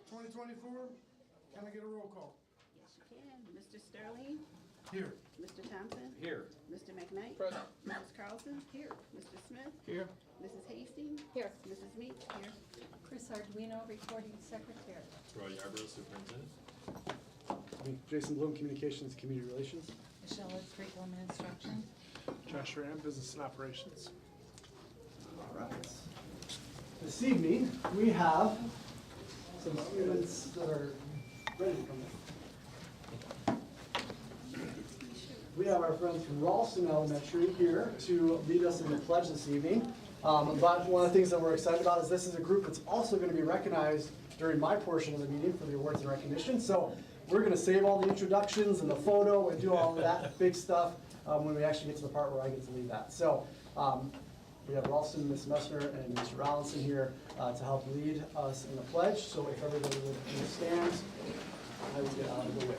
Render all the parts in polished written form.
2024. Can I get a roll call? Yes, you can. Mr. Sterling? Here. Mr. Thompson? Here. Mr. McKnight? Present. Mrs. Carlson? Here. Mr. Smith? Here. Mrs. Hastings? Here. Mrs. Meeks? Here. Chris Arduino, recording secretary. Roy Yarborough, Superintendent. Jason Bloom, Communications, Community Relations. Michelle Woods, Curriculum and Instruction. Josh Ram, Business and Operations. All right. This evening, we have some students that are ready to come in. We have our friends from Ralston Elementary here to lead us in the pledge this evening. But one of the things that we're excited about is this is a group that's also going to be recognized during my portion of the meeting for the awards and recognition. So we're going to save all the introductions and the photo and do all of that big stuff when we actually get to the part where I get to lead that. So we have Ralston, Ms. Messner, and Mr. Rollinson here to help lead us in the pledge. So if everybody would stand, I will get out of the way.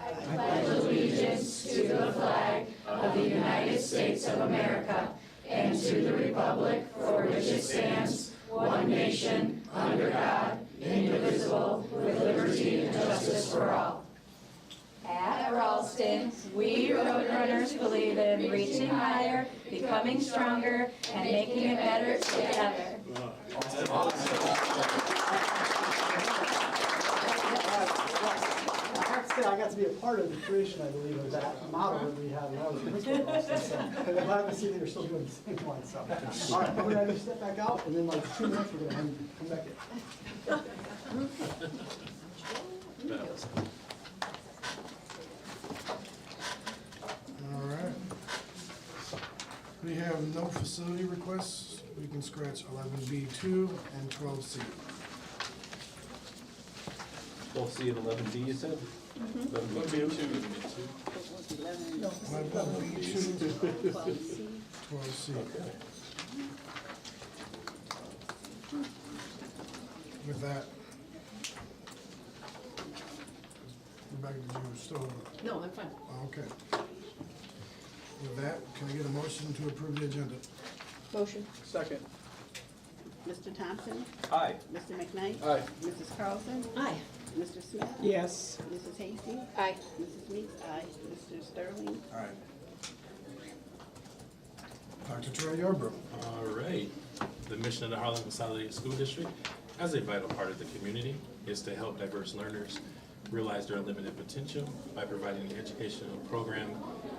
I pledge allegiance to the flag of the United States of America and to the republic for which it stands, one nation, under God, indivisible, with liberty and justice for all. At Ralston, we Roadrunners believe in reaching higher, becoming stronger, and making it better together. I have to say, I got to be a part of the creation, I believe, of that motto that we have when I was in principal at Ralston. So I'm glad to see that you're still doing the same one. So, all right, I'm going to step back out, and then like 2 minutes, we're going to come back in. All right. We have no facility requests. We can scratch 11B2 and 12C. 12C and 11D, you said? 11B2. 11B2, 12C. With that, Rebecca, did you still? No, I'm fine. Okay. With that, can I get a motion to approve the agenda? Motion. Second. Mr. Thompson? Aye. Mr. McKnight? Aye. Mrs. Carlson? Aye. Mr. Smith? Yes. Mrs. Hastings? Aye. Mrs. Meeks? Aye. Mr. Sterling? Aye. Dr. Troy Yarborough. All right. The mission of the Harlan Consolidated School District, as a vital part of the community, is to help diverse learners realize their unlimited potential by providing an educational program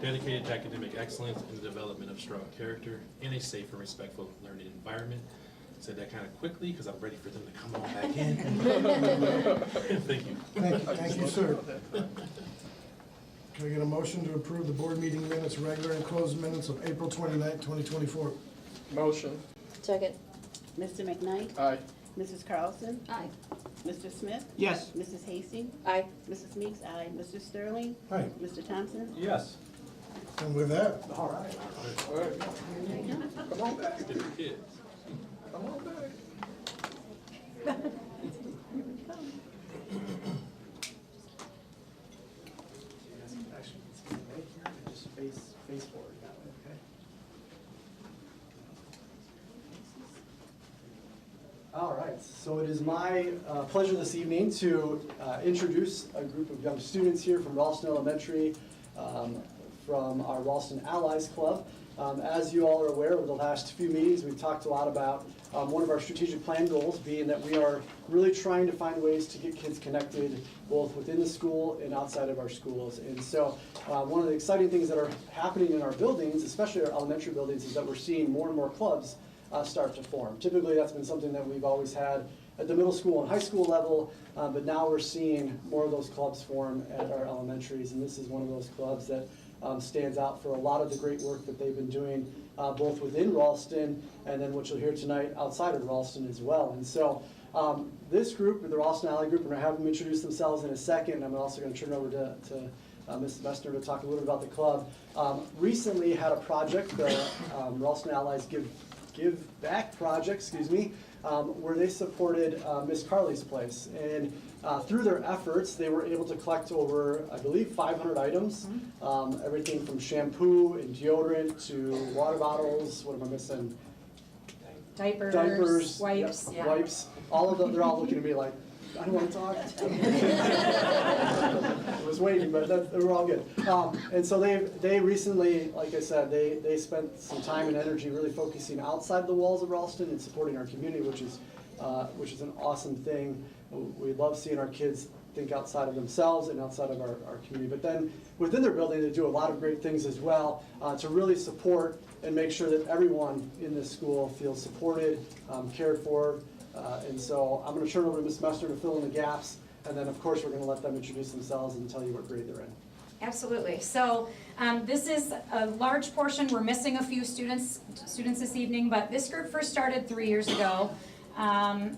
dedicated to academic excellence and the development of strong character in a safe and respectful learning environment. Said that kind of quickly because I'm ready for them to come on back in. Thank you. Thank you, sir. Can I get a motion to approve the board meeting minutes, regular and closed minutes of April 29th, 2024? Motion. Second. Mr. McKnight? Aye. Mrs. Carlson? Aye. Mr. Smith? Yes. Mrs. Hastings? Aye. Mrs. Meeks? Aye. Mr. Sterling? Aye. Mr. Thompson? Yes. And with that, All right. All right. Come on back. Get the kids. Come on back. Actually, it's going to right here and just face forward that way, okay? All right, so it is my pleasure this evening to introduce a group of young students here from Ralston Elementary, from our Ralston Allies Club. As you all are aware, over the last few meetings, we've talked a lot about one of our strategic plan goals being that we are really trying to find ways to get kids connected both within the school and outside of our schools. And so one of the exciting things that are happening in our buildings, especially our elementary buildings, is that we're seeing more and more clubs start to form. Typically, that's been something that we've always had at the middle school and high school level, but now we're seeing more of those clubs form at our elementaries, and this is one of those clubs that stands out for a lot of the great work that they've been doing both within Ralston and then what you'll hear tonight outside of Ralston as well. And so this group, the Ralston Alley Group, we're going to have them introduce themselves in a second. I'm also going to turn it over to Ms. Messner to talk a little bit about the club. Recently had a project, the Ralston Allies Give Back project, where they supported Miss Carly's Place. And through their efforts, they were able to collect over, I believe, 500 items. Everything from shampoo and deodorant to water bottles. What am I missing? Diapers, wipes, yep, yeah. wipes, all of them, they're all looking at me like, I don't want to talk. I was waiting, but they were all good. And so they recently, like I said, they spent some time and energy really focusing outside the walls of Ralston and supporting our community, which is an awesome thing. We love seeing our kids think outside of themselves and outside of our community. But then within their building, they do a lot of great things as well to really support and make sure that everyone in this school feels supported, cared for. And so I'm going to turn over to Ms. Mester to fill in the gaps. And then, of course, we're going to let them introduce themselves and tell you what grade they're in. Absolutely. So this is a large portion. We're missing a few students this evening, but this group first started 3 years ago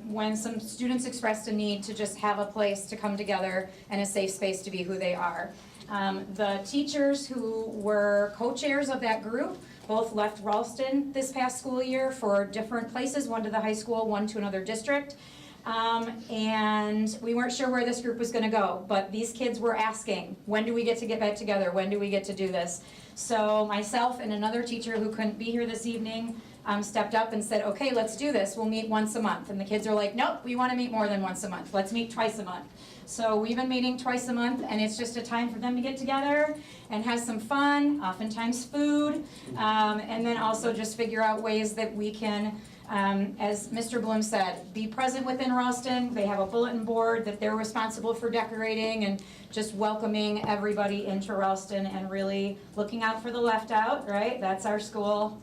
when some students expressed a need to just have a place to come together and a safe space to be who they are. The teachers who were co-chairs of that group both left Ralston this past school year for different places, one to the high school, one to another district. And we weren't sure where this group was gonna go, but these kids were asking, when do we get back together? When do we get to do this? So myself and another teacher who couldn't be here this evening stepped up and said, okay, let's do this. We'll meet once a month. And the kids are like, nope, we wanna meet more than once a month. Let's meet twice a month. So we've been meeting twice a month, and it's just a time for them to get together and have some fun, oftentimes food, and then also just figure out ways that we can, as Mr. Bloom said, be present within Ralston. They have a bulletin board that they're responsible for decorating and just welcoming everybody into Ralston and really looking out for the left out, right? That's our school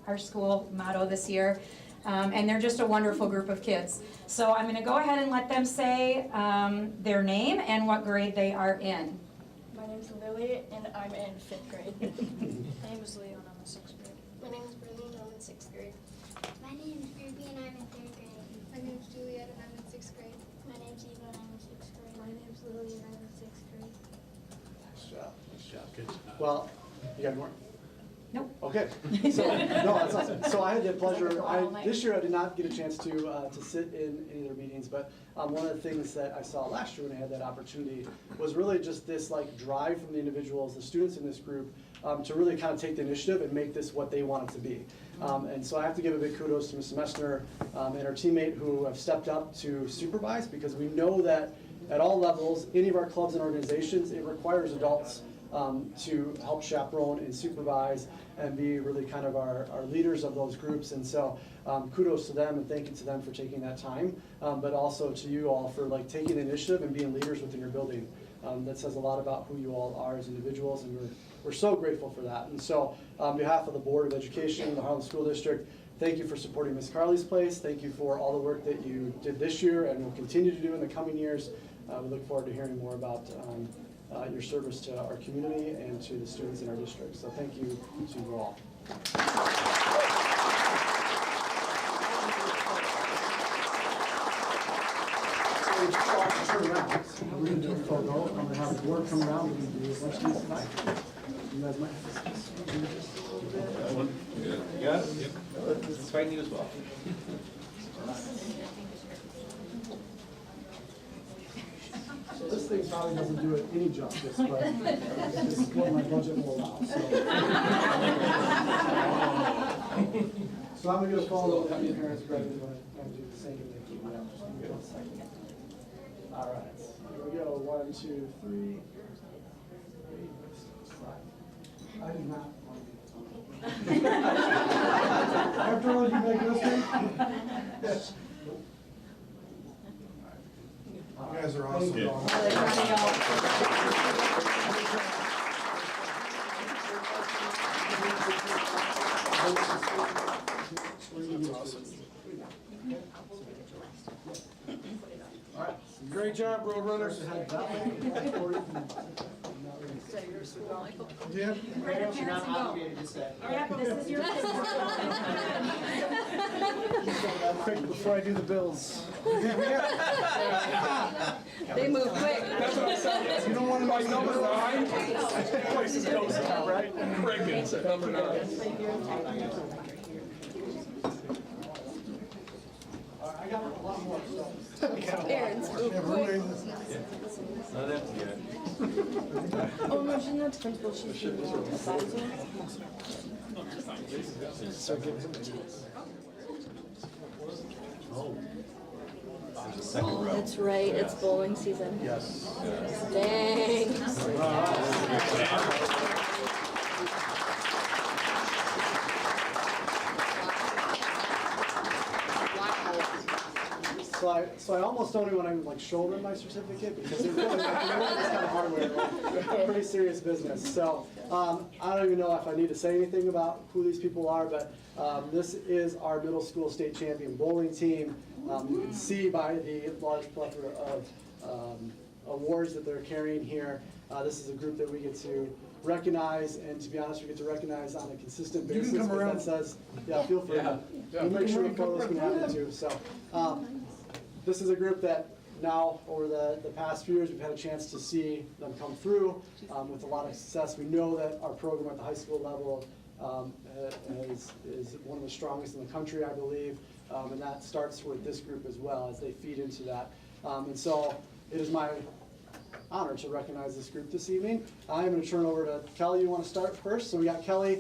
motto this year. And they're just a wonderful group of kids. So I'm going to go ahead and let them say their name and what grade they are in. My name's Lily, and I'm in 5th grade. My name is Leon, I'm in 6th grade. My name is Berlin, I'm in 6th grade. My name is Ruby and I'm in 3rd grade. My name is Juliet and I'm in 6th grade. My name's Eva and I'm in 6th grade. My name is Lily and I'm in 6th grade. Nice job. Nice job. Good job. Well, you got more? Nope. Okay. So, no, that's awesome. So I had the pleasure, this year I did not get a chance to sit in any of their meetings, but one of the things that I saw last year when I had that opportunity was really just this like drive from the individuals, the students in this group, to really kind of take the initiative and make this what they want it to be. And so I have to give a big kudos to Ms. Messner and her teammate who have stepped up to supervise, because we know that at all levels, any of our clubs and organizations, it requires adults to help chaperone and supervise and be really kind of our leaders of those groups. And so kudos to them and thank you to them for taking that time, but also to you all for like taking the initiative and being leaders within your building. That says a lot about who you all are as individuals, and we're so grateful for that. And so on behalf of the Board of Education, the Harlan School District, thank you for supporting Ms. Carly's Place. Thank you for all the work that you did this year and will continue to do in the coming years. We look forward to hearing more about your service to our community and to the students in our district. So thank you to you all. So we just all turn around. We're going to do a photo. I'm going to have the board come around. We're going to do as much as tonight. You guys might have this just a little bit. Yeah, this is fighting you as well. So this thing probably doesn't do it any justice, but this is what my budget will allow. So I'm going to get a photo of the parents. Greg is going to do the same thing. All right, here we go. 1, 2, 3. I do not want to be. After all, you make this thing? You guys are awesome. All right. Great job, Road Runners. Yeah. You're not obligated to say. Yep, this is your Quick, before I do the bills. They move quick. You don't want to Like number 9? Places goes down, right? Crickets at number 9. I got a lot more stuff. Aaron's move quick. Not that yet. Oh, no, she's not the principal, she's the advisor. That's right, it's bowling season. Yes. Dang. So I almost don't even want to like show them my certificate because they're really, it's kind of hardware, like, pretty serious business. So I don't even know if I need to say anything about who these people are, but this is our middle school state champion bowling team. You can see by the large plethora of awards that they're carrying here. This is a group that we get to recognize, and to be honest, we get to recognize on a consistent You can basis. come But around. that says, yeah, feel free. We'll make sure the photos can happen too. So this is a group that now, over the past few years, we've had a chance to see them come through with a lot of success. We know that our program at the high school level is one of the strongest in the country, I believe, and that starts with this group as well as they feed into that. And so it is my honor to recognize this group this evening. I'm going to turn over to Kelly. You want to start first? So we got Kelly,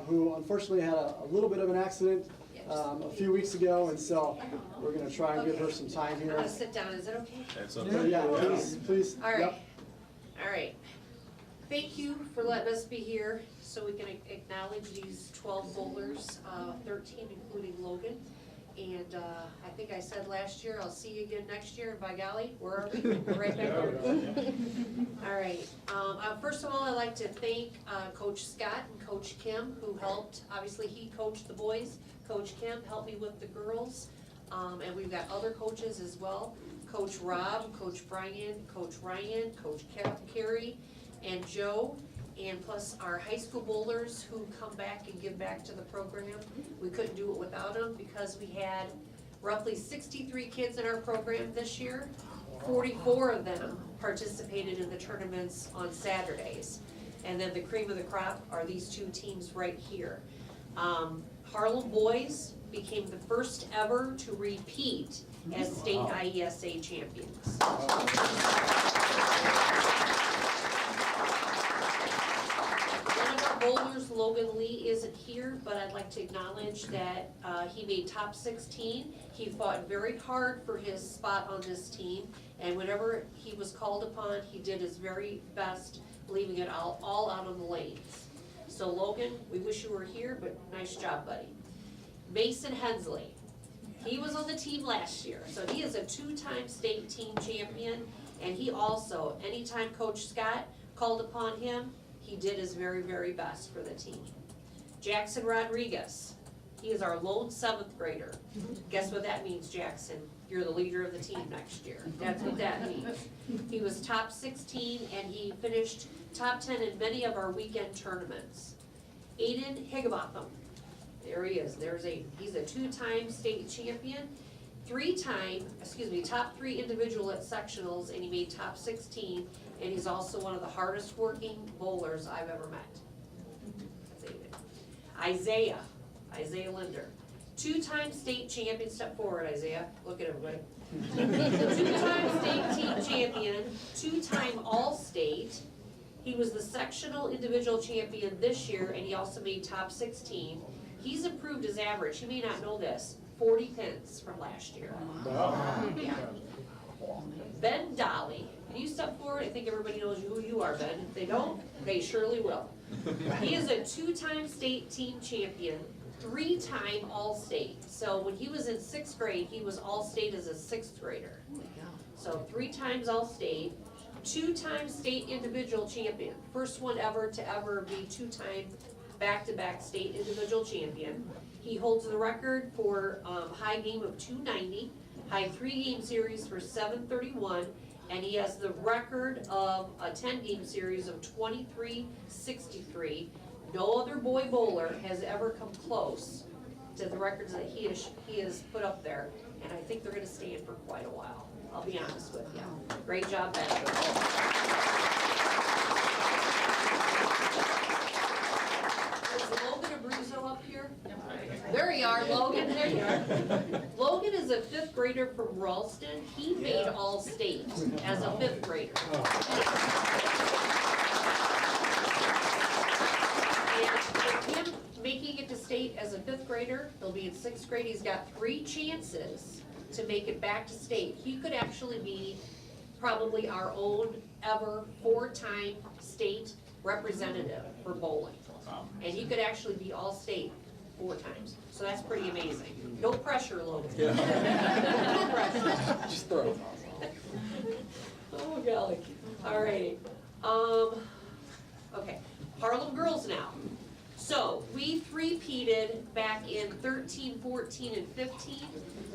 who unfortunately had a little bit of an accident a few weeks ago, and so we're going to try and give her some time here. I'm gonna sit down, is it okay? That's So, okay. yeah, please. All right, Yep. all right. Thank you for letting us be here so we can acknowledge these 12 bowlers, 13 including Logan. And I think I said last year, I'll see you again next year, and by golly, where are we? We're right back there. All right, first of all, I'd like to thank Coach Scott and Coach Kim, who helped, obviously he coached the boys. Coach Kim helped me with the girls, and we've got other coaches as well. Coach Rob, Coach Brian, Coach Ryan, Coach Carrie, and Joe, and plus our high school bowlers who come back and give back to the program. We couldn't do it without them because we had roughly 63 kids in our program this year. 44 of them participated in the tournaments on Saturdays. And then the cream of the crop are these two teams right here. Harlem Boys became the first ever to repeat as state IESA champions. One of our bowlers, Logan Lee, isn't here, but I'd like to acknowledge that he made top 16. He fought very hard for his spot on this team, and whenever he was called upon, he did his very best, leaving it all out on the lanes. So Logan, we wish you were here, but nice job, buddy. Mason Hensley, he was on the team last year, so he is a two-time state team champion, and he also, anytime Coach Scott called upon him, he did his very, very best for the team. Jackson Rodriguez, he is our lone 7th grader. Guess what that means, Jackson? You're the leader of the team next year. That's what that means. He was top 16 and he finished top 10 in many of our weekend tournaments. Aiden Higginbotham, there he is, there's Aiden. He's a 2-time state champion, top 3 individual at sectionals, and he made top 16, and he's also one of the hardest working bowlers I've ever met. That's Aiden. Isaiah Linder, 2-time state champion. Step forward, Isaiah, look at everybody. 2-time state team champion, 2-time all-state. He was the sectional individual champion this year, and he also made top 16. He's improved his average, you may not know this, 40 pins from last year. Yeah. Ben Dolly, can you step forward? I think everybody knows who you are, Ben. If they don't, they surely will. He is a 2-time state team champion, 3-time all-state. So when he was in 6th grade, he was all-state as a 6th grader. So 3 times all-state, 2-time state individual champion. First one ever to ever be 2-time back-to-back state individual champion. He holds the record for high game of 290, high 3-game series for 731, and he has the record of a 10-game series of 2363. No other boy bowler has ever come close to the records that he has put up there, and I think they're going to stand for quite a while. I'll be honest with you. Great job, Ben. Is Logan Abruzzo up here? There you are, Logan. There you are. Logan is a 5th grader from Ralston. He made all-state as a 5th grader. And with him making it to state as a 5th grader. He'll be in 6th grade. He's got 3 chances to make it back to state. He could actually be probably our own ever 4-time state representative for bowling. And he could actually be all state 4 times. So that's pretty amazing. No pressure, Logan. No pressure. Just throw. Oh, golly. All righty. Okay, Harlem girls now. So, we three-peated back in 13, 14, and 15.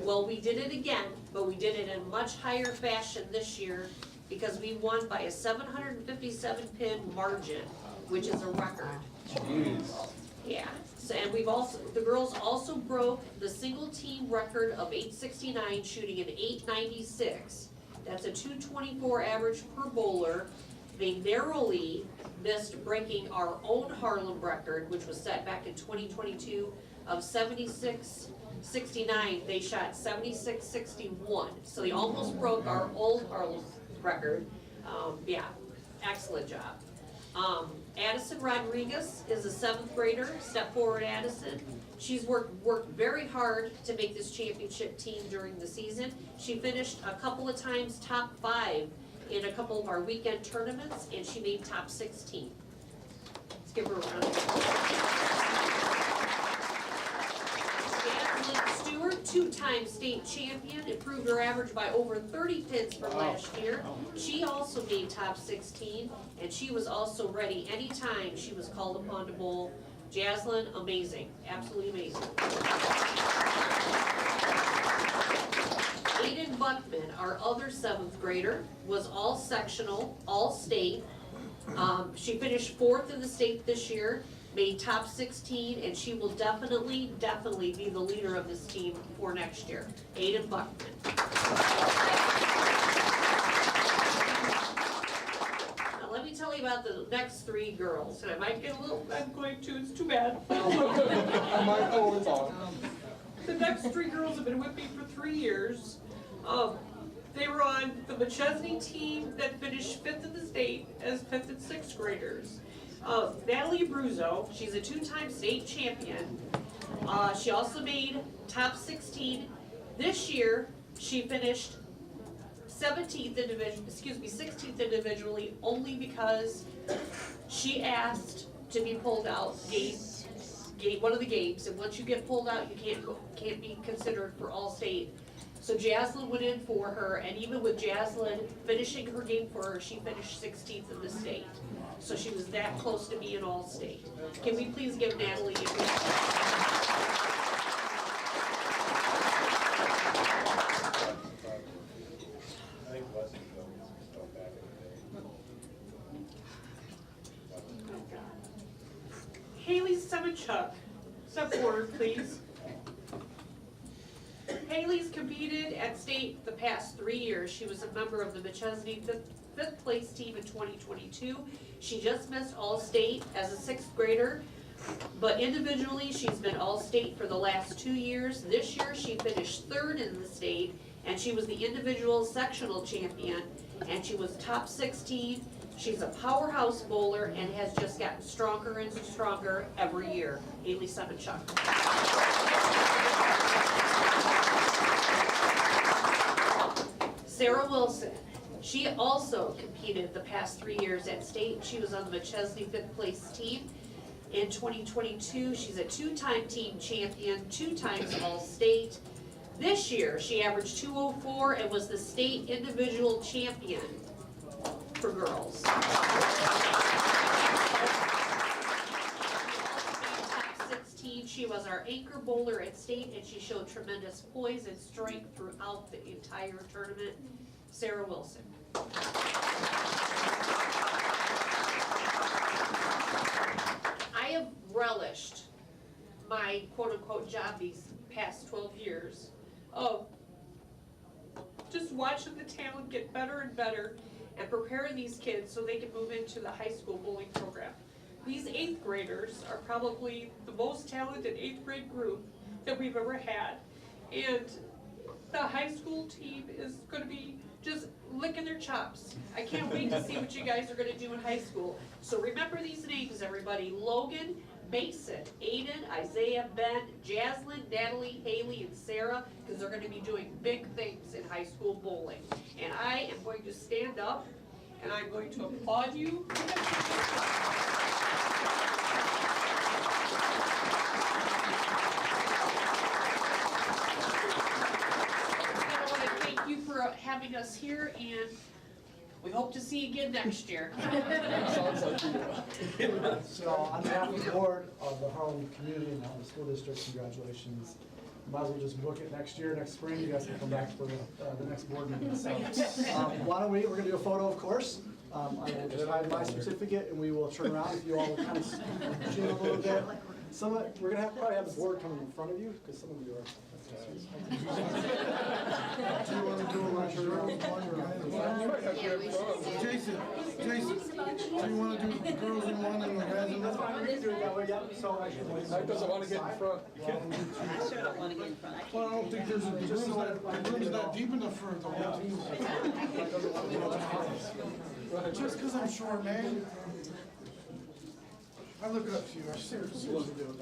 Well, we did it again, but we did it in much higher fashion this year because we won by a 757-pin margin, which is a record. Jeez. Yeah, so, and we've also, the girls also broke the single team record of 869, shooting an 896. That's a 224 average per bowler. They narrowly missed breaking our own Harlem record, which was set back in 2022 of 76.69. They shot 76.61, so they almost broke our old Harlem record. Yeah, excellent job. Addison Rodriguez is a 7th grader. Step forward, Addison. She's worked very hard to make this championship team during the season. She finished a couple of times top 5 in a couple of our weekend tournaments, and she made top 16. Let's give her a round of applause. Jasmine Stewart, 2-time state champion, improved her average by over 30 pins from last year. She also made top 16, and she was also ready anytime she was called upon to bowl. Jaslyn, amazing, absolutely amazing. Aiden Buckman, our other 7th grader, was all sectional, all state. She finished 4th in the state this year, made top 16, and she will definitely be the leader of this team for next year. Aiden Buckman. Now let me tell you about the next 3 girls, and I might get a little, I'm going to, it's too bad. My phone's on. The next 3 girls have been with me for 3 years. They were on the McChesney team that finished 5th in the state as 5th and 6th graders. Natalie Abruzzo, she's a 2-time state champion. She also made top 16. This year, she finished 16th individually, only because she asked to be pulled out one of the games, and once you get pulled out, you can't be considered for all state. So Jaslyn went in for her, and even with Jaslyn finishing her game for her, she finished 16th in the state. So she was that close to being all state. Can we please give Natalie a good Haley Semenchuk, step forward, please. Haley's competed at state the past 3 years. She was a member of the McChesney 5th place team in 2022. She just missed all-state as a 6th grader, but individually she's been all-state for the last 2 years. This year she finished 3rd in the state, and she was the individual sectional champion, and she was top 16. She's a powerhouse bowler and has just gotten stronger and stronger every year. Haley Semenchuk. Sarah Wilson, she also competed the past 3 years at state. She was on the McChesney 5th place team. In 2022, she's a 2-time team champion, 2 times all-state. This year, she averaged 204 and was the state individual champion for girls. Top 16, she was our anchor bowler at state, and she showed tremendous poise and strength throughout the entire tournament. Sarah Wilson. I have relished my quote-unquote job these past 12 years of just watching the talent get better and better and preparing these kids so they can move into the high school bowling program. These 8th graders are probably the most talented 8th grade group that we've ever had. And the high school team is going to be just licking their chops. I can't wait to see what you guys are going to do in high school. So remember these names, everybody. Logan, Mason, Aiden, Isaiah, Ben, Jaslyn, Natalie, Haley, and Sarah, because they're gonna be doing big things in high school bowling. And I am going to stand up and I'm going to applaud you. I want to thank you for having us here, and we hope to see you again next year. Sounds like you do. So on behalf of the board of the Harlem community and Harlem School District, congratulations. Might as well just book it next year, next spring, you guys can come back for the next board meeting. So, why don't we're gonna do a photo, of course. I will just hide my certificate and we will turn around if you all kind of zoom a little bit. We're gonna probably have the board come in front of you, because some of you are. Do you want to do a like girls one or You might have to have fun. Jason, do you want to do the girls in one and the guys in That's one? fine, we can do it that way, yeah. So actually. Mike doesn't want to get in front. I sure don't want to get in front. I Well, I don't think the room's not deep enough for the whole team. Just because I'm short, man. I look up to you, I seriously do.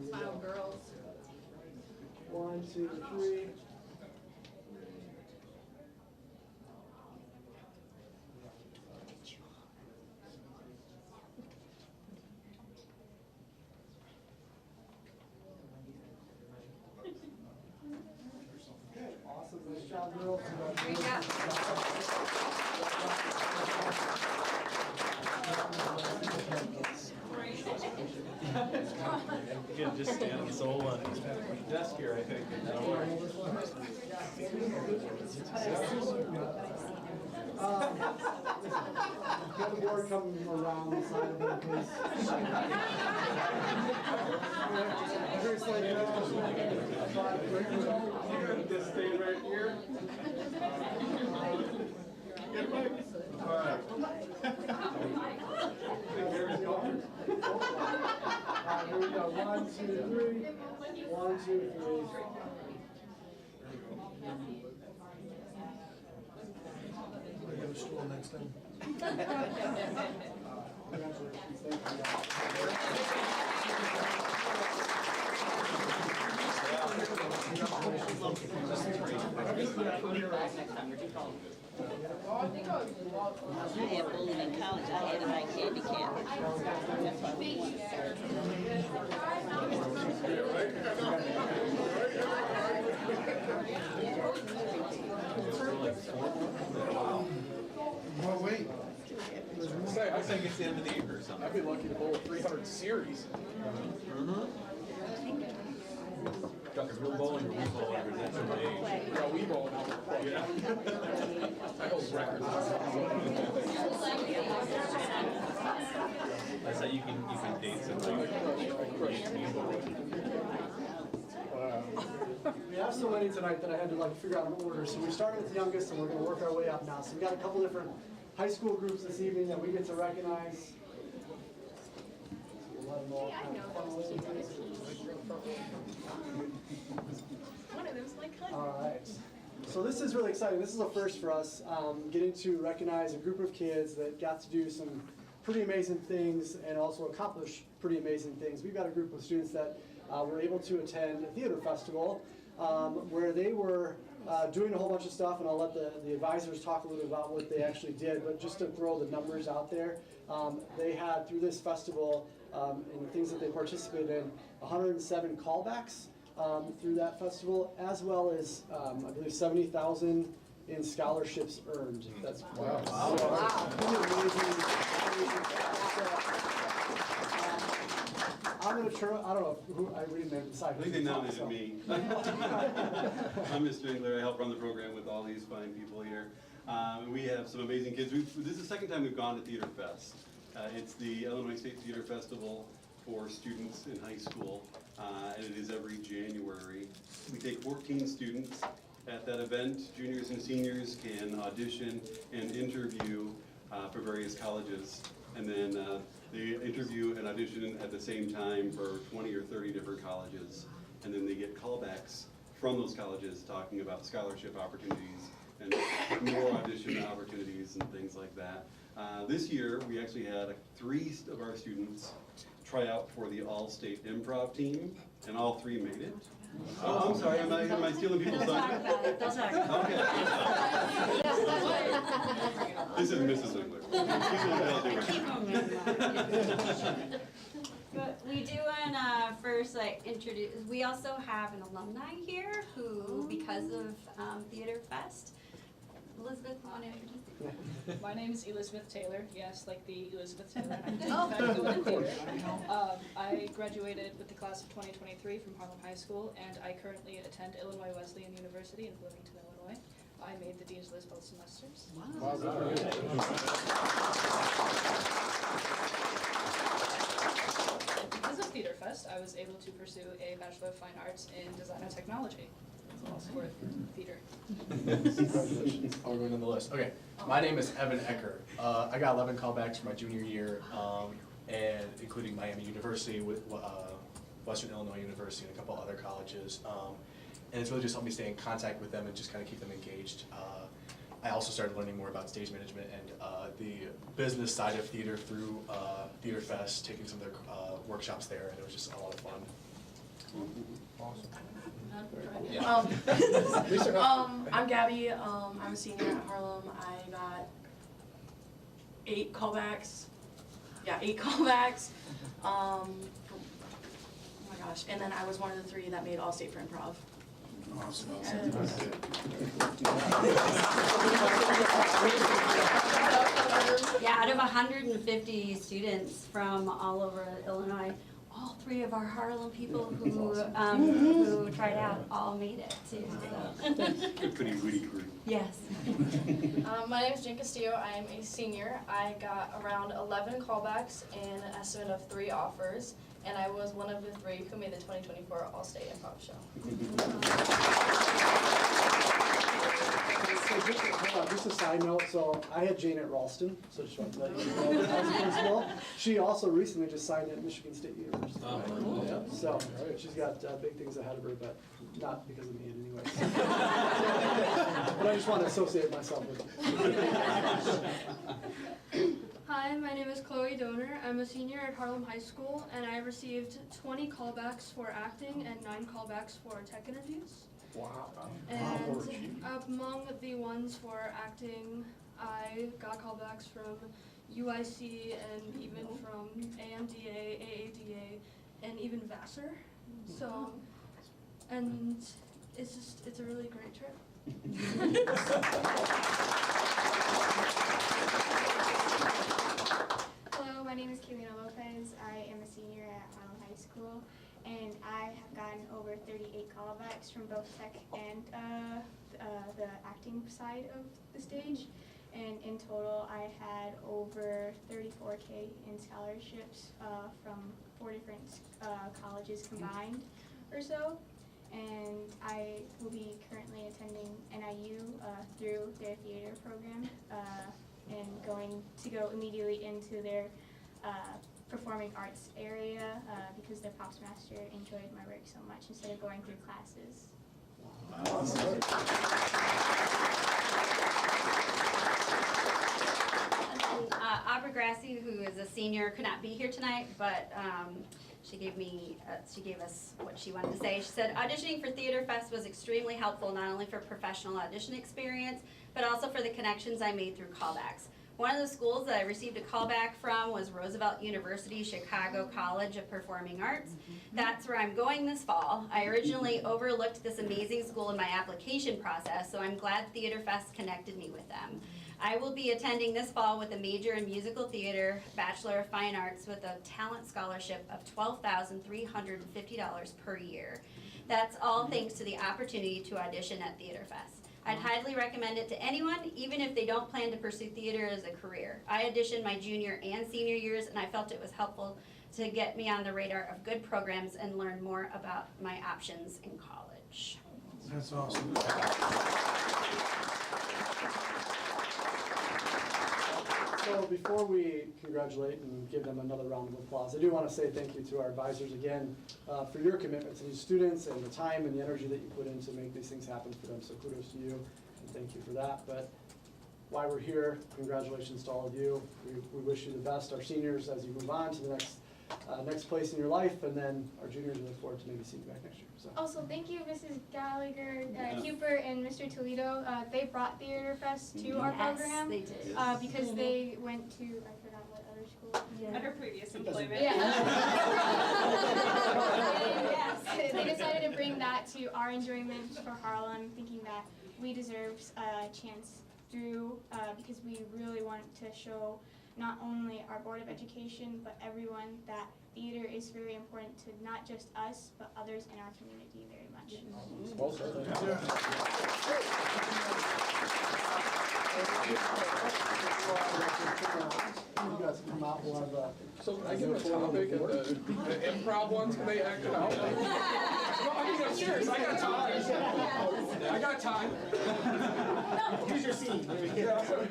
Smile, girls. 1, 2, 3. Okay, awesome. Nice job, girls. You can just stand on sole on this desk here, I think. Get the board coming around the side of it, please. Very slightly. You're gonna just stay right here. Get Mike. All right. Here we go. 1, 2, 3. 1, 2, 3. We're going to school next time. I had bowling in college. I had a night handicap. That's why we want to serve. Well, wait. I think it's the end of the year or something. I'd be lucky to bowl 300 series. If you're bowling or we bowling, that's your age. Yeah, we bowl now. I hold records. That's how you can date somebody. We have so many tonight that I had to figure out an order. So we started with the youngest and we're going to work our way up now. So we got a couple different high school groups this evening that we get to recognize. Let them all kind of funnel in. One of them's my cousin. All right. So this is really exciting. This is a first for us, getting to recognize a group of kids that got to do some pretty amazing things and also accomplish pretty amazing things. We've got a group of students that were able to attend a theater festival where they were doing a whole bunch of stuff, and I'll let the advisors talk a little bit about what they actually did, but just to throw the numbers out there, they had, through this festival, and the things that they participated in, 107 callbacks through that festival, as well as, I believe, 70,000 in scholarships earned. That's wow. Pretty amazing. I'm going to turn, I don't know who, I really didn't decide. I think they nominated me. I'm Mr. Engler. I help run the program with all these fine people here. We have some amazing kids. This is the second time we've gone to Theater Fest. It's the Illinois State Theater Festival for students in high school, and it is every January. We take 14 students at that event. Juniors and seniors can audition and interview for various colleges. And then they interview and audition at the same time for 20 or 30 different colleges. And then they get callbacks from those colleges talking about scholarship opportunities and more audition opportunities and things like that. This year, we actually had 3 of our students try out for the All-State Improv team, and all 3 made it. Oh, I'm sorry, am I stealing people's thunder? They'll talk about it. Okay. This is Mrs. Ziegler. But we do want to first introduce, we also have an alumni here who, because of Theater Fest, Elizabeth, want to introduce you? My name is Elizabeth Taylor, yes, like the Elizabeth Taylor. I'm in fact going to theater. I graduated with the class of 2023 from Harlem High School, and I currently attend Illinois Wesleyan University in Bloomington, Illinois. I made the Dean's List both semesters. Because of Theater Fest, I was able to pursue a Bachelor of Fine Arts in Design and Technology. For theater. Congratulations. I'll go into the list. Okay, my name is Evan Ecker. I got 11 callbacks for my junior year, and including Miami University, with Western Illinois University, and a couple other colleges. And it's really just helped me stay in contact with them and just kind of keep them engaged. I also started learning more about stage management and the business side of theater through Theater Fest, taking some of their workshops there, and it was just a lot of fun. Awesome. Yeah. I'm Gabby. I'm a senior at Harlem. I got 8 callbacks. Yeah, 8 callbacks. Oh my gosh! And then I was one of the 3 that made All-State for improv. Awesome. Yeah, out of 150 students from all over Illinois, all 3 of our Harlem people who tried out all made it too. So. Pretty witty group. Yes. My name is Jen Castillo. I am a senior. I got around 11 callbacks and an estimate of 3 offers, and I was one of the 3 who made the 2024 All-State Improv Show. So just a side note, so I had Jane at Ralston, so just wanted to let you know as a principal. She also recently just signed at Michigan State University. Yeah, so she's got big things ahead of her, but not because of me in any way. But I just want to associate myself with them. Hi, my name is Chloe Donor. I'm a senior at Harlem High School, and I received 20 callbacks for acting and 9 callbacks for tech interviews. Wow. And among the ones for acting, I got callbacks from UIC and even from AMDA, AADA, and even Vassar. So, and it's a really great trip. Hello, my name is Kelina Lopez. I am a senior at Harlem High School, and I have gotten over 38 callbacks from both tech and the acting side of the stage. And in total, I had over $34K in scholarships from 4 different colleges combined or so. And I will be currently attending NIU through their theater program and going to go immediately into their performing arts area because their Pops Master enjoyed my work so much instead of going through classes. Aubrey Grassi, who is a senior, could not be here tonight, but she gave us what she wanted to say. She said, auditioning for Theater Fest was extremely helpful, not only for professional audition experience, but also for the connections I made through callbacks. One of the schools that I received a callback from was Roosevelt University Chicago College of Performing Arts. That's where I'm going this fall. I originally overlooked this amazing school in my application process, so I'm glad Theater Fest connected me with them. I will be attending this fall with a major in musical theater, Bachelor of Fine Arts, with a talent scholarship of $12,350 per year. That's all thanks to the opportunity to audition at Theater Fest. I'd highly recommend it to anyone, even if they don't plan to pursue theater as a career. I auditioned my junior and senior years, and I felt it was helpful to get me on the radar of good programs and learn more about my options in college. That's awesome. So before we congratulate and give them another round of applause, I do want to say thank you to our advisors again for your commitment to these students and the time and the energy that you put in to make these things happen for them. So kudos to you. And thank you for that. But why we're here, congratulations to all of you. We wish you the best, our seniors, as you move on to the next place in your life, and then our juniors, we look forward to maybe seeing you back next year. So. Also, thank you, Mrs. Gallagher, Cooper, and Mr. Toledo. They brought Theater Fest to our program. They did. Because they went to, I forgot what other school. At her previous employment. Yeah. They decided to bring that to our enjoyment for Harlem, thinking that we deserve a chance through, because we really want to show not only our Board of Education, but everyone that theater is very important to not just us, but others in our community very much. Well said. You guys come out, we'll have So can I give them a topic and the improv ones, can they act it out? No, I mean, I'm serious, I got time. I got time. Here's your scene. Yeah, absolutely.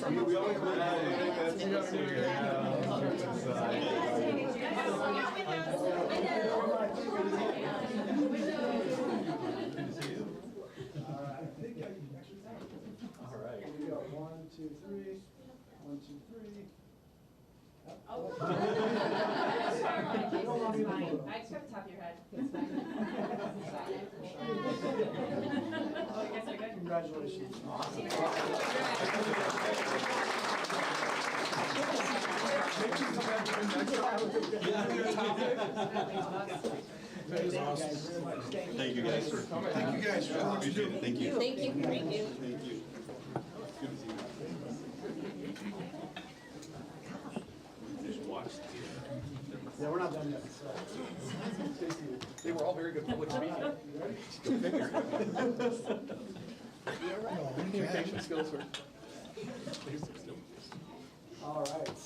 Come on. We always want All right. Here we go. 1, 2, 3. 1, 2, 3. I just got the top of your head. Congratulations. Thank you guys for coming. Thank you guys for what you do. Thank you. Thank you. Thank you. Thank you. Good to see you. Just watch the Yeah, we're not done yet. So. They were all very good public speaking. Communication skills were. All right.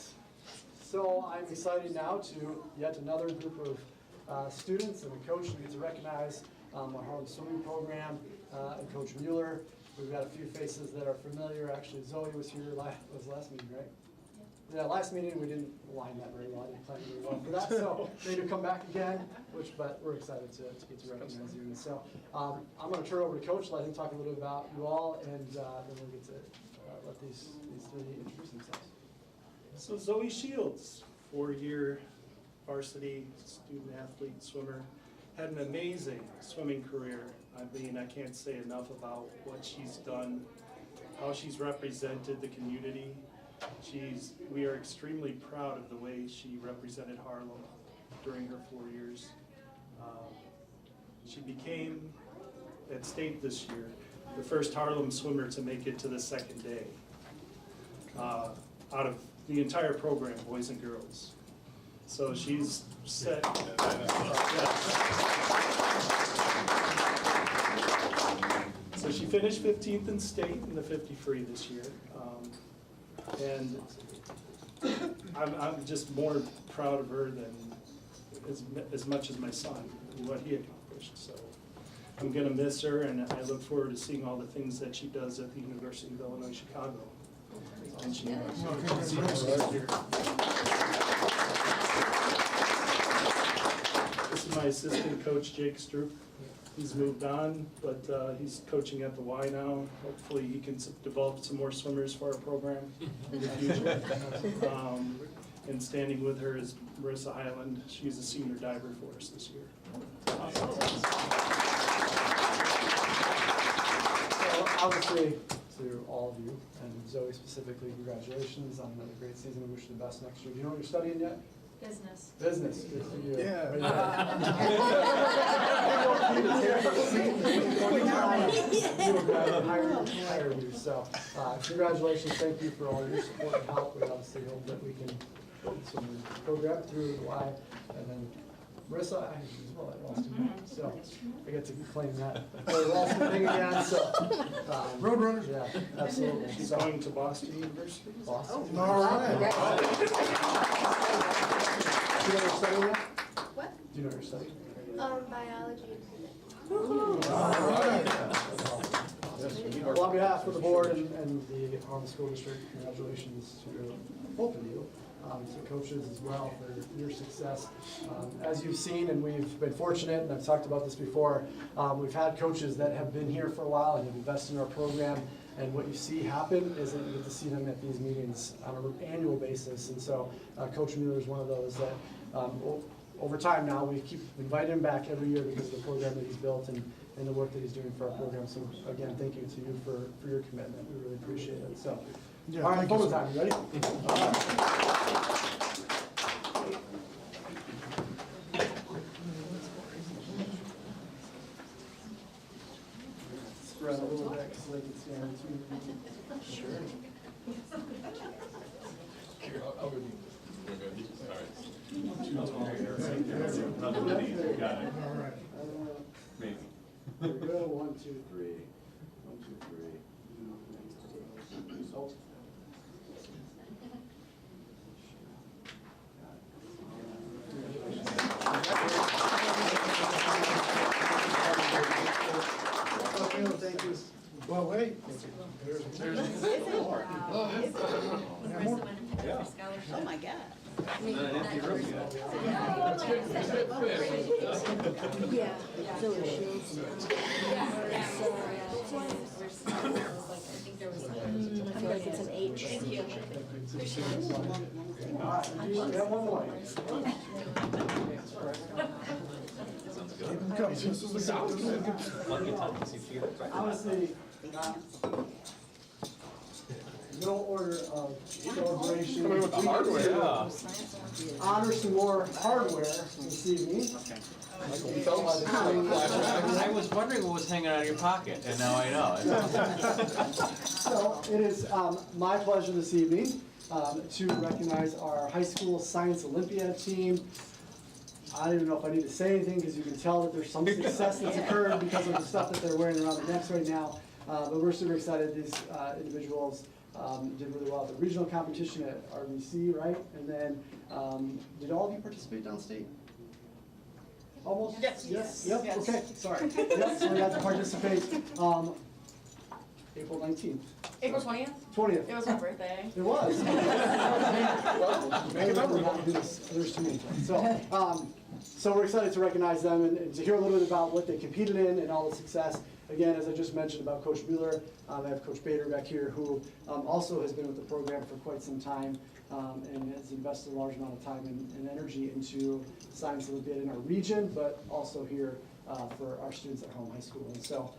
So I'm excited now to yet another group of students and a coach to get to recognize our Harlem swimming program and Coach Mueller. We've got a few faces that are familiar. Actually, Zoe was here last meeting, right? Yeah, last meeting we didn't line that very well. I didn't plan very well for that, so maybe come back again. But we're excited to get to recognize you. And so I'm going to turn over to Coach, let him talk a little bit about you all, and then we'll get to let these three introduce themselves. So Zoe Shields, 4-year varsity student athlete swimmer, had an amazing swimming career. I mean, I can't say enough about what she's done, how she's represented the community. We are extremely proud of the way she represented Harlem during her 4 years. She became, at state this year, the first Harlem swimmer to make it to the second day out of the entire program, boys and girls. So she's set. So she finished 15th in state in the 50 free this year. And I'm just more proud of her than as much as my son and what he accomplished. So I'm going to miss her, and I look forward to seeing all the things that she does at the University of Illinois Chicago. And she This is my assistant coach, Jake Stroop. He's moved on, but he's coaching at the Y now. Hopefully he can develop some more swimmers for our program in the future. And standing with her is Marissa Highland. She's a senior diver for us this year. So obviously, to all of you, and Zoe specifically, congratulations on another great season. We wish you the best next year. Do you know what you're studying yet? Business. Business. Good for you. Yeah. Hire you. So, congratulations. Thank you for all your support and help. We obviously hope that we can build some program through the Y, and then Marissa, I as well at Ralston. So I get to claim that Ralston thing again. So Roadrunners. Yeah, absolutely. she's going to Boston University. Boston. All right. Do you know your study yet? What? Do you know your study? Biology. Well, on behalf of the board and the Harlem School District, congratulations to both of you. to coaches as well for your success. As you've seen, and we've been fortunate, and I've talked about this before, we've had coaches that have been here for a while and have invested in our program, and what you see happen is that you get to see them at these meetings on an annual basis. And so Coach Mueller is one of those that over time now we keep inviting him back every year because of the program that he's built and the work that he's doing for our program. So again, thank you to you for your commitment. We really appreciate it. So, Yeah, all right, thank you, photo sir. time. You ready? All right. Spread a little bit so they can see on the two. Sure. I'll go deep. We're good. Got it. All right. Amazing. There we go. 1, 2, 3. 1, 2, 3. Oh. Okay, well, thank you. Well, wait. Oh, my God. Yeah. So it shows. I feel like it's an H. Thank you. All right, we have one more. Keep them coming. This is the good. Honestly, no order of celebration. Coming with the hardware. Honor some more hardware this evening. I was wondering what was hanging out of your pocket, and now I know. So it is my pleasure this evening to recognize our high school science Olympiad team. I don't even know if I need to say anything because you can tell that there's some success that's occurred because of the stuff that they're wearing around their necks right now. But we're super excited. These individuals did really well at the regional competition at RBC, right? And then, did all of you participate downstate? Almost? Yes. Yes? Yes. Yep, okay, sorry. Yep, so we got to participate. April 19th. April 20th? 20th. It was my birthday. It was. There's too many. So we're excited to recognize them and to hear a little bit about what they competed in and all the success. Again, as I just mentioned about Coach Mueller, I have Coach Bader back here who also has been with the program for quite some time and has invested a large amount of time and energy into Science Olympiad in our region, but also here for our students at Home High School. And so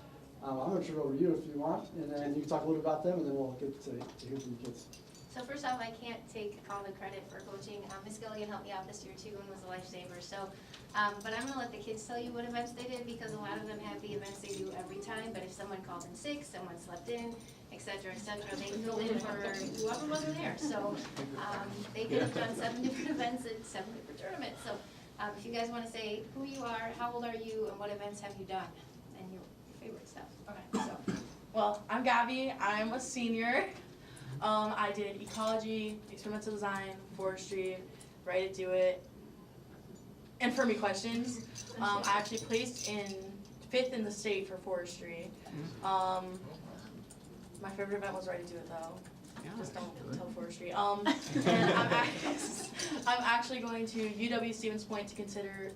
I'm going to turn it over to you if you want, and then you can talk a little bit about them, and then we'll get to hear from the kids. So first off, I can't take all the credit for coaching. Miss Gilligan helped me out this year too and was a lifesaver. So, but I'm gonna let the kids tell you what events they did because a lot of them have the events they do every time. But if someone called in sick, someone slept in, et cetera, they filled in for whoever wasn't there. So they could have done 7 different events at 7 different tournaments. So if you guys want to say who you are, how old are you, and what events have you done, and your favorite stuff. Okay, so, well, I'm Gabby. I'm a senior. I did ecology, experimental design, forestry, write it, do it, and Fermi questions. I actually placed in 5th in the state for forestry. My favorite event was write it, do it though. Just don't tell forestry. And I'm actually going to UW Stevens Point to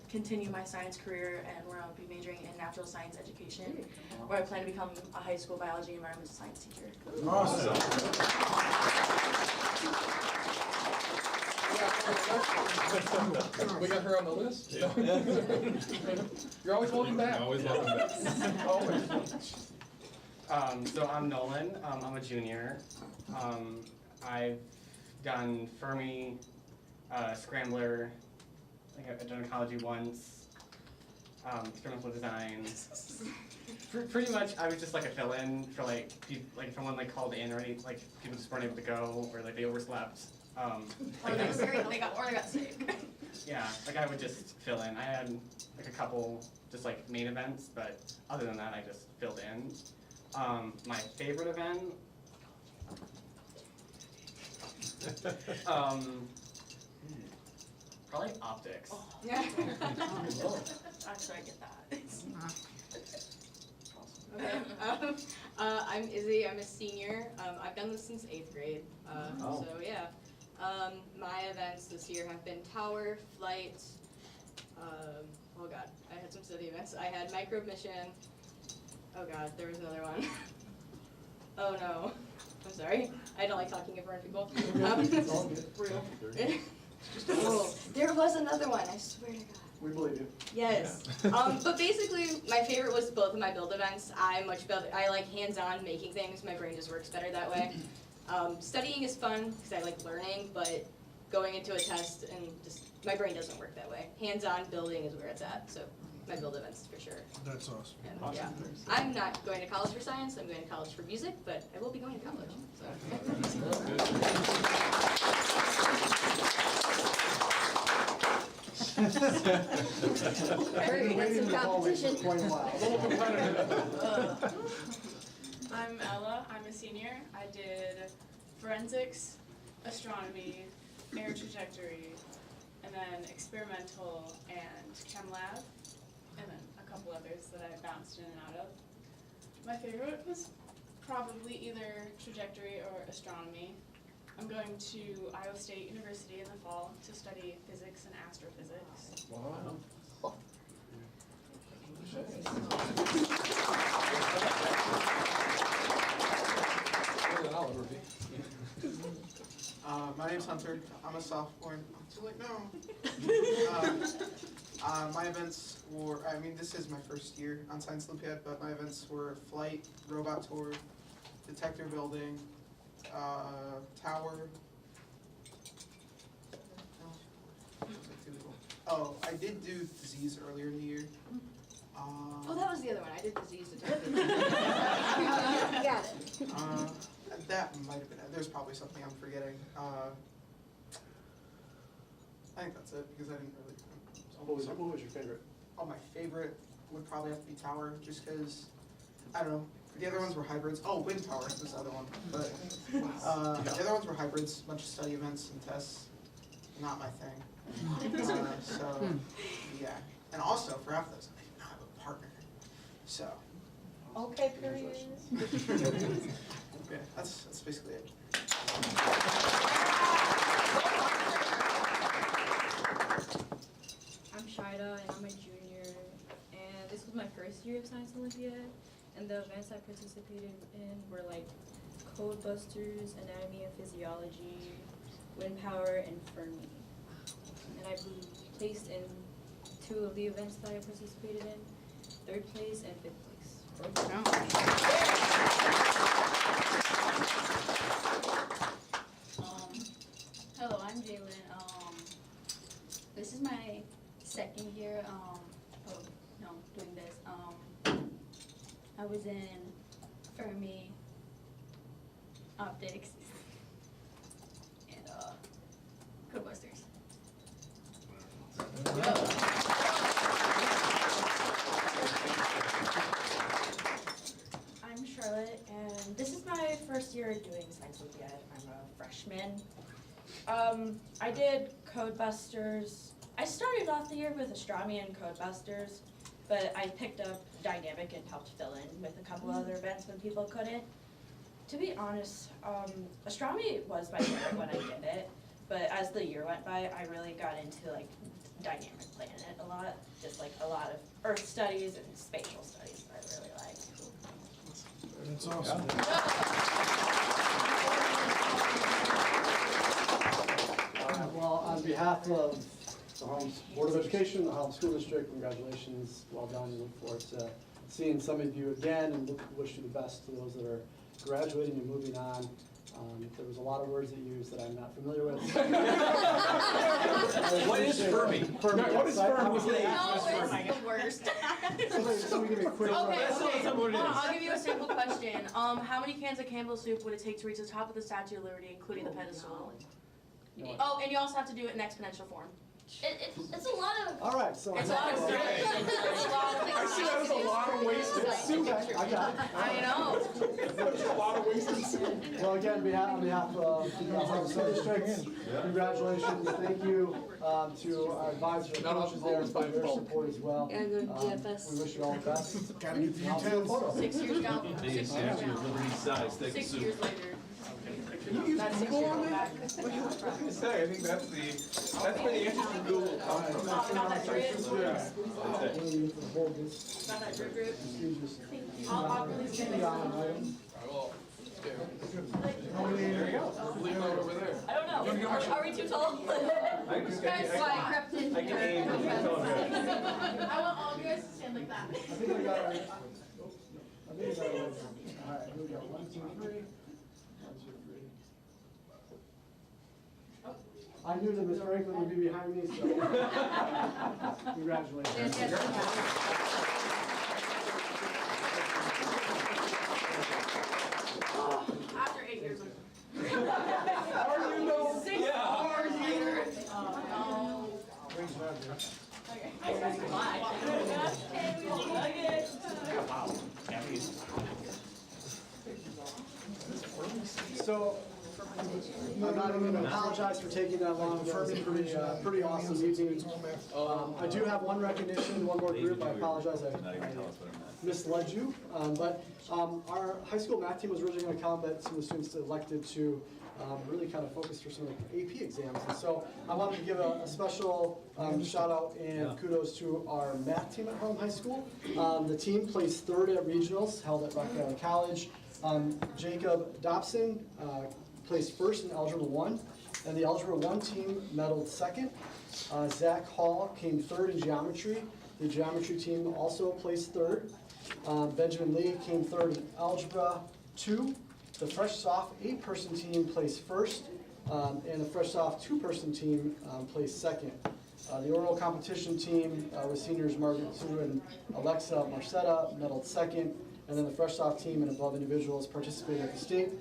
continue my science career, and where I'll be majoring in natural science education, where I plan to become a high school biology and environmental science teacher. Awesome. We got her on the list? You're always welcome back. Always welcome back. Always. So I'm Nolan, I'm a junior. I've done Fermi, Scrambler, I think I've done ecology once, experimental design. Pretty much I was just like a fill-in for like if someone like called in or any, like people just weren't able to go or like they overslept. Or they got sick. Yeah, like I would just fill in. I had like a couple just like main events, but other than that I just filled in. My favorite event, probably optics. Oh. Actually, I get that. Okay. I'm Izzy. I'm a senior. I've done this since 8th grade. So yeah, My events this year have been Tower, Flight, oh god, I had some city events. I had Micro Mission. Oh god, there was another one. Oh no, I'm sorry. I don't like talking in front of people. Real. Oh, there was another one, I swear to god. We believe you. Yes. But basically, my favorite was both of my build events. I like hands-on making things. My brain just works better that way. Studying is fun because I like learning, but going into a test and just my brain doesn't work that way. Hands-on building is where it's at. So my build events for sure. That's awesome. And, yeah. I'm not going to college for science. I'm going to college for music, but I will be going to college. I'm Ella. I'm a senior. I did forensics, astronomy, air trajectory, and then experimental and chem lab, and then a couple others that I bounced in and out of. My favorite was probably either trajectory or astronomy. I'm going to Iowa State University in the fall to study physics and astrophysics. Wow. My name's Hunter. I'm a sophomore. I'm too late now. My events were, this is my first year on Science Olympiad, but my events were flight, robot tour, detector building, tower. Oh, I did do disease earlier in the year. Oh, that was the other one. I did disease detective. Got it. That might have been it. There's probably something I'm forgetting. I think that's it because I didn't really. What was your favorite? Oh, my favorite would probably have to be Tower, just because I don't know. The other ones were hybrids. Oh, Wind Tower was the other one, but the other ones were hybrids. A bunch of study events and tests. Not my thing. So yeah, and also for half of those, I did not have a partner. So. Okay, period. Yeah, that's basically it. I'm Shida, and I'm a junior, and this was my first year of Science Olympiad, and the events I participated in were like Code Busters, Anatomy and Physiology, Wind Power, and Fermi. And I placed in 2 of the events that I participated in, 3rd place and 5th place. Hello, I'm Jalen. This is my 2nd year doing this. I was in Fermi, Optics, and Codebusters. I'm Charlotte, and this is my first year doing Science Olympiad. I'm a freshman. I did Codebusters. I started off the year with Astronomy and Codebusters, but I picked up Dynamic and helped fill in with a couple other events when people couldn't. To be honest, Astronomy was my favorite when I did it, but as the year went by, I really got into like Dynamic Planet a lot, just like a lot of Earth studies and spatial studies that I really like. That's awesome. Well, on behalf of the Harlem Board of Education, the Harlem School District, congratulations, well done. We look forward to seeing some of you again and wish you the best to those that are graduating and moving on. There was a lot of words that you used that I'm not familiar with. What is Fermi? What is Fermi? It's the worst. Somebody give me a quick I'll give you a simple question. How many cans of Campbell's soup would it take to reach the top of the Statue of Liberty, including the pedestal? Oh, and you also have to do it in exponential form. It's a lot of. All right, so it's a lot of stuff. It's a lot of things. I see that was a lot of wasted soup. I got it. I know. lot of ways. Well, again, on behalf of the Harlem School District, congratulations, thank you to our advisors and coaches there for their support as well. Gotta go to GFS. We wish you all the best. Gotta get the I'll see you in a photo. 6 years down. Biggest statue of Liberty size, thank you, 6 Sue. years later. Can you use That's 6 Google years on back. that? I was gonna say, I think that's where the answers from Google come from. Not that grid. Yeah. Not that grid. I'll really stand next to them. There you go. Leave it over there. I don't know. Are we too tall? I just got Guys, why I crept in. I can aim. I want all of you guys to stand like that. I think we got it. I think we got it. All right, here we go. 1, 2, 3. 1, 2, 3. I knew that Ms. Franklin would be behind me, so congratulations. After 8 years. Are you though? Are you? So, I'm not even gonna apologize for taking that long, it was a pretty awesome evening. I do have one recognition, one more group, I apologize, I misled you. But our high school math team was originally gonna come, but some of the students elected to really kind of focus for some of the AP exams. And so I wanted to give a special shout out and kudos to our math team at Harlem High School. The team placed 3rd at regionals held at Rock Valley College. Jacob Dobson placed 1st in Algebra 1, and the Algebra 1 team medaled 2nd. Zach Hall came 3rd in Geometry. The Geometry team also placed 3rd. Benjamin Lee came 3rd in Algebra 2. The Fresh Soft 8-person team placed 1st, and the Fresh Soft 2-person team placed 2nd. The oral competition team with seniors Margaret Sue and Alexa Marcetta medaled 2nd, and then the Fresh Soft team and above individuals participated at the state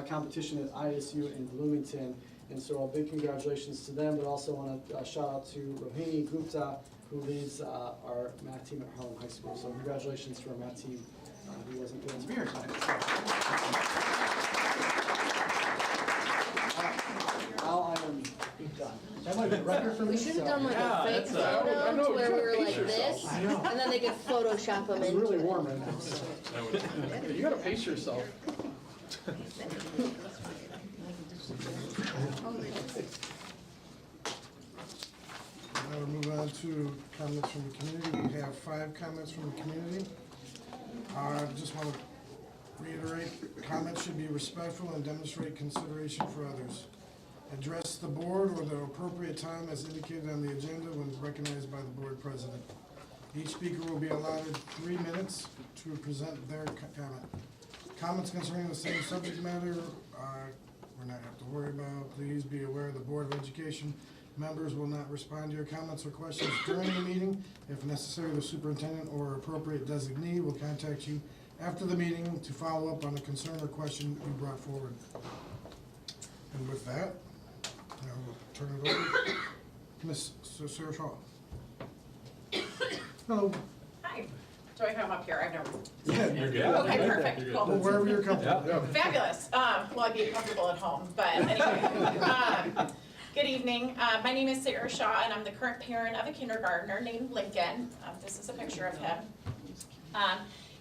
competition at ISU in Bloomington. And so a big congratulations to them, but also want to shout out to Rohini Gupta, who leads our math team at Harlem High School. So congratulations to our math team who wasn't able to be here tonight. Now I am done. That might be a record for me. We should have done like a fake photo to where we were like this, and then they could Photoshop them It's in. really warm right now. So. You gotta pace yourself. Now we're moving on to comments from the community. We have 5 comments from the community. I just want to reiterate, comments should be respectful and demonstrate consideration for others. Address the board or the appropriate time as indicated on the agenda when recognized by the board president. Each speaker will be allotted 3 minutes to present their comment. Comments concerning the same subject matter, we're not have to worry about. Please be aware the Board of Education members will not respond to your comments or questions during the meeting. If necessary, the superintendent or appropriate designee will contact you after the meeting to follow up on a concern or question you brought forward. And with that, I will turn it over to Ms. Sarah Shaw. Hello. Hi. Do I come up here? I've never. Yeah, You're good. Okay, You're good. perfect, You're cool. good. Wherever you're comfortable. Yeah. Fabulous. Well, I'd be comfortable at home, but anyway. Good evening. My name is Sarah Shaw, and I'm the current parent of a kindergartner named Lincoln. This is a picture of him.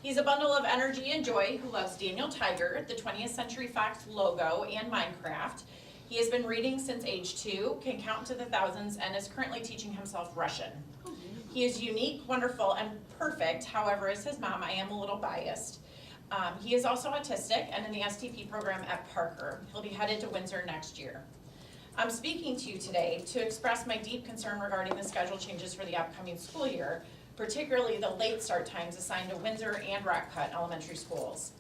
He's a bundle of energy and joy who loves Daniel Tiger, the 20th Century Fox logo, and Minecraft. He has been reading since age 2, can count to the thousands, and is currently teaching himself Russian. He is unique, wonderful, and perfect. However, as his mom, I am a little biased. He is also autistic and in the STP program at Parker. He'll be headed to Windsor next year. I'm speaking to you today to express my deep concern regarding the schedule changes for the upcoming school year, particularly the late start times assigned to Windsor and Rock Cut elementary schools.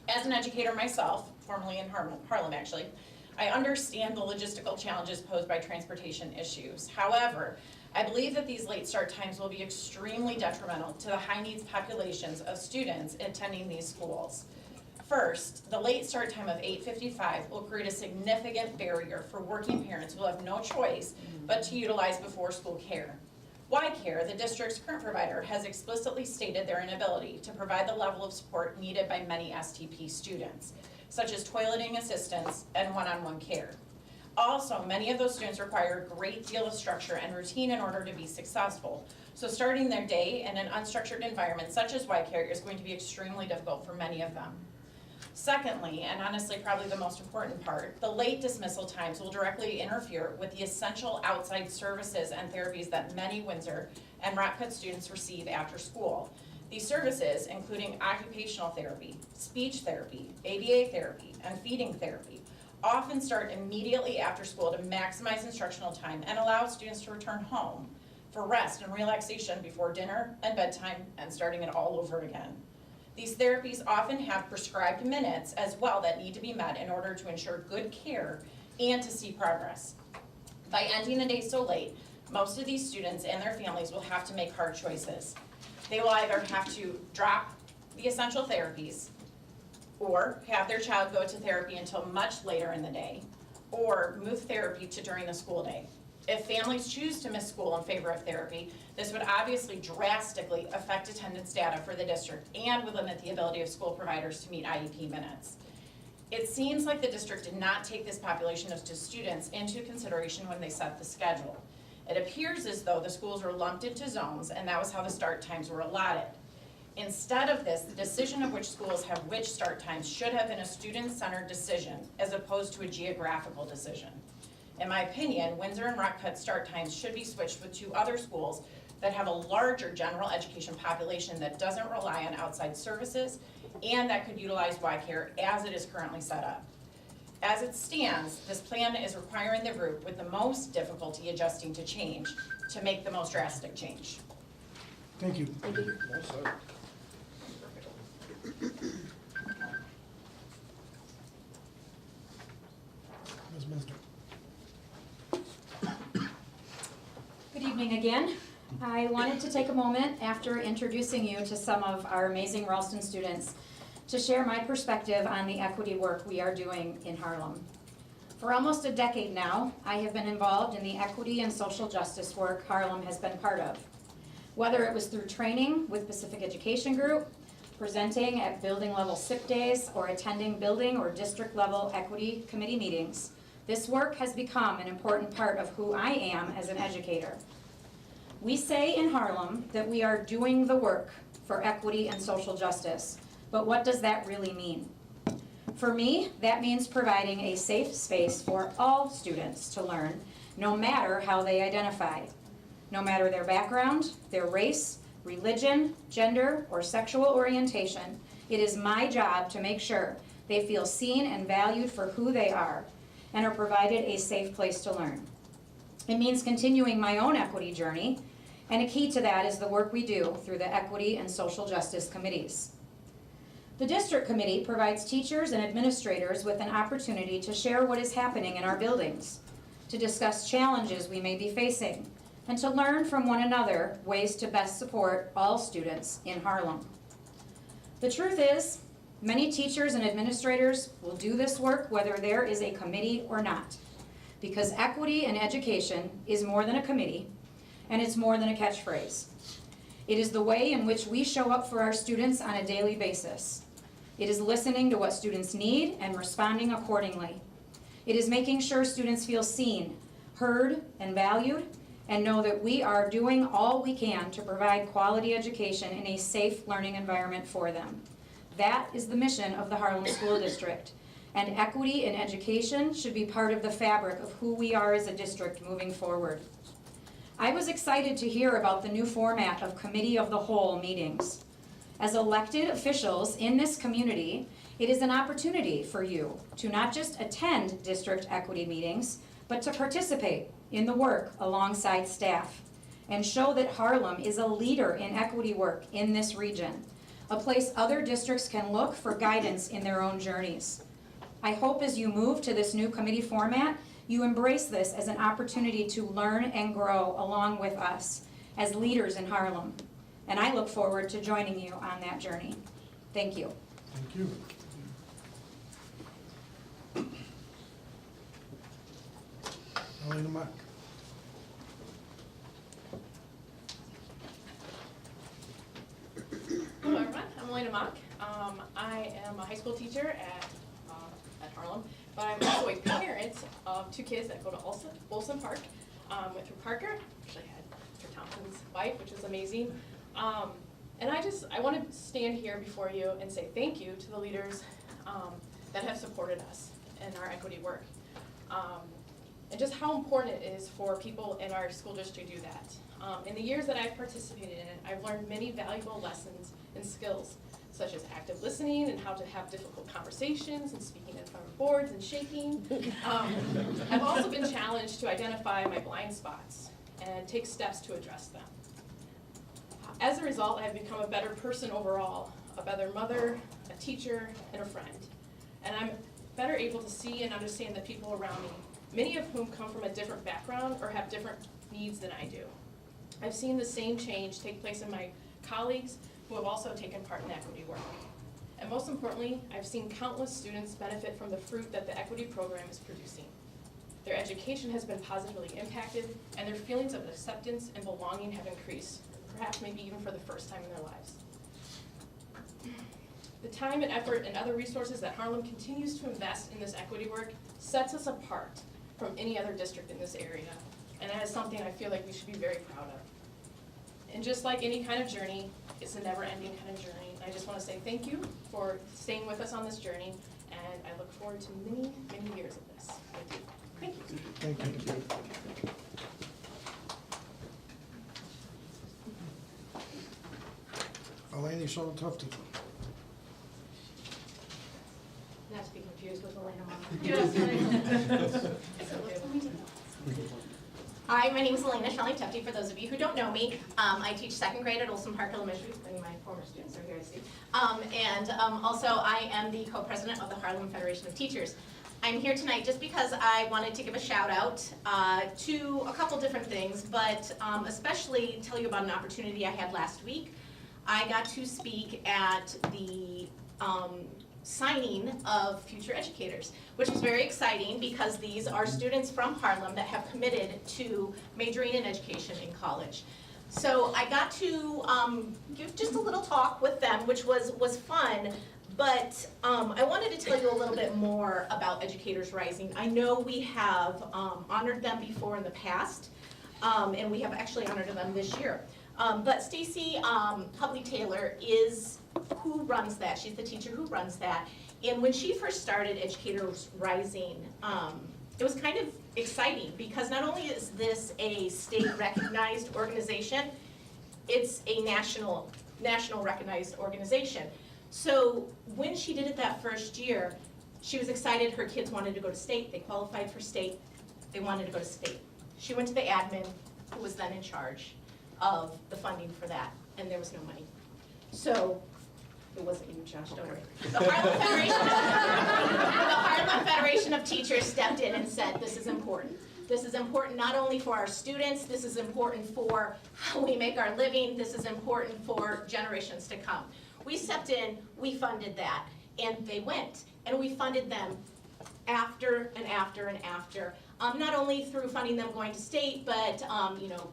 As an educator myself, formerly in Harlem actually, I understand the logistical challenges posed by transportation issues. However, I believe that these late start times will be extremely detrimental to the high needs populations of students attending these schools. First, the late start time of 8:55 will create a significant barrier for working parents who will have no choice but to utilize before school care. Y-Care, the district's current provider, has explicitly stated their inability to provide the level of support needed by many STP students. such as toileting assistance and one-on-one care. Also, many of those students require a great deal of structure and routine in order to be successful. So starting their day in an unstructured environment such as Y-Care is going to be extremely difficult for many of them. Secondly, and honestly probably the most important part, the late dismissal times will directly interfere with the essential outside services and therapies that many Windsor and Rock Cut students receive after school. These services, including occupational therapy, speech therapy, ABA therapy, and feeding therapy, often start immediately after school to maximize instructional time and allow students to return home for rest and relaxation before dinner and bedtime and starting it all over again. These therapies often have prescribed minutes as well that need to be met in order to ensure good care and to see progress. By ending the day so late, most of these students and their families will have to make hard choices. They will either have to drop the essential therapies or have their child go to therapy until much later in the day, or move therapy to during the school day. If families choose to miss school in favor of therapy, this would obviously drastically affect attendance data for the district and would limit the ability of school providers to meet IEP minutes. It seems like the district did not take this population of students into consideration when they set the schedule. It appears as though the schools were lumped into zones and that was how the start times were allotted. Instead of this, the decision of which schools have which start times should have been a student-centered decision as opposed to a geographical decision. In my opinion, Windsor and Rock Cut start times should be switched with 2 other schools that have a larger general education population that doesn't rely on outside services and that could utilize Y-Care as it is currently set up. As it stands, this plan is requiring the group with the most difficulty adjusting to change to make the most drastic change. Thank you. Thank you. Ms. Minster. Good evening again. I wanted to take a moment after introducing you to some of our amazing Ralston students to share my perspective on the equity work we are doing in Harlem. For almost a decade now, I have been involved in the equity and social justice work Harlem has been part of. Whether it was through training with Pacific Education Group, presenting at building level SIP days, or attending building or district level equity committee meetings, this work has become an important part of who I am as an educator. We say in Harlem that we are doing the work for equity and social justice, but what does that really mean? For me, that means providing a safe space for all students to learn, no matter how they identify, no matter their background, their race, religion, gender, or sexual orientation. It is my job to make sure they feel seen and valued for who they are and are provided a safe place to learn. It means continuing my own equity journey, and a key to that is the work we do through the Equity and Social Justice Committees. The District Committee provides teachers and administrators with an opportunity to share what is happening in our buildings, to discuss challenges we may be facing, and to learn from one another ways to best support all students in Harlem. The truth is, many teachers and administrators will do this work whether there is a committee or not, because equity in education is more than a committee, and it's more than a catchphrase. It is the way in which we show up for our students on a daily basis. It is listening to what students need and responding accordingly. It is making sure students feel seen, heard, and valued, and know that we are doing all we can to provide quality education in a safe learning environment for them. That is the mission of the Harlem School District, and equity in education should be part of the fabric of who we are as a district moving forward. I was excited to hear about the new format of Committee of the Whole meetings. As elected officials in this community, it is an opportunity for you to not just attend district equity meetings, but to participate in the work alongside staff and show that Harlem is a leader in equity work in this region, a place other districts can look for guidance in their own journeys. I hope as you move to this new committee format, you embrace this as an opportunity to learn and grow along with us as leaders in Harlem. And I look forward to joining you on that journey. Thank you. Thank you. Elena Mock. Hello everyone, I'm Elena Mock. I am a high school teacher at Harlem, but I'm also a parent of 2 kids that go to Olson Park. Went through Parker, actually had Mr. Thompson's wife, which was amazing. And I want to stand here before you and say thank you to the leaders that have supported us in our equity work. And just how important it is for people in our school district to do that. In the years that I've participated in it, I've learned many valuable lessons and skills, such as active listening and how to have difficult conversations and speaking in front of boards and shaking. I've also been challenged to identify my blind spots and take steps to address them. As a result, I've become a better person overall, a better mother, a teacher, and a friend. And I'm better able to see and understand the people around me, many of whom come from a different background or have different needs than I do. I've seen the same change take place in my colleagues who have also taken part in equity work. And most importantly, I've seen countless students benefit from the fruit that the equity program is producing. Their education has been positively impacted, and their feelings of acceptance and belonging have increased, perhaps maybe even for the first time in their lives. The time and effort and other resources that Harlem continues to invest in this equity work sets us apart from any other district in this area, and that is something I feel like we should be very proud of. And just like any kind of journey, it's a never-ending kind of journey. And I just want to say thank you for staying with us on this journey, and I look forward to many, many years of this. Thank you. Thank you. Thank you. Eleni Sholotofty. Not to be confused with Elena Mom. Hi, my name is Elena Shelley-Tufty. For those of you who don't know me, I teach 2nd grade at Olson Park Elementary. Many of my former students are here, I see. Also, I am the co-president of the Harlem Federation of Teachers. I'm here tonight just because I wanted to give a shout out to a couple different things, but especially tell you about an opportunity I had last week. I got to speak at the signing of future educators, which was very exciting because these are students from Harlem that have committed to majoring in education in college. So I got to give just a little talk with them, which was fun, but I wanted to tell you a little bit more about Educators Rising. I know we have honored them before in the past, and we have actually honored them this year. But Stacy Hubley-Taylor is who runs that. She's the teacher who runs that. And when she first started Educators Rising, it was kind of exciting because not only is this a state recognized organization, it's a national recognized organization. So when she did it that first year, she was excited. Her kids wanted to go to state. They qualified for state. They wanted to go to state. She went to the admin, who was then in charge of the funding for that, and there was no money. So, it wasn't you, Josh, don't worry. The Harlem Federation of Teachers stepped in and said, this is important. This is important not only for our students, this is important for how we make our living, this is important for generations to come. We stepped in, we funded that, and they went. And we funded them after and after and after. Not only through funding them going to state, but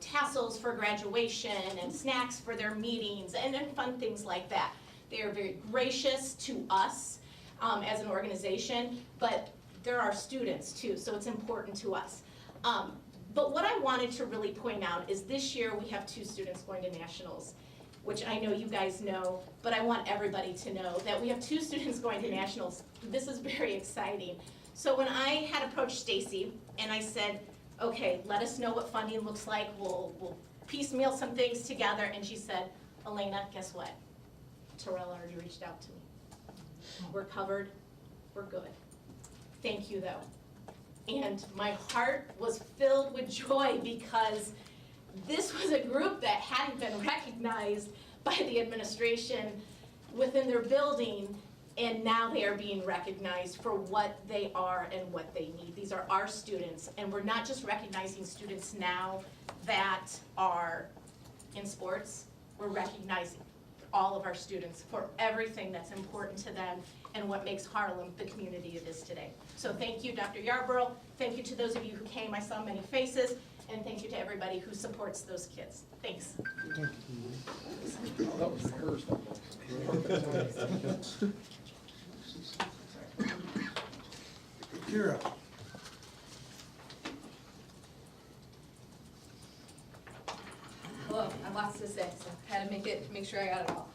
tassels for graduation and snacks for their meetings and fun things like that. They are very gracious to us as an organization, but they're our students too, so it's important to us. But what I wanted to really point out is this year we have 2 students going to nationals, which I know you guys know, but I want everybody to know that we have 2 students going to nationals. This is very exciting. So when I had approached Stacy and I said, okay, let us know what funding looks like, we'll piecemeal some things together, and she said, Elena, guess what? Terrell already reached out to me. We're covered, we're good. Thank you though. And my heart was filled with joy because this was a group that hadn't been recognized by the administration within their building, and now they are being recognized for what they are and what they need. These are our students, and we're not just recognizing students now that are in sports, we're recognizing all of our students for everything that's important to them and what makes Harlem the community it is today. So thank you, Dr. Yarborough. Thank you to those of you who came. I saw many faces. And thank you to everybody who supports those kids. Thanks. That was the first. Kira. Hello, I have lots to say, so I had to make sure I got it all.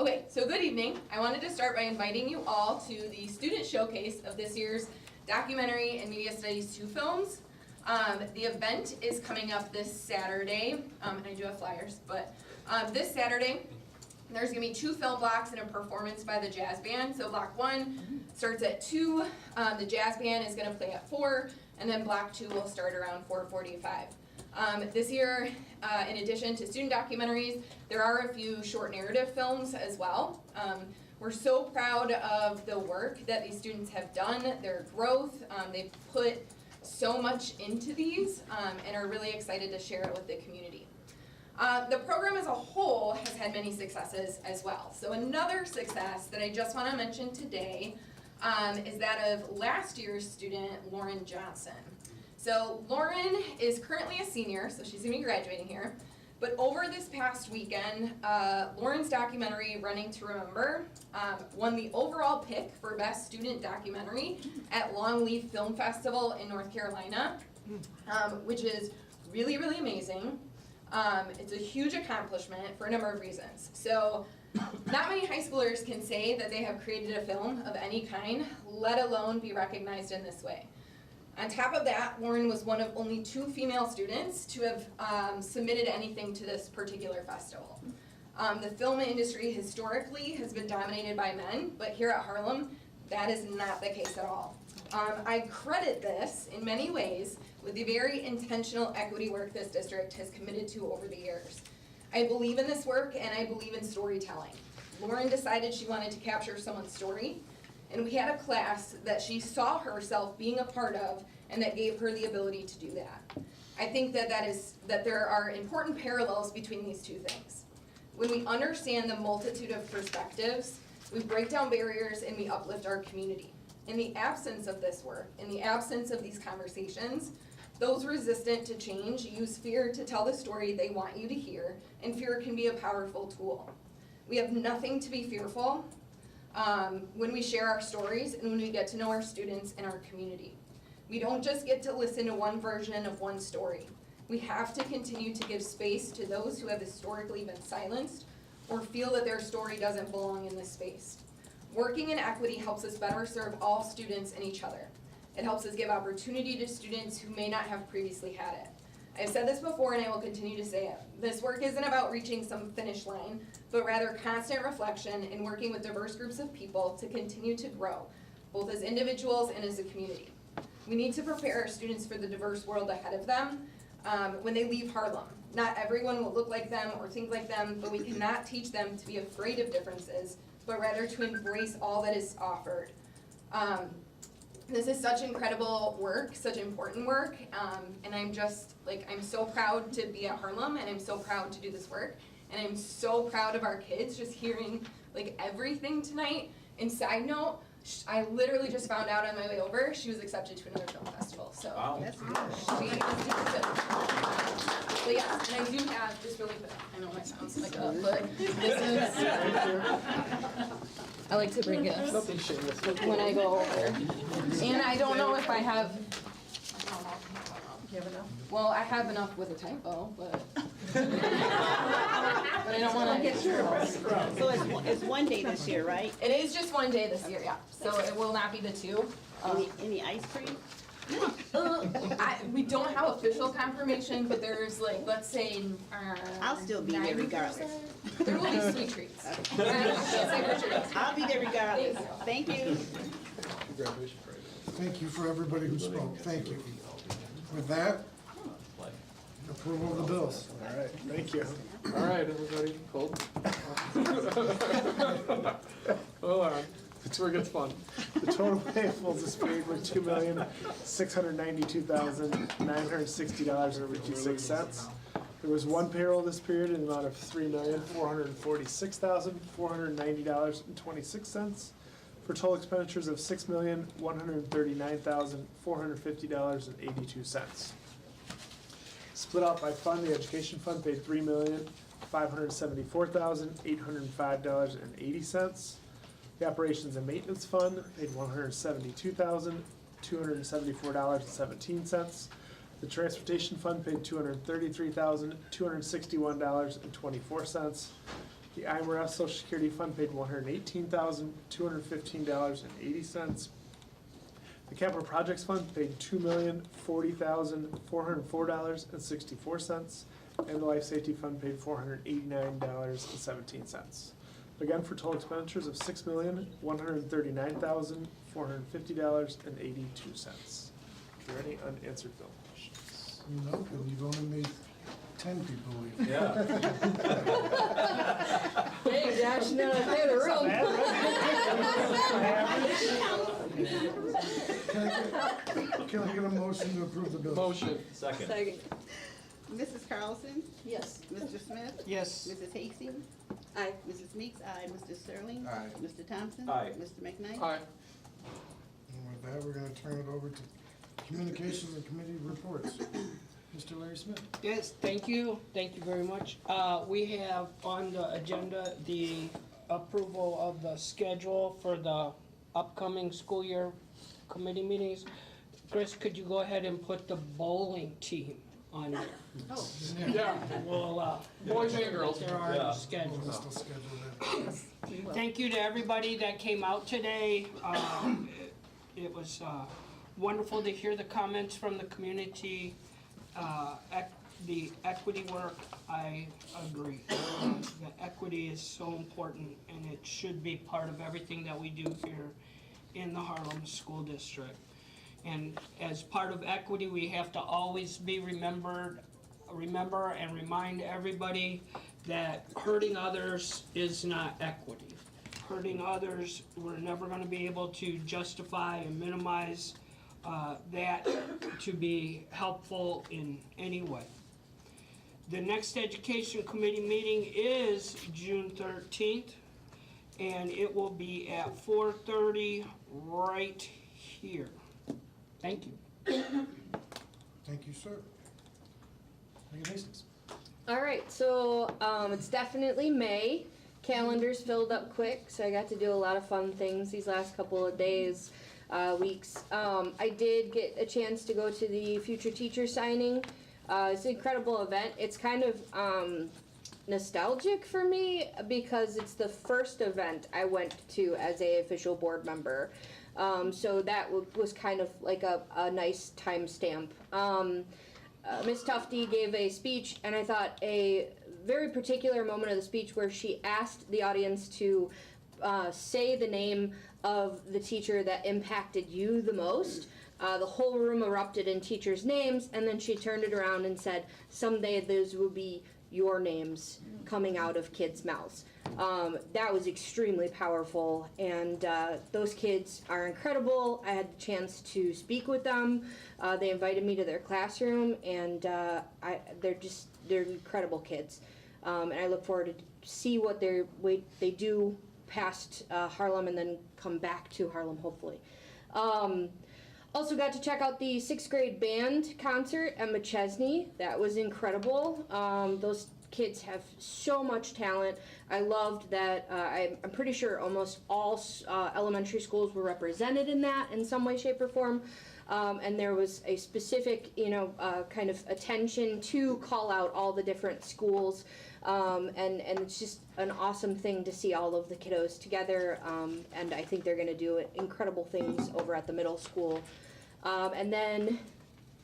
Okay, so good evening. I wanted to start by inviting you all to the student showcase of this year's Documentary and Media Studies 2 films. The event is coming up this Saturday, and I do have flyers, but this Saturday, there's gonna be 2 film blocks and a performance by the jazz band. So block 1 starts at 2, the jazz band is gonna play at 4, and then block 2 will start around 4:45. This year, in addition to student documentaries, there are a few short narrative films as well. We're so proud of the work that these students have done, their growth. They've put so much into these and are really excited to share it with the community. The program as a whole has had many successes as well. So another success that I just want to mention today is that of last year's student, Lauren Johnson. So Lauren is currently a senior, so she's going to be graduating here. But over this past weekend, Lauren's documentary, Running to Remember, won the overall pick for Best Student Documentary at Longleaf Film Festival in North Carolina, which is really, really amazing. It's a huge accomplishment for a number of reasons. So not many high schoolers can say that they have created a film of any kind, let alone be recognized in this way. On top of that, Lauren was one of only 2 female students to have submitted anything to this particular festival. The film industry historically has been dominated by men, but here at Harlem, that is not the case at all. I credit this in many ways with the very intentional equity work this district has committed to over the years. I believe in this work and I believe in storytelling. Lauren decided she wanted to capture someone's story, and we had a class that she saw herself being a part of and that gave her the ability to do that. I think that there are important parallels between these 2 things. When we understand the multitude of perspectives, we break down barriers and we uplift our community. In the absence of this work, in the absence of these conversations, those resistant to change use fear to tell the story they want you to hear, and fear can be a powerful tool. We have nothing to be fearful when we share our stories and when we get to know our students and our community. We don't just get to listen to one version of one story. We have to continue to give space to those who have historically been silenced or feel that their story doesn't belong in this space. Working in equity helps us better serve all students and each other. It helps us give opportunity to students who may not have previously had it. I've said this before and I will continue to say it. This work isn't about reaching some finish line, but rather constant reflection and working with diverse groups of people to continue to grow, both as individuals and as a community. We need to prepare our students for the diverse world ahead of them when they leave Harlem. Not everyone will look like them or think like them, but we cannot teach them to be afraid of differences, but rather to embrace all that is offered. This is such incredible work, such important work, and I'm so proud to be at Harlem, and I'm so proud to do this work, and I'm so proud of our kids just hearing everything tonight. And side note, I literally just found out on my way over, she was accepted to another film festival, so. Wow. That's good. So yeah, and I do have, just really quick, I know it sounds like a, but this is, I like to bring gifts when I go over. And I don't know if I have, you have enough? Well, I have enough with a typo, but. But I don't wanna get sure. So it's one day this year, right? It is just one day this year, yeah, so it will not be the 2. Any ice cream? We don't have official confirmation, but there's let's say, I'll still be there 90%. regardless. There will be sweet treats. I'll be there regardless. Thank you. Thank you for everybody who spoke, thank you. With that, approval of the bills. All right, thank you. All right, everybody, hold. Hold on, it's where it gets fun. The total payables this period were $2,692,960.56. There was one payroll this period in the amount of $3,446,490.26 for total expenditures of $6,139,450.82. Split out by fund, the education fund paid $3,574,805.80. The operations and maintenance fund paid $172,000. $274.17. The transportation fund paid $233,261.24. The IMRF Social Security Fund paid $118,215.80. The Capital Projects Fund paid $2,040,404.64. And the Life Safety Fund paid $489.17. Again, for total expenditures of $6,139,450.82. Are there any unanswered bill questions? No, and you've only made 10 people leave. Yeah. Hey, Josh, no, clear the room. Can I get a motion to approve the bill? Motion. Second. Mrs. Carlson? Yes. Mr. Smith? Yes. Mrs. Hastings? Aye. Mrs. Meeks? Aye. Mr. Sterling? Aye. Mr. Thompson? Aye. Mr. McKnight? Aye. And with that, we're gonna turn it over to communications and committee reports. Mr. Larry Smith. Yes, thank you very much. We have on the agenda the approval of the schedule for the upcoming school year committee meetings. Chris, could you go ahead and put the bowling team on there? Oh. Yeah. Well, Boys and girls. there are Yeah. scheduled. We'll still schedule that. Thank you to everybody that came out today. It was wonderful to hear the comments from the community. The equity work, I agree. The equity is so important, and it should be part of everything that we do here in the Harlem School District. And as part of equity, we have to always be remember and remind everybody that hurting others is not equity. Hurting others, we're never gonna be able to justify and minimize that to be helpful in any way. The next Education Committee meeting is June 13th, and it will be at 4:30 right here. Thank you. Thank you, sir. Megan Hastings. All right, so it's definitely May. Calendar's filled up quick, so I got to do a lot of fun things these last couple of days, weeks. I did get a chance to go to the Future Teacher signing. It's an incredible event. It's kind of nostalgic for me because it's the first event I went to as a official board member. So that was kind of like a nice timestamp. Ms. Tufte gave a speech, and I thought a very particular moment of the speech where she asked the audience to say the name of the teacher that impacted you the most. The whole room erupted in teachers' names, and then she turned it around and said, someday those will be your names coming out of kids' mouths. That was extremely powerful, and those kids are incredible. I had the chance to speak with them. They invited me to their classroom, and they're incredible kids. And I look forward to see what they do past Harlem and then come back to Harlem, hopefully. Also got to check out the 6th grade band concert at McChesney. That was incredible. Those kids have so much talent. I loved that. I'm pretty sure almost all elementary schools were represented in that in some way, shape, or form. And there was a specific, kind of attention to call out all the different schools. And it's just an awesome thing to see all of the kiddos together. And I think they're going to do incredible things over at the middle school. And then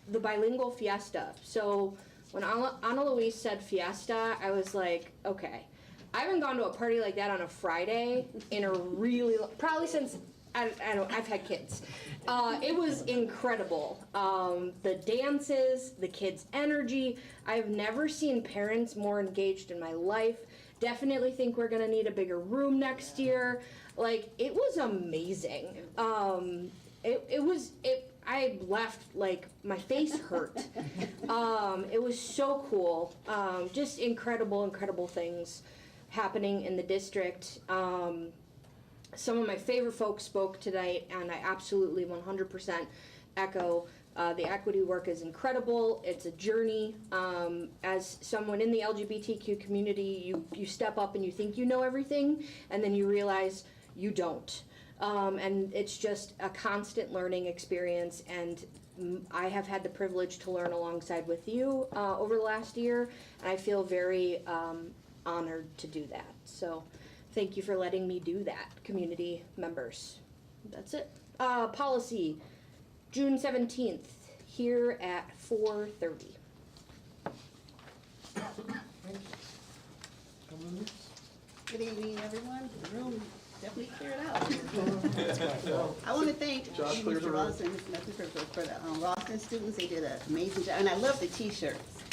the bilingual fiesta. So when Ana Luis said fiesta, I was like, okay. I haven't gone to a party like that on a Friday in a probably since, I've had kids. It was incredible. The dances, the kids' energy. I've never seen parents more engaged in my life. Definitely think we're gonna need a bigger room next year. Like, it was amazing. I left, like, my face hurt. It was so cool. Just incredible things happening in the district. Some of my favorite folks spoke tonight, and I absolutely 100% echo. The equity work is incredible. It's a journey. As someone in the LGBTQ community, you step up and you think you know everything, and then you realize you don't. And it's just a constant learning experience, and I have had the privilege to learn alongside with you over the last year, and I feel very honored to do that. So thank you for letting me do that, community members. That's it. Policy, June 17th, here at 4:30. Good evening, everyone. The room definitely cleared out. I want to thank Josh cleared the Mr. room. Ross and Ms. Smith for the Ralston students. They did an amazing job, and I love the T-shirts.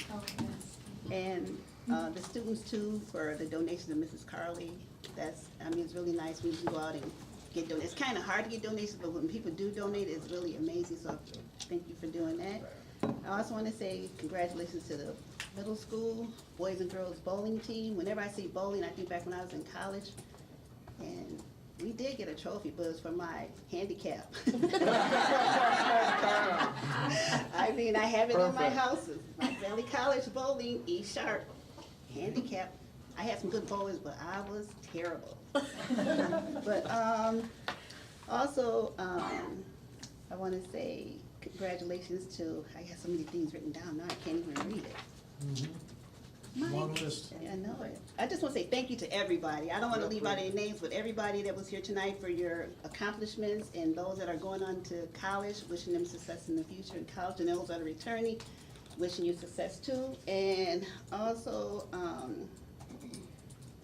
And the students too, for the donation to Mrs. Carly. It's really nice when you go out and get donations. It's kind of hard to get donations, but when people do donate, it's really amazing. So thank you for doing that. I also want to say congratulations to the middle school boys and girls bowling team. Whenever I see bowling, I think back when I was in college, and we did get a trophy, but it was for my handicap. I mean, I have it in my house. My Valley College bowling, E sharp, handicap. I had some good bowlers, but I was terrible. But also, I want to say congratulations to, I got so many things written down now, I can't even read it. Long list. I know it. I just want to say thank you to everybody. I don't want to leave out any names, but everybody that was here tonight for your accomplishments, and those that are going on to college, wishing them success in the future in college, and those that are returning, wishing you success too. And also,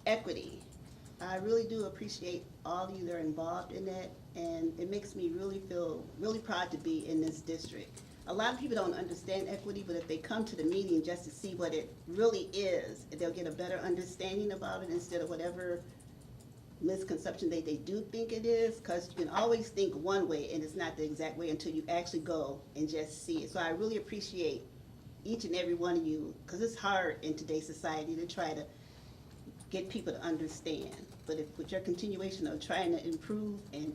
equity. I really do appreciate all of you that are involved in that, and it makes me really feel really proud to be in this district. A lot of people don't understand equity, but if they come to the meeting just to see what it really is, they'll get a better understanding about it instead of whatever misconception they do think it is, because you can always think one way and it's not the exact way until you actually go and just see it. So I really appreciate each and every one of you, because it's hard in today's society to try to get people to understand. But with your continuation of trying to improve and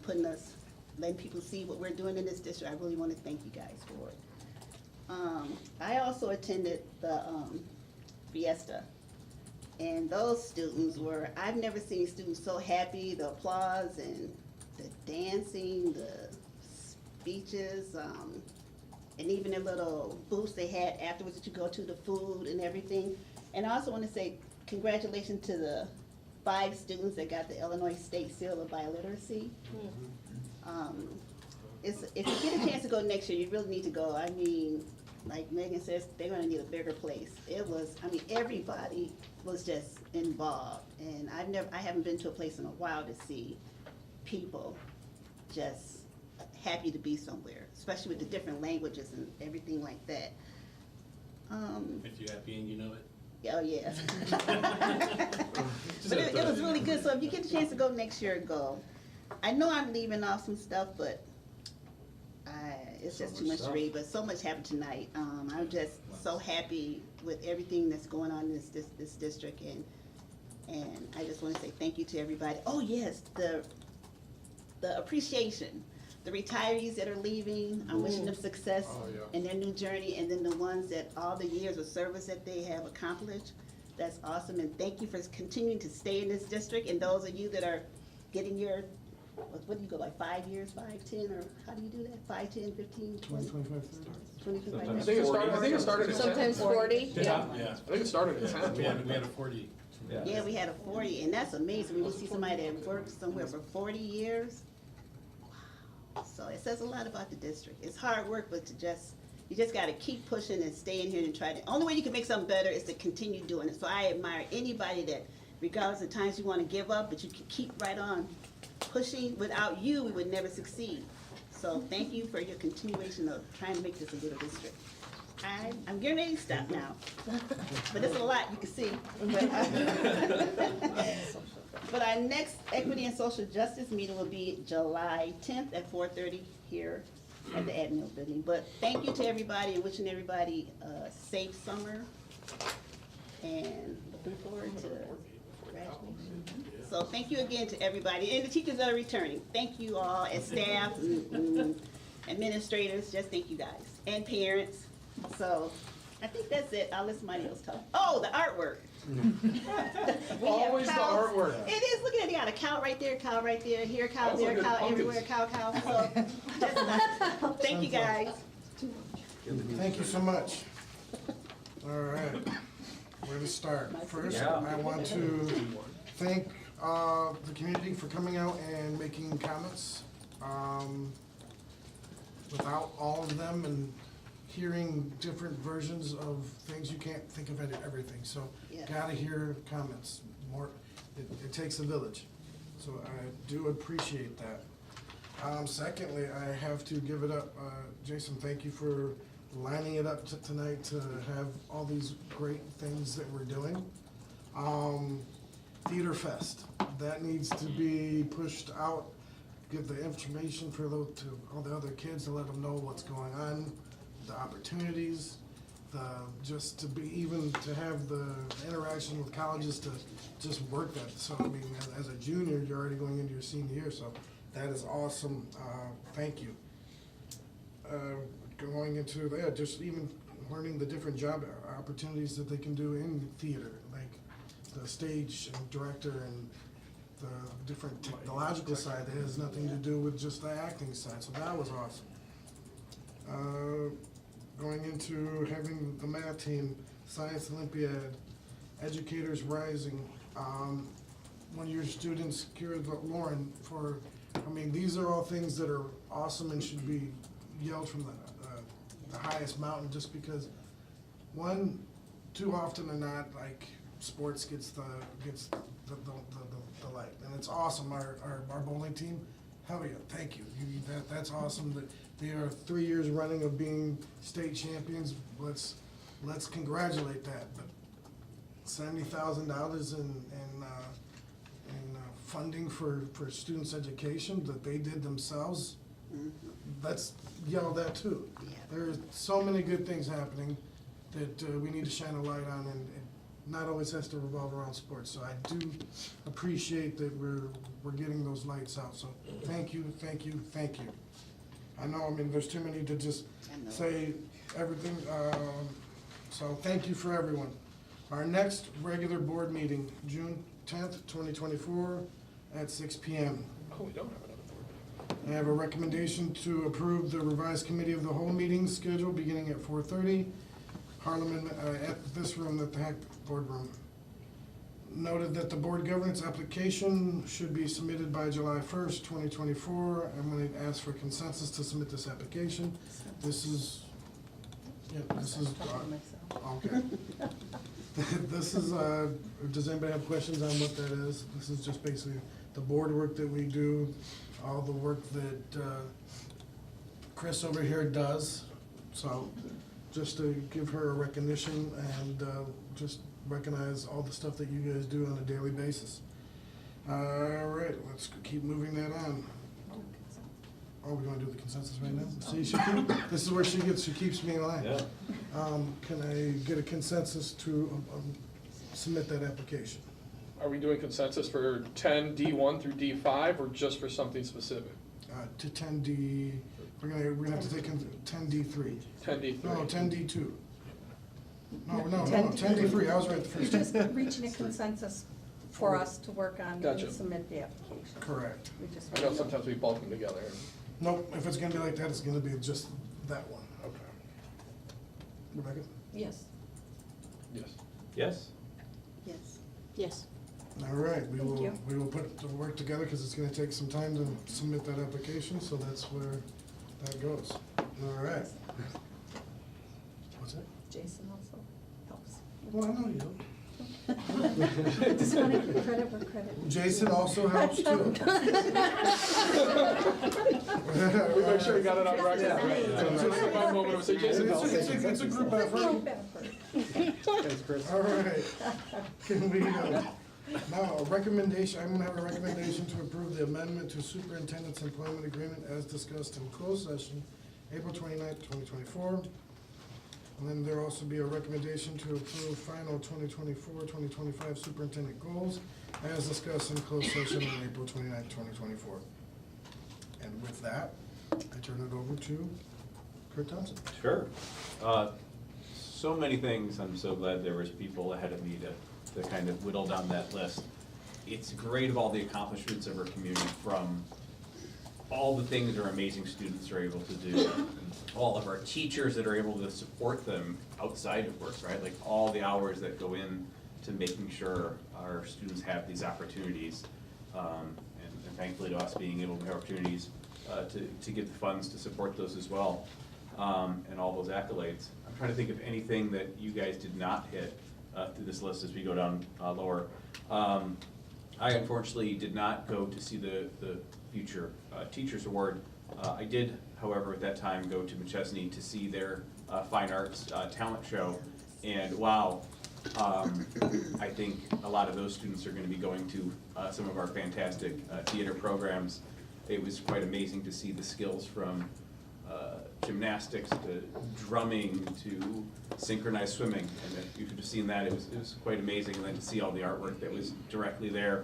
letting people see what we're doing in this district, I really want to thank you guys for it. I also attended the Fiesta, and those students I've never seen students so happy, the applause and the dancing, the speeches, and even the little booths they had afterwards that you go to, the food and everything. And I also want to say congratulations to the 5 students that got the Illinois State Seal of Biliteracy. If you get a chance to go next year, you really need to go. I mean, like Megan says, they're gonna need a bigger place. Everybody was just involved, and I haven't been to a place in a while to see people just happy to be somewhere, especially with the different languages and everything like that. If you're happy and you know it. Oh, yeah. But it was really good, so if you get a chance to go next year, go. I know I'm leaving off some stuff, but it's just too much to read, but so much happened tonight. I'm just so happy with everything that's going on in this district, and I just want to say thank you to everybody. Oh, yes, the appreciation. The retirees that are leaving, I'm wishing them success in their new journey, and then the ones that all the years of service that they have accomplished. That's awesome, and thank you for continuing to stay in this district, and those of you that are getting your, what do you go, like 5 years, 5, 10, or how do you do that? 5, 10, 15, 20? 25, 25 I years. think it started at 10. Sometimes 40. Yeah. I think it started at 10. We had a 40. Yeah, we had a 40, and that's amazing. When you see somebody that worked somewhere for 40 years, wow. So it says a lot about the district. It's hard work, but you just gotta keep pushing and staying here and try to, only way you can make something better is to continue doing it. So I admire anybody that, regardless of times you wanna give up, but you can keep right on pushing. Without you, we would never succeed. So thank you for your continuation of trying to make this a little district. I'm getting ready to stop now, but there's a lot you can see. But our next Equity and Social Justice meeting will be July 10th at 4:30 here at the Admiral Building. But thank you to everybody, and wishing everybody a safe summer, and looking forward to graduation. So thank you again to everybody, and the teachers that are returning. Thank you all, and staff, and administrators, just thank you guys, and parents. So I think that's it. I'll let somebody else talk. Oh, the artwork. Always the artwork. It is, look at it, they got a cow right there, here, cow Those there, look cow like everywhere, cow. So, that's nice. Thank you, guys. Thank you so much. All right, where to start? First, I want to thank the community for coming out and making comments. Without all of them and hearing different versions of things, you can't think of everything. So Yeah. gotta hear comments more. It takes a village. So I do appreciate that. Secondly, I have to give it up. Jason, thank you for lining it up tonight to have all these great things that we're doing. Theater Fest, that needs to be pushed out. Give the information to all the other kids to let them know what's going on, the opportunities, just to be, even to have the interaction with colleges to just work that. So, I mean, as a junior, you're already going into your senior year, so that is awesome. Thank you. Going into, just even learning the different job opportunities that they can do in theater, like the stage and director and the different technological side that has nothing to do with just the acting side, so that was awesome. Going into having the math team, Science Olympiad, Educators Rising, one of your students, Kira Lauren, these are all things that are awesome and should be yelled from the highest mountain, just because, one, too often than not, like, sports gets the light, and it's awesome. Our bowling team, hell yeah, thank you. That's awesome. That they are 3 years running of being state champions. Let's congratulate that. But $70,000 in funding for students' education that they did themselves. Let's yell that too. There's so many good things happening that we need to shine a light on, and not always has to revolve around sports. So I do appreciate that we're getting those lights out. So thank you, thank you, thank you. I know, there's too many to just say everything. So thank you for everyone. Our next regular board meeting, June 10th, 2024 at 6 p.m. Oh, we don't have another board. I have a recommendation to approve the revised committee of the whole meeting schedule beginning at 4:30. Harlem, at this room, at the Hack Boardroom. Noted that the board governance application should be submitted by July 1st, 2024. I'm going to ask for consensus to submit this application. Okay. This is, does anybody have questions on what that is? This is just basically the board work that we do, all the work that Chris over here does. So just to give her a recognition and just recognize all the stuff that you guys do on a daily basis. All right, let's keep moving that on. Oh, we're gonna do the consensus right now? See, this is where she keeps me in line. Yeah. Can I get a consensus to submit that application? Are we doing consensus for 10D1 through D5 or just for something specific? To 10D, we're gonna have to take 10D3. 10D3. No, 10D2. No, 10D3, I was right the You're first just time. reaching a consensus for us to work on Gotcha. and submit the application. Correct. We just I know sometimes we bulk them together. Nope, if it's gonna be like that, it's gonna be just that one. Okay. Rebecca? Yes. Yes. Yes? Yes. Yes. All right, we Thank you. will put the work together because it's gonna take some time to submit that application, so that's where that goes. All right. What's that? Jason also helps. Well, I know you don't. Just want to give credit where credit. Jason also helps too. We make sure we got it on record. Yeah. So just a fun moment to say Jason helps. It's a group effort. All right. Can we, now, a recommendation, I'm gonna have a recommendation to approve the amendment to superintendent's employment agreement as discussed in closed session, April 29th, 2024. And then there'll also be a recommendation to approve final 2024-2025 superintendent goals as discussed in closed session on April 29th, 2024. And with that, I turn it over to Kurt Thompson. Sure. So many things, I'm so glad there was people ahead of me to to kind of whittle down that list. It's great of all the accomplishments of our community, from all the things our amazing students are able to do, all of our teachers that are able to support them outside of work, right? Like all the hours that go in to making sure our students have these opportunities. And thankfully to us being able to have opportunities to get the funds to support those as well, and all those accolades. I'm trying to think of anything that you guys did not hit through this list as we go down lower. I unfortunately did not go to see the Future Teachers Award. I did, however, at that time go to McChesney to see their fine arts talent show, and wow, I think a lot of those students are going to be going to some of our fantastic theater programs. It was quite amazing to see the skills from gymnastics to drumming to synchronized swimming, and if you could have seen that, it was quite amazing. And then to see all the artwork that was directly there,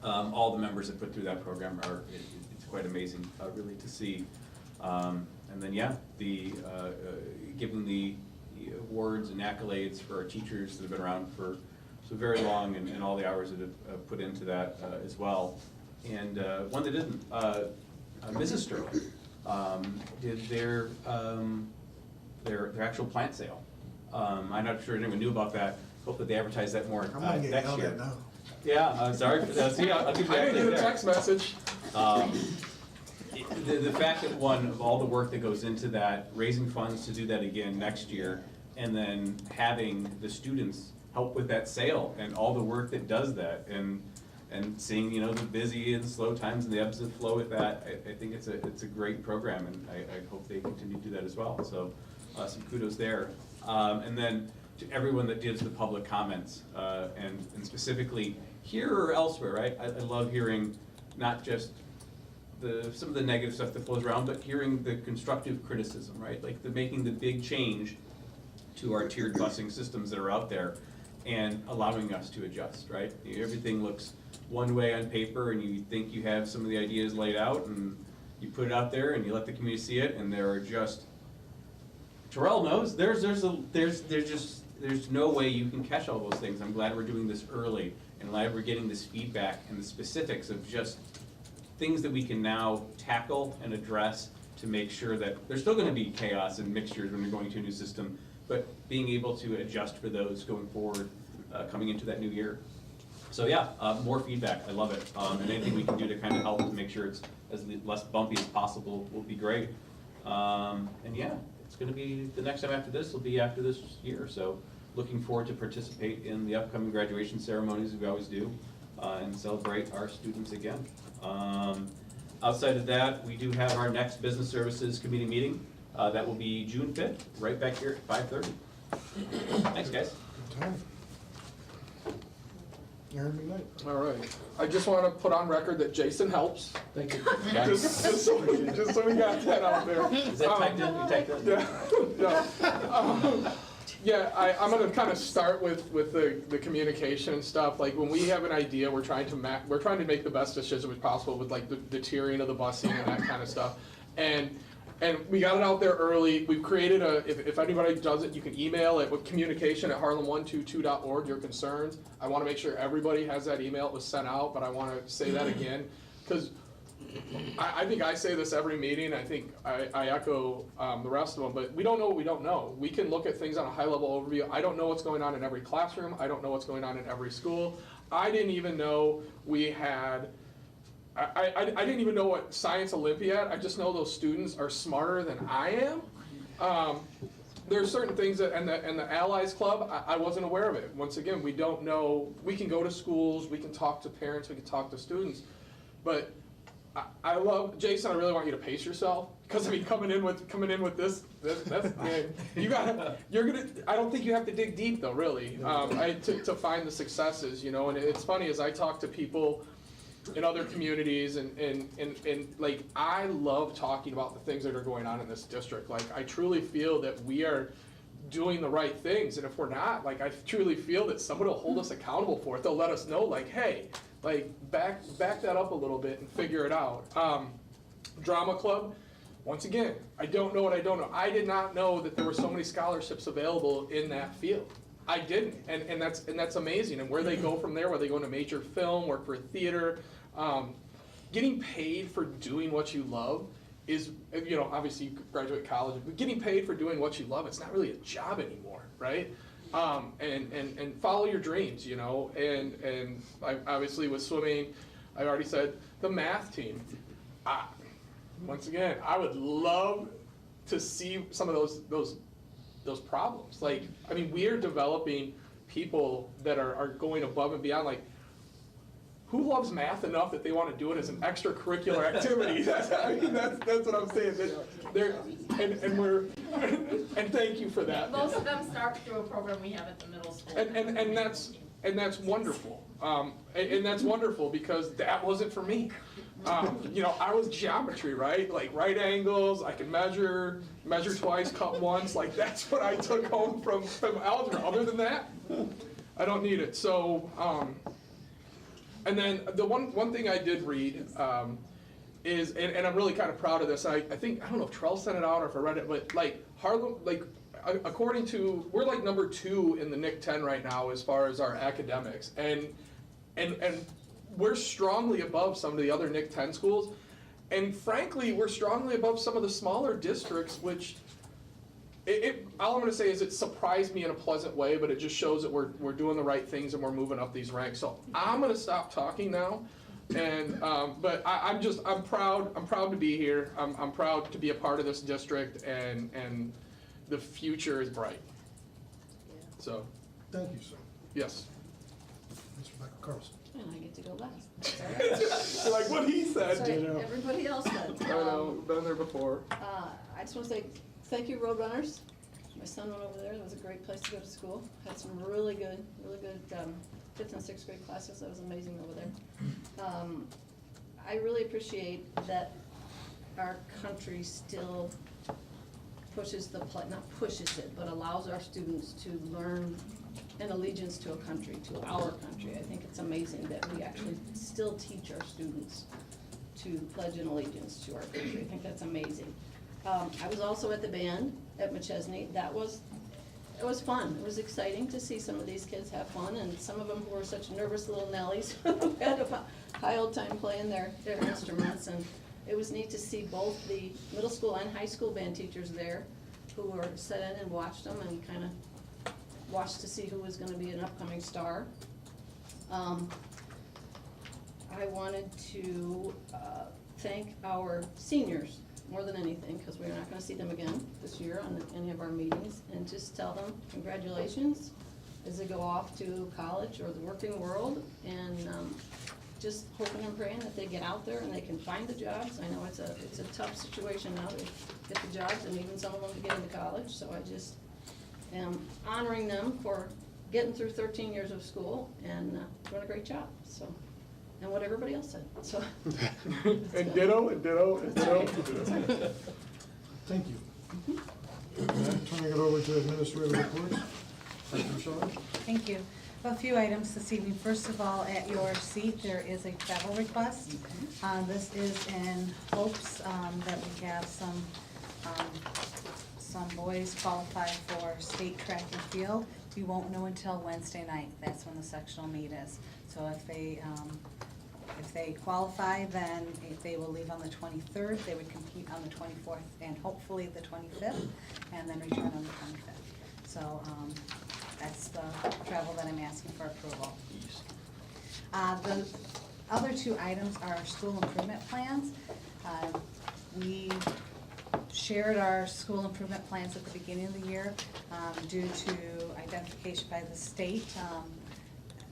all the members that put through that program are, it's quite amazing really to see. And then yeah, the giving the awards and accolades for our teachers that have been around for so very long, and all the hours that have put into that as well. And one that didn't, Mrs. Sterling did their actual plant sale. I'm not sure anyone knew about that. Hopefully they advertise that more I'm gonna get next yelled year. at now. Yeah, I'm sorry. See, I'll give you I that didn't get a there. text message. The fact that one of all the work that goes into that, raising funds to do that again next year, and then having the students help with that sale and all the work that does that, and seeing, you know, the busy and slow times and the ebbs and flow with that, I think it's a great program, and I hope they continue to do that as well. So some kudos there. And then to everyone that gives the public comments, and specifically here or elsewhere, right? I love hearing not just some of the negative stuff that flows around, but hearing the constructive criticism, right? Like making the big change to our tiered busing systems that are out there and allowing us to adjust, right? Everything looks one way on paper, and you think you have some of the ideas laid out, and you put it out there and you let the community see it, and there are just, Terrell knows, there's no way you can catch all those things. I'm glad we're doing this early, and glad we're getting this feedback and the specifics of just things that we can now tackle and address to make sure that there's still going to be chaos and mixtures when you're going to a new system, but being able to adjust for those going forward, coming into that new year. So yeah, more feedback, I love it. And anything we can do to kind of help to make sure it's as less bumpy as possible will be great. And yeah, it's going to be, the next time after this will be after this year. So looking forward to participate in the upcoming graduation ceremonies as we always do, and celebrate our students again. Outside of that, we do have our next Business Services Committee meeting. That will be June 5th, right back here at 5:30. Thanks, guys. Good time. Good night. All right. I just want to put on record that Jason helps. Thank you. Just so we got that out there. Is that typed in? You typed in? Yeah. I'm going to kind of start with the communication and stuff. Like when we have an idea, we're trying to make the best decision as possible with like the tiering of the busing and that kind of stuff. And we got it out there early. We've created if anybody does it, you can email it with communication@harlem122.org, your concerns. I want to make sure everybody has that email. It was sent out, but I want to say that again, because I think I say this every meeting. I think I echo the rest of them, but we don't know what we don't know. We can look at things on a high-level overview. I don't know what's going on in every classroom. I don't know what's going on in every school. I didn't even know we had... I didn't even know what Science Olympiad. I just know those students are smarter than I am. There's certain things that, and the Allies Club, I wasn't aware of it. Once again, we don't know. We can go to schools, we can talk to parents, we can talk to students. But I love, Jason, I really want you to pace yourself. Because I mean, coming in with this that's I don't think you have to dig deep though, really, to find the successes, you know. And it's funny, as I talk to people in other communities, and like, I love talking about the things that are going on in this district. Like, I truly feel that we are doing the right things, and if we're not, like, I truly feel that somebody will hold us accountable for it. They'll let us know, like, hey, like, back that up a little bit and figure it out. Drama Club, once again, I don't know what I don't know. I did not know that there were so many scholarships available in that field. I didn't, and that's amazing. And where they go from there, where they go into major film, work for theater, getting paid for doing what you love is, you know, obviously you graduate college, but getting paid for doing what you love, it's not really a job anymore, right? And follow your dreams, you know. And I, obviously with swimming, I already said the math team. Once again, I would love to see some of those problems. Like, I mean, we are developing people that are going above and beyond. Like, who loves math enough that they want to do it as an extracurricular activity? That's what I'm saying. And thank you for that. Most of them start through a program we have at the middle school. And that's wonderful. And that's wonderful because that wasn't for me. You know, I was geometry, right? Like right angles, I can measure twice, cut once. Like that's what I took home from algebra. Other than that, I don't need it. So, and then the one thing I did read is, and I'm really kind of proud of this. I think, I don't know if Trell sent it out or if I read it, but like Harlem, like according to, we're like number 2 in the NIC 10 right now as far as our academics. And we're strongly above some of the other NIC 10 schools. And frankly, we're strongly above some of the smaller districts, which all I'm gonna say is it surprised me in a pleasant way, but it just shows that we're doing the right things and we're moving up these ranks. So I'm gonna stop talking now. And, but I'm proud to be here. I'm proud to be a part of this district, and the future is bright. So. Thank you, sir. Yes. Ms. Rebecca Carlson. And I get to go last. Like what he said. Sorry, everybody else said. I know, been there before. I just want to say thank you, Roadrunners. My son went over there. It was a great place to go to school. Had some really good 5th and 6th grade classes. That was amazing over there. I really appreciate that our country still pushes not pushes it, but allows our students to learn an allegiance to a country, to our country. I think it's amazing that we actually still teach our students to pledge an allegiance to our country. I think that's amazing. I was also at the band at McChesney. It was fun. It was exciting to see some of these kids have fun, and some of them who were such nervous little Nellies who had a high old time playing their instruments. And it was neat to see both the middle school and high school band teachers there who were set in and watched them and kind of watched to see who was going to be an upcoming star. I wanted to thank our seniors more than anything, because we're not going to see them again this year on any of our meetings, and just tell them congratulations as they go off to college or the working world, and just hoping and praying that they get out there and they can find the jobs. I know it's a tough situation now to get the jobs, and even some of them to get into college, so I just am honoring them for getting through 13 years of school and doing a great job, so. And what everybody else said, so. And ditto. Thank you. Turning it over to administrative reports. Michelle? Thank you. A few items this evening. First of all, at your seat, there is a travel request. This is in hopes that we have some boys qualify for state track and field. We won't know until Wednesday night. That's when the sectional meet is. So if they qualify, then if they will leave on the 23rd, they would compete on the 24th and hopefully the 25th, and then return on the 25th. So that's the travel that I'm asking for approval. The other 2 items are school improvement plans. We shared our school improvement plans at the beginning of the year due to identification by the state.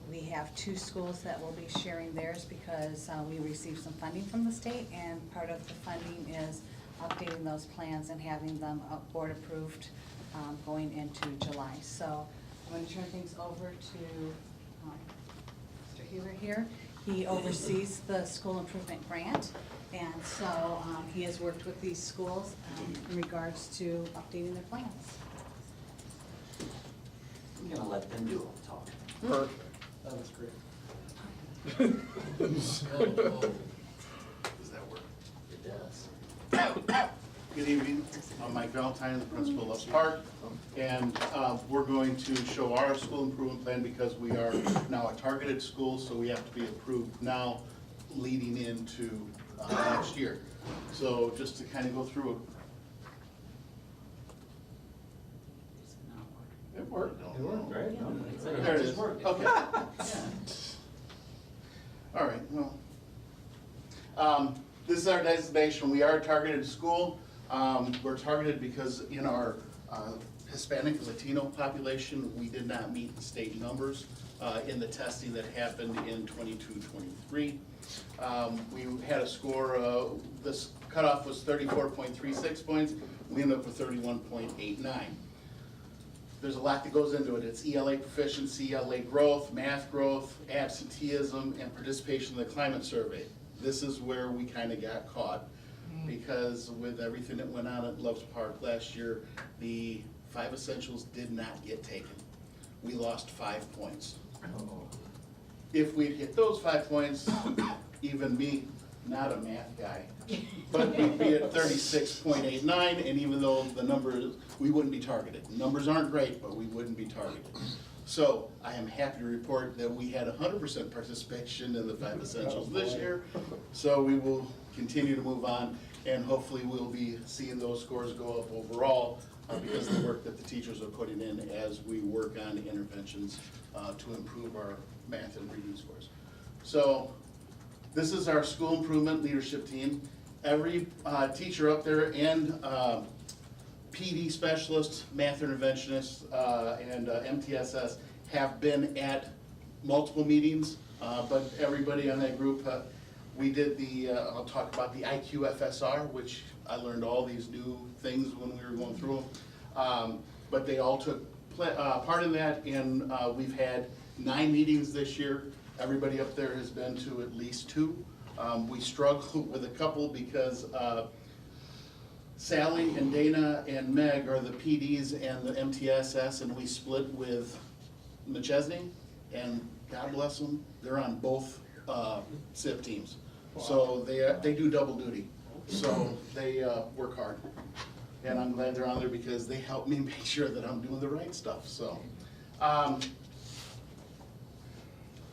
We have 2 schools that will be sharing theirs because we received some funding from the state, and part of the funding is updating those plans and having them board approved going into July. So I'm going to turn things over to Mr. Hewer here. He oversees the school improvement grant, and so he has worked with these schools in regards to updating their plans. I'm going to let them do all the talking. Perfect. That was great. Does that work? It does. Good evening. I'm Mike Valentine, the principal of Loves Park, and we're going to show our school improvement plan because we are now a targeted school, so we have to be approved now leading into next year. So just to kind of go through it. It worked. It worked, right? Yeah. There it is. Okay. All right, well. This is our designation. We are a targeted school. We're targeted because in our Hispanic and Latino population, we did not meet the state numbers in the testing that happened in 22-23. We had a score, this cutoff was 34.36 points. We ended up with 31.89. There's a lot that goes into it. It's ELA proficiency, ELA growth, math growth, absenteeism, and participation in the climate survey. This is where we kind of got caught because with everything that went on at Loves Park last year, the 5 essentials did not get taken. We lost 5 points. If we'd hit those 5 points, even me, not a math guy, but we'd be at 36.89, and even though the numbers, we wouldn't be targeted. Numbers aren't great, but we wouldn't be targeted. So I am happy to report that we had 100% participation in the 5 essentials this year. So we will continue to move on, and hopefully we'll be seeing those scores go up overall because of the work that the teachers are putting in as we work on interventions to improve our math and reading scores. So this is our school improvement leadership team. Every teacher up there and PD specialist, math interventionist, and MTSS have been at multiple meetings, but everybody on that group, we did the, I'll talk about the IQFSR, which I learned all these new things when we were going through them. But they all took part in that, and we've had 9 meetings this year. Everybody up there has been to at least 2. We struggle with a couple because Sally and Dana and Meg are the PDs and the MTSS, and we split with McChesney, and God bless them, they're on both SIP teams. So they do double duty, so they work hard. And I'm glad they're on there because they help me make sure that I'm doing the right stuff, so.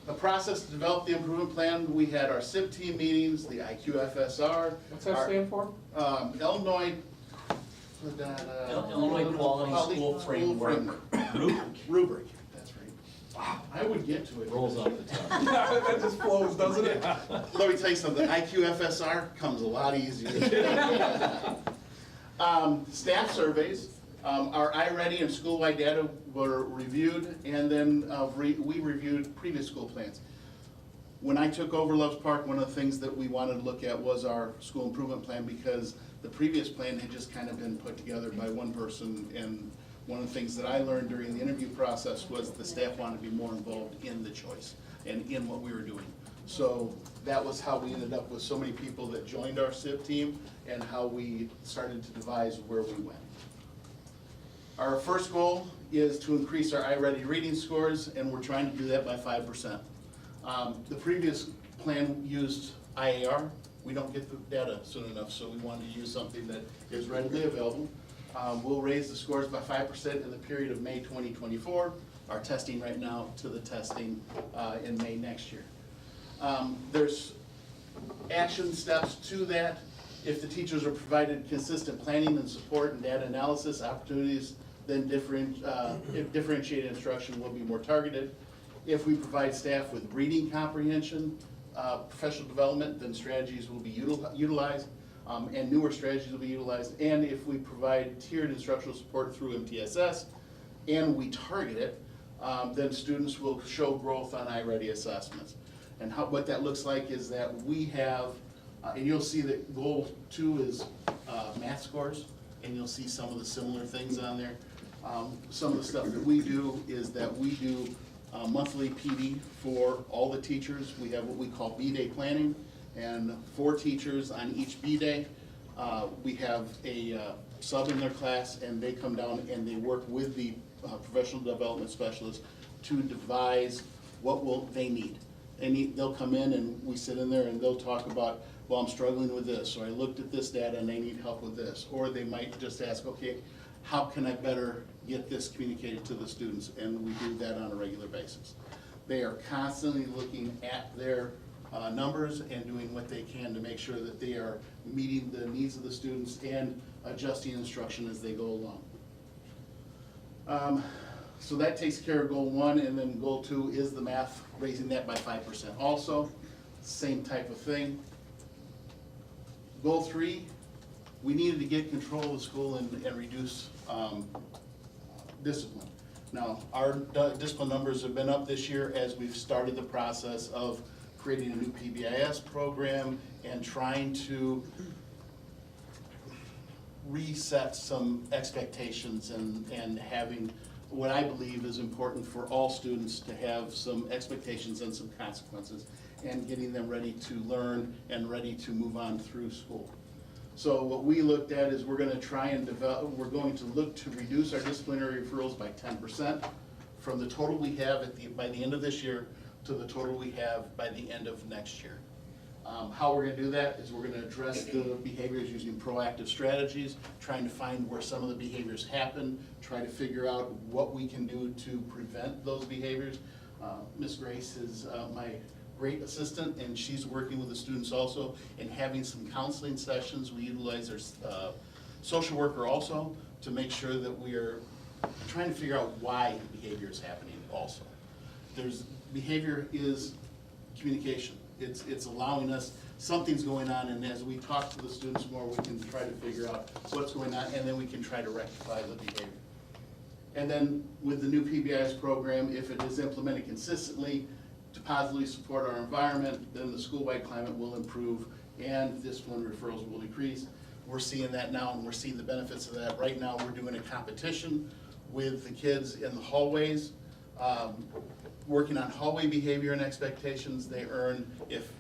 The process to develop the improvement plan, we had our SIP team meetings, the IQFSR. What's that stand for? Illinois Quality School Framework. Rubric, that's right. Wow, I would get to it. Rolls off the tongue. That just flows, doesn't it? Let me tell you something, IQFSR comes a lot easier. Staff surveys, our iReady and school-wide data were reviewed, and then we reviewed previous school plans. When I took over Loves Park, one of the things that we wanted to look at was our school improvement plan because the previous plan had just kind of been put together by one person, and one of the things that I learned during the interview process was the staff wanted to be more involved in the choice and in what we were doing. So that was how we ended up with so many people that joined our SIP team and how we started to devise where we went. Our first goal is to increase our iReady reading scores, and we're trying to do that by 5%. The previous plan used IAR. We don't get the data soon enough, so we wanted to use something that is readily available. We'll raise the scores by 5% in the period of May 2024. Our testing right now to the testing in May next year. There's action steps to that. If the teachers are provided consistent planning and support and data analysis opportunities, then differentiated instruction will be more targeted. If we provide staff with reading comprehension, professional development, then strategies will be utilized, and newer strategies will be utilized. And if we provide tiered instructional support through MTSS, and we target it, then students will show growth on iReady assessments. And what that looks like is that we have, and you'll see that goal 2 is math scores, and you'll see some of the similar things on there. Some of the stuff that we do is that we do monthly PD for all the teachers. We have what we call B-Day planning, and 4 teachers on each B-Day. We have a sub in their class, and they come down and they work with the professional development specialist to devise what will they need. And they'll come in and we sit in there and they'll talk about well, I'm struggling with this, or I looked at this data and I need help with this. Or they might just ask, okay, how can I better get this communicated to the students? And we do that on a regular basis. They are constantly looking at their numbers and doing what they can to make sure that they are meeting the needs of the students and adjusting instruction as they go along. So that takes care of goal 1, and then goal 2 is the math, raising that by 5% also. Same type of thing. Goal 3, we needed to get control of the school and reduce discipline. Now, our discipline numbers have been up this year as we've started the process of creating a new PBIS program and trying to reset some expectations and having what I believe is important for all students to have some expectations and some consequences, and getting them ready to learn and ready to move on through school. So what we looked at is we're gonna try and we're going to look to reduce our disciplinary referrals by 10% from the total we have by the end of this year to the total we have by the end of next year. How we're gonna do that is we're gonna address the behaviors using proactive strategies, trying to find where some of the behaviors happen, try to figure out what we can do to prevent those behaviors. Ms. Grace is my great assistant, and she's working with the students also and having some counseling sessions. We utilize our social worker also to make sure that we are trying to figure out why behavior is happening also. Behavior is communication. It's allowing us, something's going on, and as we talk to the students more, we can try to figure out what's going on, and then we can try to rectify the behavior. And then with the new PBIS program, if it is implemented consistently to positively support our environment, then the school-wide climate will improve and discipline referrals will decrease. We're seeing that now, and we're seeing the benefits of that. Right now, we're doing a competition with the kids in the hallways, working on hallway behavior and expectations. They earn, if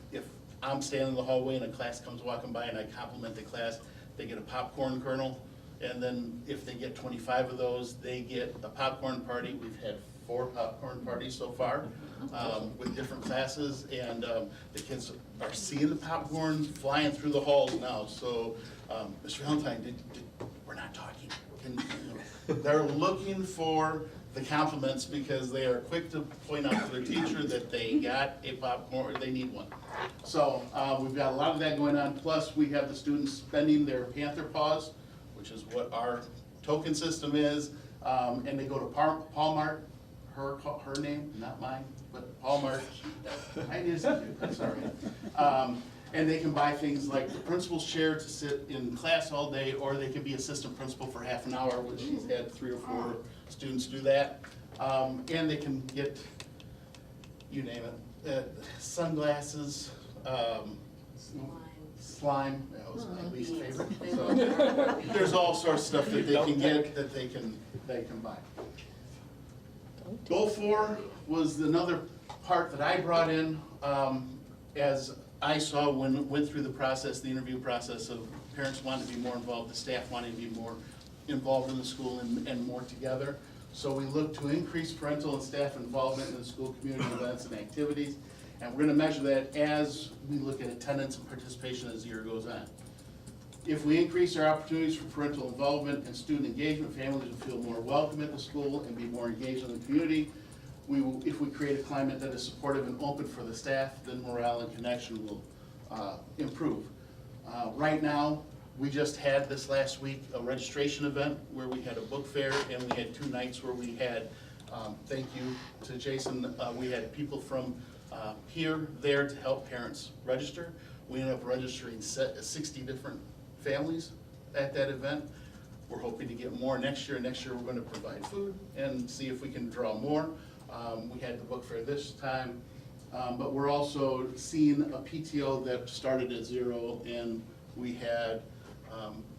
I'm standing in the hallway and a class comes walking by and I compliment the class, they get a popcorn kernel. And then if they get 25 of those, they get a popcorn party. We've had 4 popcorn parties so far with different classes, and the kids are seeing the popcorn flying through the halls now. So, Mr. Valentine, we're not talking. They're looking for the compliments because they are quick to point out to their teacher that they got a popcorn, or they need one. So we've got a lot of that going on. Plus, we have the students spending their Panther Paws, which is what our token system is, and they go to Palmart, her name, not mine, but Palmart. Mine is cute, I'm sorry. And they can buy things like the principal's chair to sit in class all day, or they can be assistant principal for half an hour, which she's had 3 or 4 students do that. And they can get, you name it, sunglasses, slime, that was my least favorite. So, there's all sorts of stuff that they can get that they can buy. Goal 4 was another part that I brought in as I saw when went through the process, the interview process of parents wanting to be more involved, the staff wanting to be more involved in the school and more together. So we look to increase parental and staff involvement in the school community events and activities. And we're gonna measure that as we look at attendance and participation as the year goes on. If we increase our opportunities for parental involvement and student engagement, families will feel more welcome at the school and be more engaged in the community. If we create a climate that is supportive and open for the staff, then morale and connection will improve. Right now, we just had this last week a registration event where we had a book fair, and we had 2 nights where we had, thank you to Jason, we had people from here, there to help parents register. We ended up registering 60 different families at that event. We're hoping to get more next year. Next year, we're going to provide food and see if we can draw more. We had the book fair this time, but we're also seeing a PTO that started at 0, and we had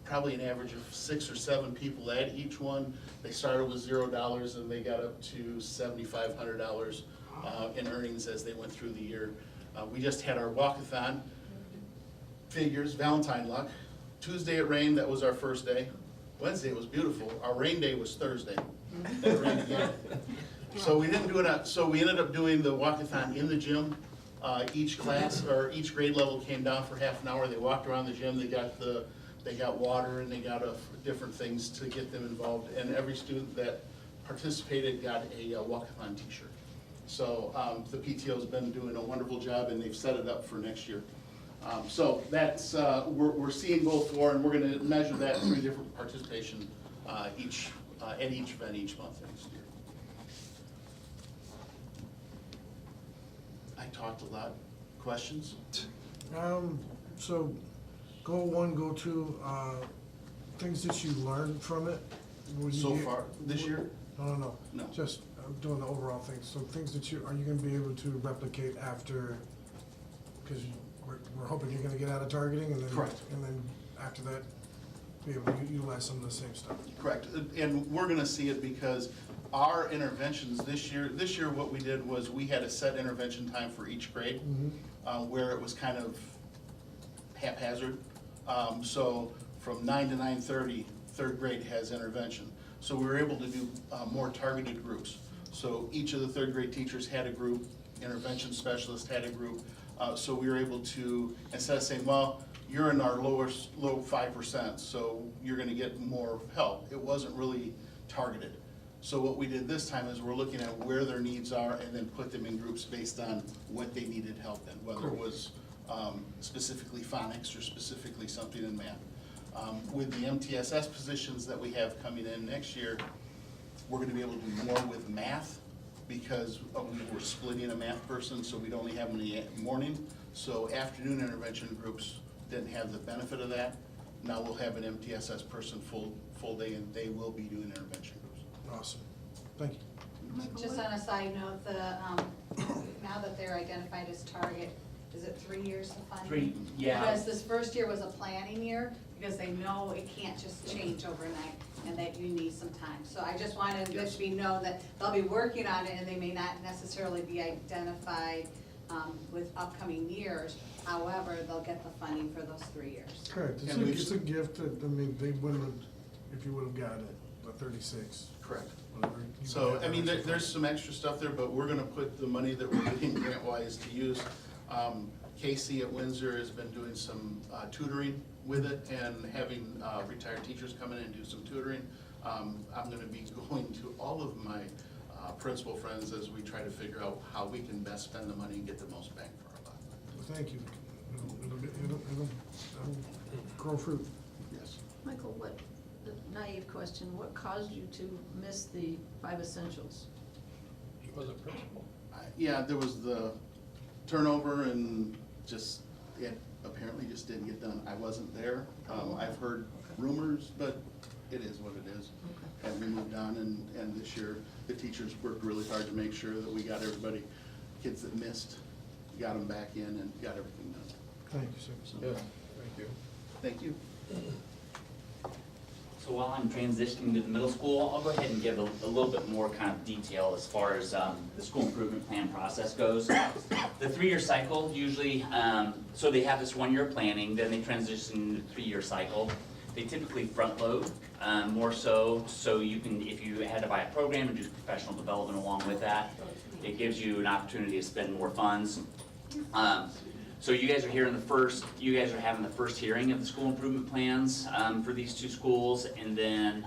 probably an average of 6 or 7 people at each one. They started with $0 and they got up to $7,500 in earnings as they went through the year. We just had our walkathon figures, Valentine luck. Tuesday it rained, that was our first day. Wednesday it was beautiful. Our rain day was Thursday. Then it rained again. So we didn't do it, so we ended up doing the walkathon in the gym. Each class, or each grade level came down for half an hour, they walked around the gym, they got water and they got different things to get them involved, and every student that participated got a walkathon t-shirt. So the PTO's been doing a wonderful job, and they've set it up for next year. So that's, we're seeing both for, and we're gonna measure that through different participation at each event each month next year. I talked a lot. Questions? So, goal 1, goal 2, things that you learned from it? So far, this year? No. No. Just doing the overall things. So things that are you gonna be able to replicate after, because we're hoping you're gonna get out of targeting and then. Correct. And then after that, be able to utilize some of the same stuff. Correct, and we're gonna see it because our interventions this year what we did was we had a set intervention time for each grade, where it was kind of haphazard. So from 9 to 9:30, third grade has intervention. So we were able to do more targeted groups. So each of the third grade teachers had a group, intervention specialist had a group. So we were able to, instead of saying, well, you're in our low 5%, so you're gonna get more help. It wasn't really targeted. So what we did this time is we're looking at where their needs are and then put them in groups based on what they needed help in, whether it was specifically phonics or specifically something in math. With the MTSS positions that we have coming in next year, we're gonna be able to do more with math because we're splitting a math person, so we'd only have them in the morning. So afternoon intervention groups didn't have the benefit of that. Now we'll have an MTSS person full day, and they will be doing intervention groups. Awesome. Thank you. Just on a side note, now that they're identified as target, is it 3 years of funding? 3, yeah. Because this first year was a planning year, because they know it can't just change overnight, and that you need some time. So I just wanted it to be known that they'll be working on it, and they may not necessarily be identified with upcoming years. However, they'll get the funding for those 3 years. Correct. It's a gift that, I mean, they wouldn't have, if you would have gotten it, but 36. Correct. Whatever. So, I mean, there's some extra stuff there, but we're gonna put the money that we're getting grant-wise to use. Casey at Windsor has been doing some tutoring with it and having retired teachers come in and do some tutoring. I'm gonna be going to all of my principal friends as we try to figure out how we can best spend the money and get the most bang for our buck. Well, thank you. It'll grow fruit. Yes. Michael, the naive question, what caused you to miss the 5 essentials? He was a principal. Yeah, there was the turnover and just, it apparently just didn't get done. I wasn't there. I've heard rumors, but it is what it is. And we moved on, and this year, the teachers worked really hard to make sure that we got everybody, kids that missed, got them back in and got everything done. Thank you, sir. Yeah, thank you. Thank you. So while I'm transitioning to the middle school, I'll go ahead and give a little bit more kind of detail as far as the school improvement plan process goes. The 3-year cycle usually, so they have this 1-year planning, then they transition to 3-year cycle. They typically front load more so you can, if you had to buy a program and do professional development along with that, it gives you an opportunity to spend more funds. So you guys are here in you guys are having the first hearing of the school improvement plans for these 2 schools, and then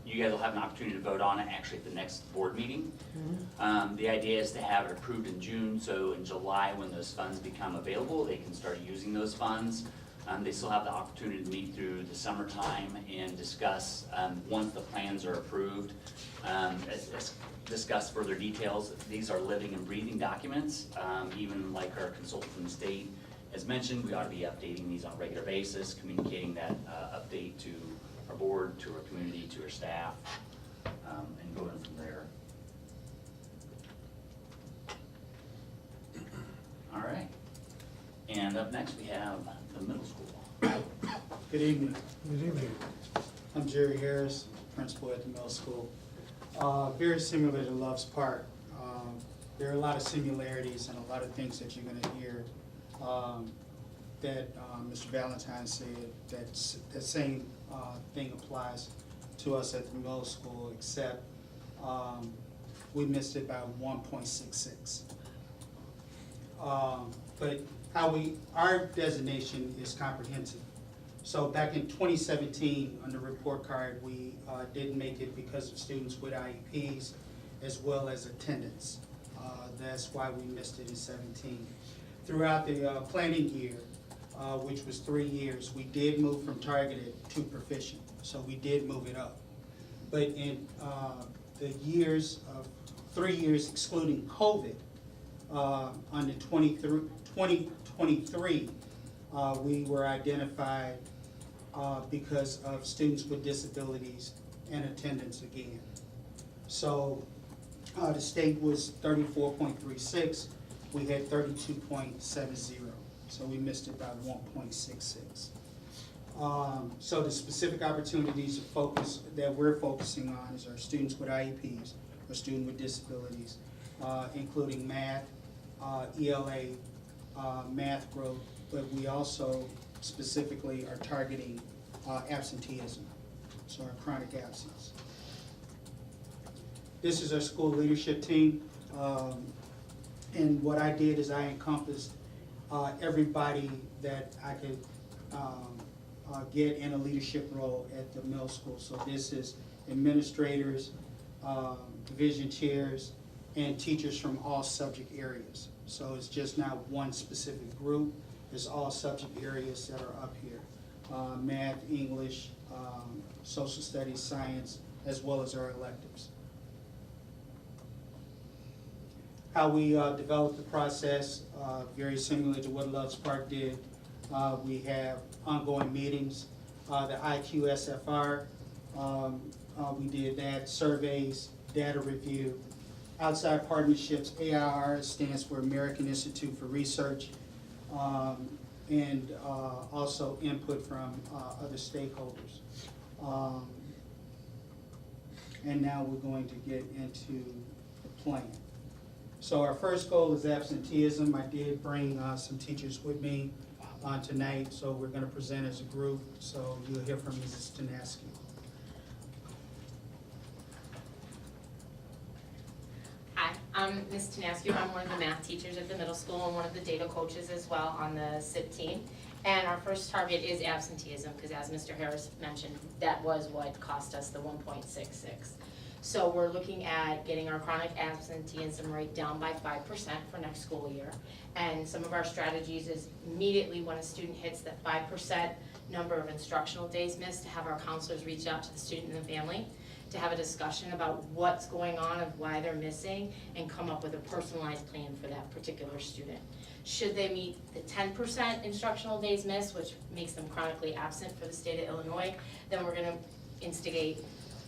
you guys will have an opportunity to vote on it actually at the next board meeting. The idea is to have it approved in June, so in July when those funds become available, they can start using those funds. They still have the opportunity to meet through the summertime and discuss, once the plans are approved, discuss further details. These are living and breathing documents. Even like our consultant from the state has mentioned, we ought to be updating these on a regular basis, communicating that update to our board, to our community, to our staff, and going from there. All right. And up next we have the middle school. Good evening. Good evening. I'm Jerry Harris, principal at the middle school. Very similar to Loves Park. There are a lot of similarities and a lot of things that you're gonna hear that Mr. Valentine said. That same thing applies to us at the middle school, except we missed it by 1.66. But our designation is comprehensive. So back in 2017, on the report card, we didn't make it because of students with IEPs as well as attendance. That's why we missed it in 17. Throughout the planning year, which was 3 years, we did move from targeted to proficient. So we did move it up. But in the years of 3 years excluding COVID, on the 2023, we were identified because of students with disabilities and attendance again. So the state was 34.36, we had 32.70, so we missed it by 1.66. So the specific opportunities of focus that we're focusing on is our students with IEPs, our students with disabilities, including math, ELA, math growth, but we also specifically are targeting absenteeism, so our chronic absence. This is our school leadership team, and what I did is I encompassed everybody that I could get in a leadership role at the middle school. So this is administrators, division chairs, and teachers from all subject areas. So it's just not one specific group, it's all subject areas that are up here. Math, English, social studies, science, as well as our electives. How we developed the process, very similar to what Loves Park did. We have ongoing meetings, the IQSFR, we did that, surveys, data review, outside partnerships, AIR stands for American Institute for Research, and also input from other stakeholders. And now we're going to get into the plan. So our first goal is absenteeism. I did bring some teachers with me tonight, so we're going to present as a group. So you'll hear from Mrs. Tanaski. Hi, I'm Ms. Tanaski. I'm one of the math teachers at the middle school and one of the data coaches as well on the SIP team. And our first target is absenteeism, because as Mr. Harris mentioned, that was what cost us the 1.66. So we're looking at getting our chronic absenteeism rate down by 5% for next school year. And some of our strategies is immediately when a student hits that 5% number of instructional days missed, to have our counselors reach out to the student and the family to have a discussion about what's going on and why they're missing, and come up with a personalized plan for that particular student. Should they meet the 10% instructional days missed, which makes them chronically absent for the state of Illinois, then we're gonna instigate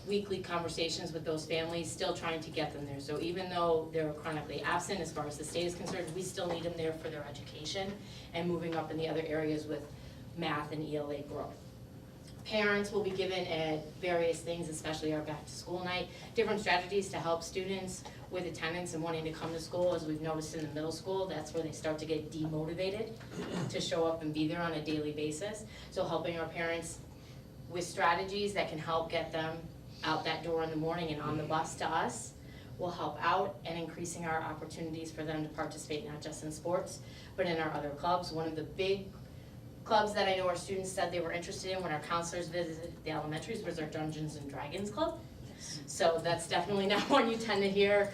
weekly conversations with those families, still trying to get them there. So even though they're chronically absent as far as the state is concerned, we still need them there for their education and moving up in the other areas with math and ELA growth. Parents will be given at various things, especially our back to school night, different strategies to help students with attendance and wanting to come to school. As we've noticed in the middle school, that's where they start to get demotivated to show up and be there on a daily basis. So helping our parents with strategies that can help get them out that door in the morning and on the bus to us will help out, and increasing our opportunities for them to participate not just in sports, but in our other clubs. One of the big clubs that I know our students said they were interested in when our counselors visited the elementaries was our Dungeons and Dragons club. So that's definitely not one you tend to hear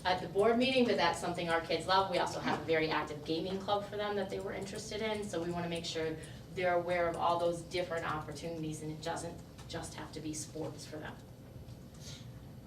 at the board meeting, but that's something our kids love. We also have a very active gaming club for them that they were interested in, so we want to make sure they're aware of all those different opportunities, and it doesn't just have to be sports for them.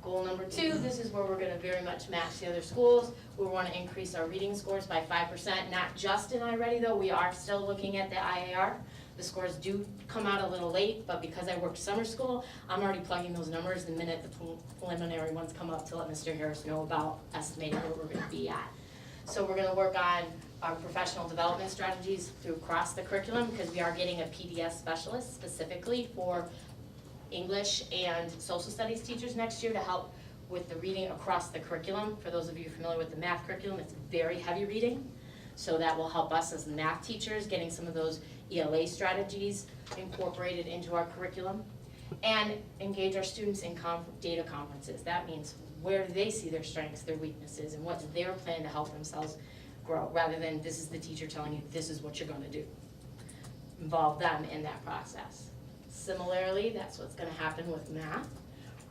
Goal number 2, this is where we're gonna very much match the other schools. We wanna increase our reading scores by 5%, not just in iReady though, we are still looking at the IAR. The scores do come out a little late, but because I worked summer school, I'm already plugging those numbers the minute the preliminary ones come up to let Mr. Harris know about estimating where we're gonna be at. So we're gonna work on our professional development strategies through across the curriculum, because we are getting a PDS specialist specifically for English and social studies teachers next year to help with the reading across the curriculum. For those of you familiar with the math curriculum, it's very heavy reading. So that will help us as math teachers getting some of those ELA strategies incorporated into our curriculum. And engage our students in data conferences. That means where do they see their strengths, their weaknesses, and what's their plan to help themselves grow, rather than this is the teacher telling you, this is what you're gonna do. Involve them in that process. Similarly, that's what's gonna happen with math,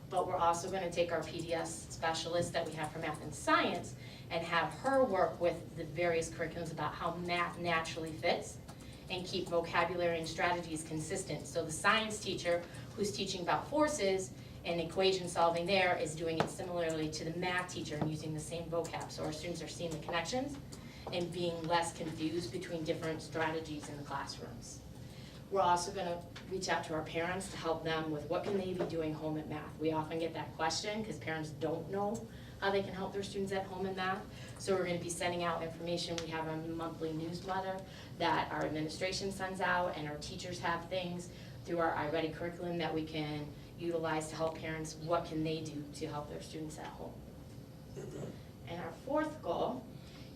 but we're also gonna take our PDS specialist that we have for math and science and have her work with the various curriculums about how math naturally fits and keep vocabulary and strategies consistent. So the science teacher who's teaching about forces and equation solving there is doing it similarly to the math teacher and using the same vocab. So our students are seeing the connections and being less confused between different strategies in the classrooms. We're also gonna reach out to our parents to help them with what can they be doing home at math. We often get that question because parents don't know how they can help their students at home in math. So we're gonna be sending out information. We have a monthly newsletter that our administration sends out, and our teachers have things through our iReady curriculum that we can utilize to help parents. What can they do to help their students at home? And our fourth goal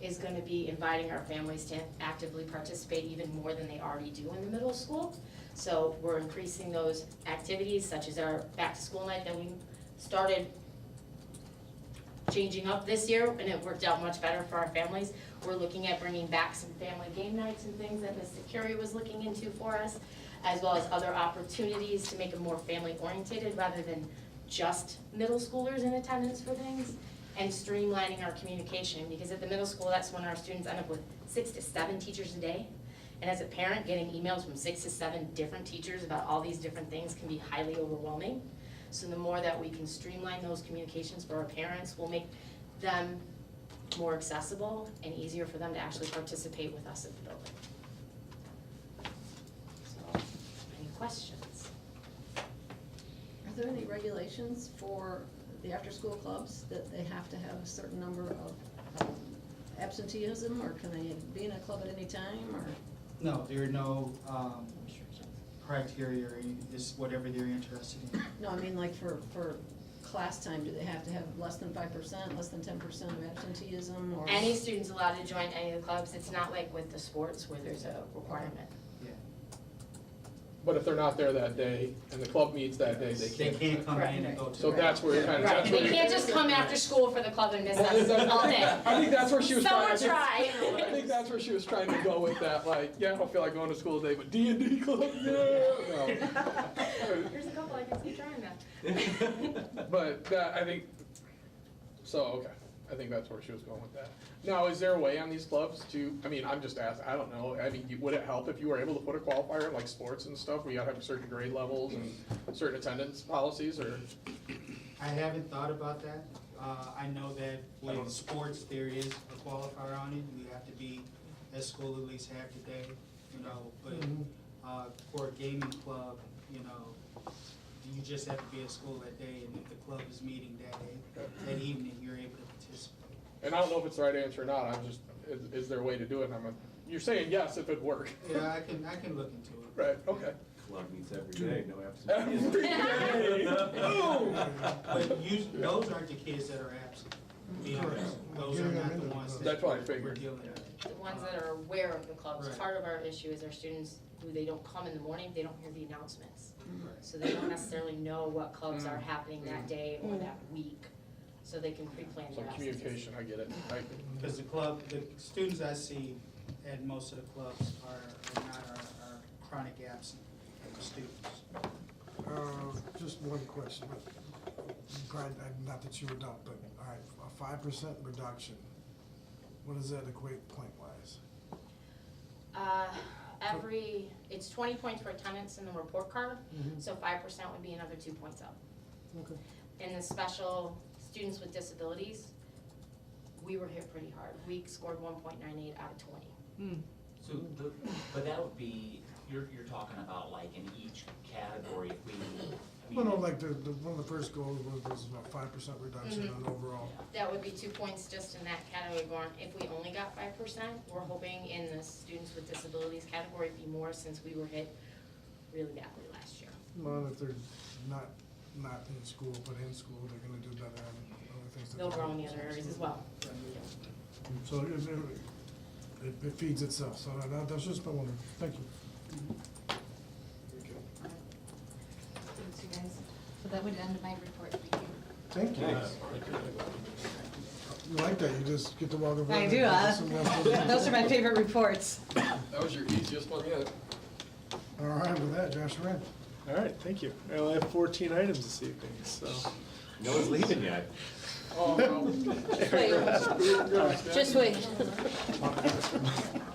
is gonna be inviting our families to actively participate even more than they already do in the middle school. So we're increasing those activities, such as our back to school night that we started changing up this year, and it worked out much better for our families. We're looking at bringing back some family game nights and things that Ms. Securi was looking into for us, as well as other opportunities to make it more family oriented rather than just middle schoolers in attendance for things, and streamlining our communication, because at the middle school, that's when our students end up with 6 to 7 teachers a day. And as a parent, getting emails from 6 to 7 different teachers about all these different things can be highly overwhelming. So the more that we can streamline those communications for our parents, will make them more accessible and easier for them to actually participate with us at the building. So, any questions? Are there any regulations for the after-school clubs that they have to have a certain number of absenteeism, or can they be in a club at any time, or? No, there are no criteria, or it's whatever they're interested in. No, I mean like for class time, do they have to have less than 5%, less than 10% of absenteeism, or? Any student's allowed to join any of the clubs. It's not like with the sports where there's a requirement. But if they're not there that day and the club meets that day, they can't. come in and go to. So that's where it kind of. Right, they can't just come after school for the club and miss us all day. I think that's where she was Someone trying. try. I think that's where she was trying to go with that, like, yeah, I don't feel like going to school today, but D&D club, yeah, no. There's a couple I can see trying that. But that, I think, so, okay, I think that's where she was going with that. Now, is there a way on these clubs to, I mean, I'm just asking, I don't know, I mean, would it help if you were able to put a qualifier in like sports and stuff, where you gotta have certain grade levels and certain attendance policies, or? I haven't thought about that. I know that with sports, there is a qualifier on it. You have to be at school at least half the day, you know, but for a gaming club, you know, you just have to be at school that day, and if the club is meeting that day, that evening, you're able to participate. And I don't know if it's the right answer or not, I'm just, is there a way to do it? And you're saying yes if it worked. Yeah, I can look into it. Right, okay. Club meets every day, no absenteeism. Every day. Boom. But those aren't the kids that are absent, to be honest. Those are not the ones That's what I we're figured. dealing with. The ones that are aware of the clubs. Right. Part of our issue is our students who they don't come in the morning, they don't hear the announcements. So they don't necessarily know what clubs are happening that day or that week, so they can pre-plan So their absences. communication, I get it. Because the students I see at most of the clubs are not our chronic absent students. Just one question, but Brian, not that you were done, but all right, a 5% reduction. What does that equate point-wise? It's 20 points for attendance in the report card, so 5% would be another 2 points up. Okay. In the special students with disabilities, we were hit pretty hard. We scored 1.98 out of 20. So, but that would be, you're talking about like in each category, if we. Well, no, like one of the first goals was about 5% reduction on overall. That would be 2 points just in that category, Lauren. If we only got 5%, we're hoping in the students with disabilities category it'd be more, since we were hit really badly last year. Well, if they're not in school, but in school, they're gonna do better on other things. They'll grow in the other areas as well. So it feeds itself, so that's just my wondering. Thank you. Thanks, you guys. So that would end my report, thank you. Thank you. You like that, you just get to walk around. I do, those are my favorite reports. That was your easiest one yet. All right, with that, Josh Rand. All right, thank you. I only have 14 items this evening, so. No one's leaving yet. Oh, no. Just wait.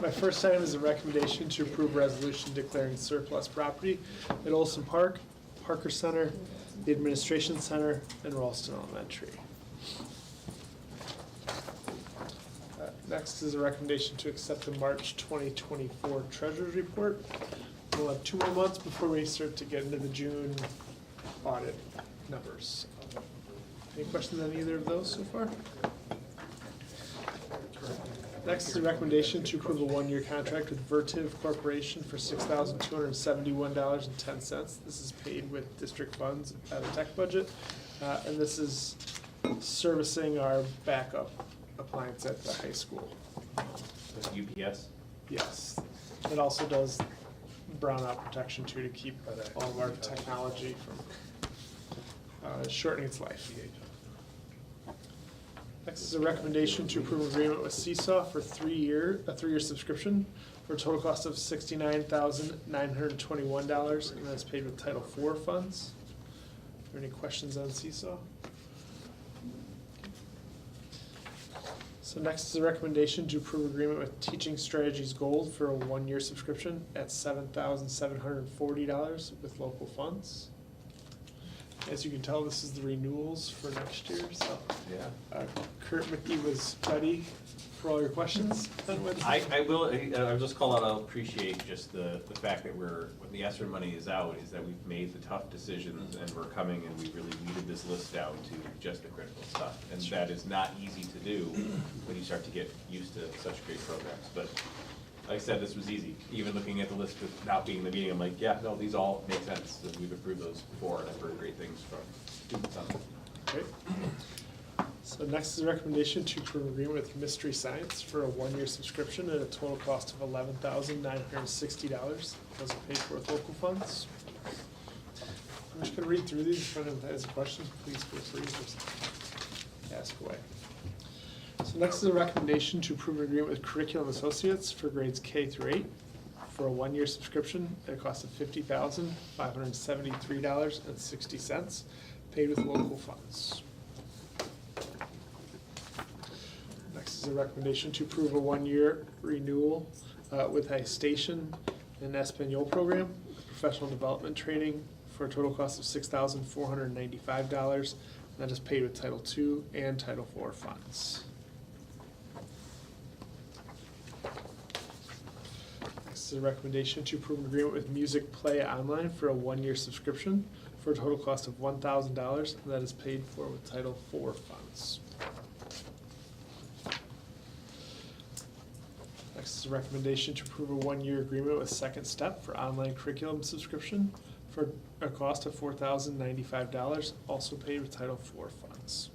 My first item is a recommendation to approve resolution declaring surplus property at Olson Park, Parker Center, the Administration Center, and Ralston Elementary. Next is a recommendation to accept the March 2024 Treasurer's Report. We'll have 2 more months before we start to get into the June audit numbers. Any questions on either of those so far? Next is a recommendation to approve a 1-year contract with Vertiv Corporation for $6,271.10. This is paid with district funds out of tech budget, and this is servicing our backup appliance at the high school. UPS? Yes. It also does brownout protection too, to keep all of our technology from shortening its life. Next is a recommendation to approve agreement with Seesaw for a 3-year subscription for a total cost of $69,921, and that's paid with Title IV funds. Are there any questions on Seesaw? So next is a recommendation to approve agreement with Teaching Strategies Gold for a 1-year subscription at $7,740 with local funds. As you can tell, this is the renewals for next year, so. Yeah. Kurt McKee was ready for all your questions on Wednesday. I'll just call out, I'll appreciate just the fact that when the ESSER money is out, is that we've made the tough decisions and we're coming and we really weeded this list down to just the critical stuff. And that is not easy to do when you start to get used to such great programs. But like I said, this was easy. Even looking at the list without being in the meeting, I'm like, yeah, no, these all make sense. And we've approved those before and I've heard great things from students on them. Great. So next is a recommendation to approve agreement with Mystery Science for a 1-year subscription at a total cost of $11,960. Those are paid for with local funds. I'm just gonna read through these. If anyone has a question, please feel free to just ask away. So next is a recommendation to approve an agreement with Curriculum Associates for grades K through 8 for a 1-year subscription at a cost of $50,573.60, paid with local funds. Next is a recommendation to approve a 1-year renewal with a station and Espanol program, professional development training for a total cost of $6,495, and that is paid with Title II and Title IV funds. Next is a recommendation to approve an agreement with Music Play Online for a 1-year subscription for a total cost of $1,000, and that is paid for with Title IV funds. Next is a recommendation to approve a 1-year agreement with Second Step for online curriculum subscription for a cost of $4,095, also paid with Title IV funds.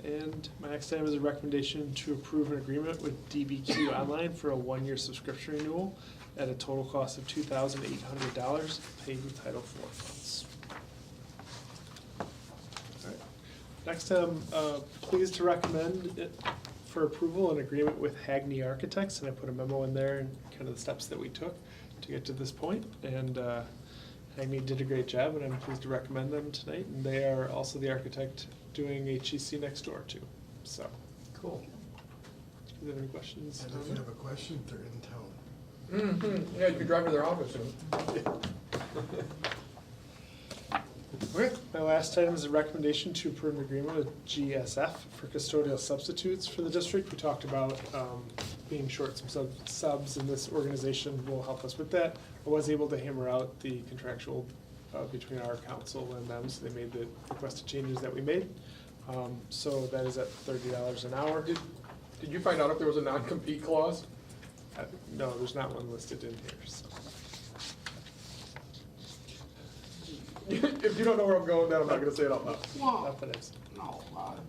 And my next item is a recommendation to approve an agreement with DBQ Online for a 1-year subscription renewal at a total cost of $2,800, paid with Title IV funds. Next, I'm pleased to recommend it for approval an agreement with Hagney Architects, and I put a memo in there and kind of the steps that we took to get to this point. And Hagney did a great job, and I'm pleased to recommend them tonight. And they are also the architect doing HEC next door too. So cool. Do you have any questions? And if you have a question, they're in town. Mm-hmm. Yeah, you could drive to their office soon. Okay, my last item is a recommendation to approve an agreement with GSF for custodial substitutes for the district. We talked about being short some subs, and this organization will help us with that. I was able to hammer out the contractual between our council and them, so they made the requested changes that we made. So that is at $30 an hour. Did you find out if there was a non-compete clause? No, there's not one listed in here, so. If you don't know where I'm going, then I'm not gonna say it out loud. Well, Not that I've seen. no,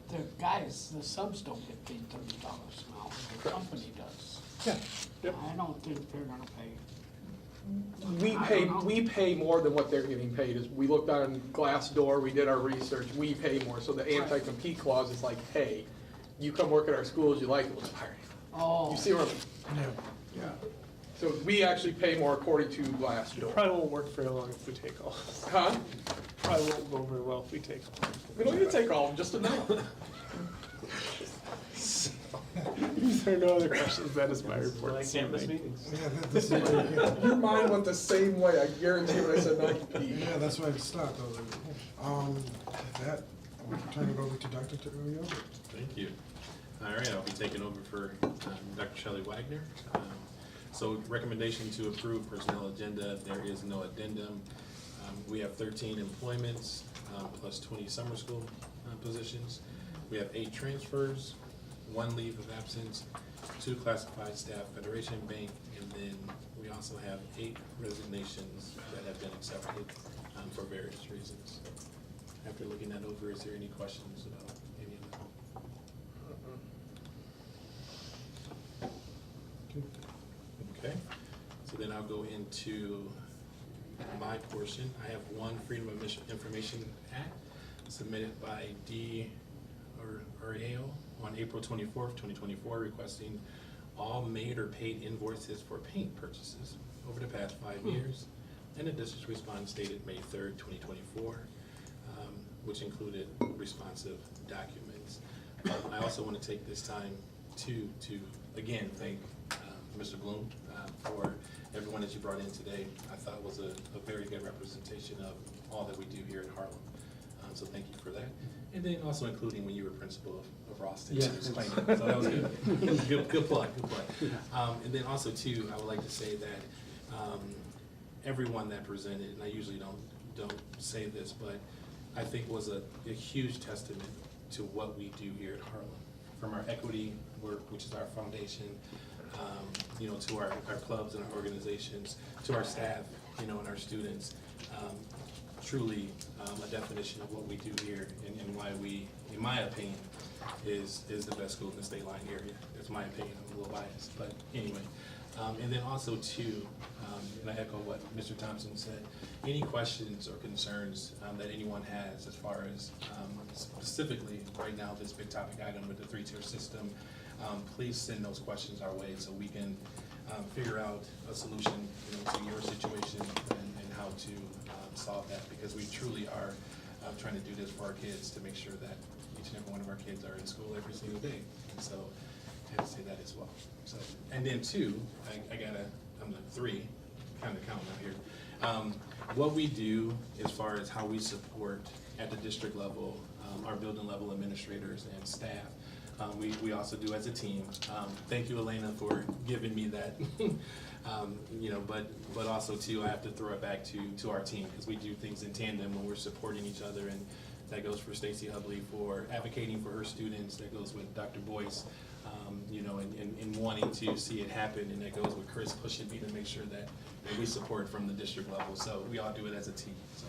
the guys, the subs don't get paid $30 an hour, the company does. Yeah. Yep. I don't think they're gonna pay. we pay more than what they're getting paid. Is we looked on Glassdoor, we did our research, we pay more. So the anti-compete clause is like, hey, you come work at our schools, you like it, we'll fire you. Oh. You see where I'm? Yeah. Yeah. So we actually pay more according to Glassdoor. Probably won't work very long if we take all. Huh? Probably won't go very well if we take all. We don't need to take all of them, just enough. If there are no other questions, that is my report. Like this campus evening. meetings. Yeah, this is what you get. Your mind went the same way, I guarantee when I said non-compete. Yeah, that's why it stopped. I was like, with that, we can turn it over to Dr. Terrio. Thank you. All right, I'll be taking over for Dr. Shelley Wagner. So recommendation to approve personnel agenda, there is no addendum. We have 13 employments, plus 20 summer school positions. We have 8 transfers, 1 leave of absence, 2 classified staff Federation Bank, and then we also have 8 resignations that have been accepted for various reasons. After looking that over, is there any questions about any of that? Okay, so then I'll go into my portion. I have one Freedom of Information Act submitted by D. Ariel on April 24th, 2024, requesting all made or paid invoices for paint purchases over the past 5 years. And the district's response dated May 3rd, 2024, which included responsive documents. I also want to take this time to again, thank Mr. Bloom for everyone that you brought in today. I thought was a very good representation of all that we do here in Harlem. So thank you for that. And then also including when you were principal of Ralston. Yeah. So that was good. Good plug. And then also too, I would like to say that everyone that presented, and I usually don't say this, but I think was a huge testament to what we do here at Harlem. From our equity work, which is our foundation, to our clubs and our organizations, to our staff, and our students. Truly a definition of what we do here and why we, in my opinion, is the best school in the state line area. That's my opinion. I'm a little biased, but anyway. And then also too, and I echo what Mr. Thompson said, any questions or concerns that anyone has as far as specifically right now this big topic item with the 3-tier system, please send those questions our way so we can figure out a solution to your situation and how to solve that, because we truly are trying to do this for our kids to make sure that each and every one of our kids are in school every single day. And so I had to say that as well. So, and then 2, I'm the 3, kind of counting out here. What we do as far as how we support at the district level, our building level administrators and staff, we also do as a team. Thank you, Elena, for giving me that. But also too, I have to throw it back to our team, because we do things in tandem when we're supporting each other, and that goes for Stacey Hubley for advocating for her students. That goes with Dr. Boyce, and wanting to see it happen, and that goes with Chris pushing me to make sure that we support from the district level. So we all do it as a team. So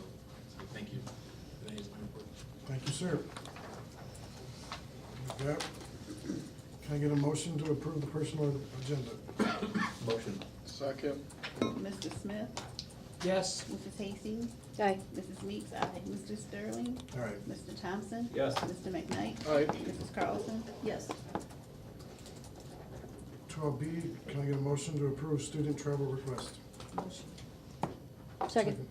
thank you. That is my report. Thank you, sir. With that, can I get a motion to approve the personal agenda? Motion. Second. Mr. Smith? Yes. Mrs. Hastings? Aye. Mrs. Meeks? Aye. Mr. Sterling? All right. Mr. Thompson? Yes. Mr. McKnight? Aye. Mrs. Carlson? Yes. 12B, can I get a motion to approve student travel request? Second.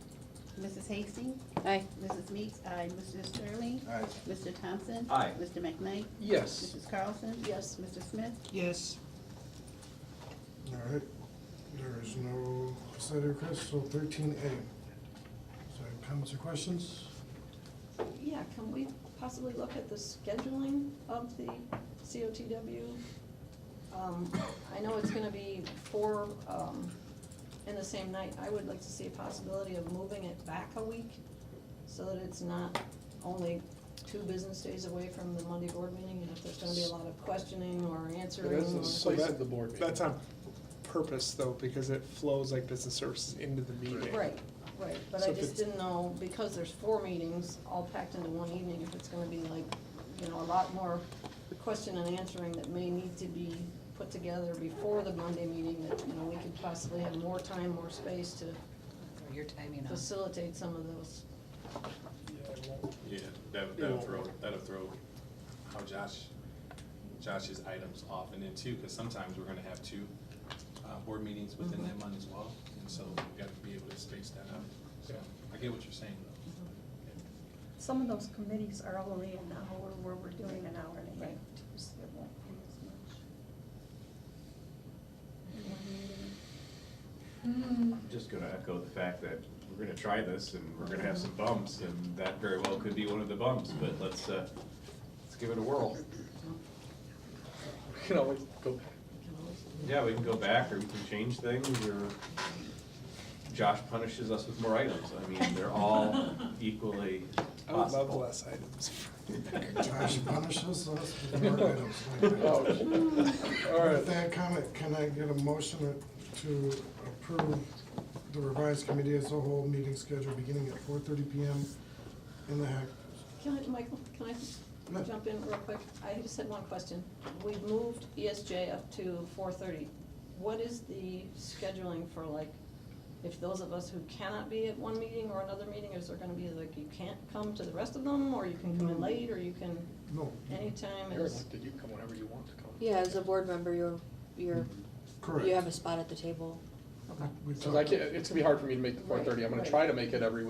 Mrs. Hastings? Aye. Mrs. Meeks? Aye. Mr. Sterling? Aye. Mr. Thompson? Aye. Mr. McKnight? Yes. Mrs. Carlson? Yes. Mr. Smith? Yes. All right, there is no side request, so 13A. So comments or questions? Yeah, can we possibly look at the scheduling of the COTW? I know it's gonna be 4 in the same night. I would like to see a possibility of moving it back a week so that it's not only 2 business days away from the Monday board meeting, and if there's gonna be a lot of questioning or answering. It is a or- place of the board meeting. That's on purpose though, because it flows like business services into the meeting. Right, but So I if just it's- didn't know, because there's 4 meetings all packed into one evening, if it's gonna be like, a lot more question and answering that may need to be put together before the Monday meeting, that, we could possibly have more time, more space to You're timing up. facilitate some of those. Yeah, that'll throw how Josh's items off, and then too, because sometimes we're gonna have two board meetings within that month as well, and so we've got to be able to space that out. So I get what you're saying though. Some of those committees are only an hour where we're doing an hour and a half too, so it won't be as much. in one meeting. I'm just gonna echo the fact that we're gonna try this and we're gonna have some bumps, and that very well could be one of the bumps, but let's give it a whirl. We can always go back. Yeah, we can go back, or we can change things, or Josh punishes us with more items. I mean, they're all equally I would love possible. less items. Josh punishes us with more items. All right. With that comment, can I get a motion to approve the revised committee as a whole meeting schedule beginning at 4:30 PM in the HAC? Michael, can I jump in real quick? I just had one question. We've moved ESJ up to 4:30. What is the scheduling for, like, if those of us who cannot be at one meeting or another meeting, is there gonna be like, you can't come to the rest of them, or you can come in late, or you can, No. anytime You're is? elected, you can come whenever you want to come. Yeah, as a board member, you're, Correct. you have a spot at the table. Because I can't, it's gonna be hard for me to make the 4:30. I'm gonna try to make it every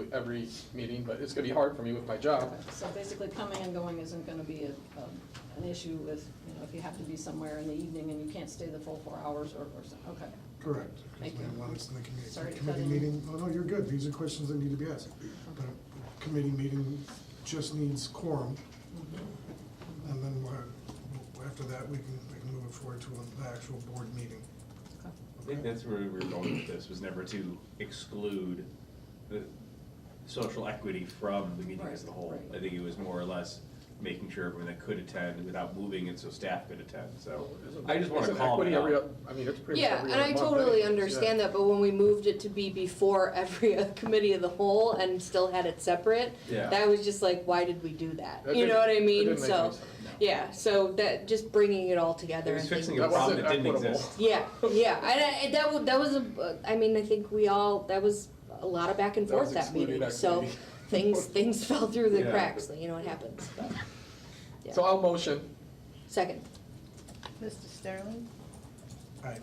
meeting, but it's gonna be hard for me with my job. So basically, coming and going isn't gonna be an issue with, you know, if you have to be somewhere in the evening and you can't stay the full 4 hours or something, okay. Correct. Thank Because you. when it's in the Sorry to committee cut in. meeting, no, you're good, these are questions that need to be asked. But a committee meeting just needs quorum, and then after that, we can move it forward to the actual board meeting. I think that's where we were going with this, was never to exclude the social equity from the meeting as a whole. I think it was more or less making sure everyone that could attend without moving it so staff could attend, so. I just wanna Isn't call equity it every, out. I mean, it's pretty much Yeah, every and I other month totally anyways, understand yeah. that, but when we moved it to be before every committee of the whole and still had it separate, Yeah. that was just like, why did we do that? That You know what I didn't- mean? that didn't make any So, sense. yeah, so that, just bringing it all together. It was I think- fixing a That problem wasn't that didn't equitable. exist. Yeah, yeah, that was I mean, I think we all, that was a lot of back and That was forth that excluded meeting, so activity. things fell through the Yeah. cracks, you know what happens, but, yeah. So I'll motion. Second. Mr. Sterling? Aye.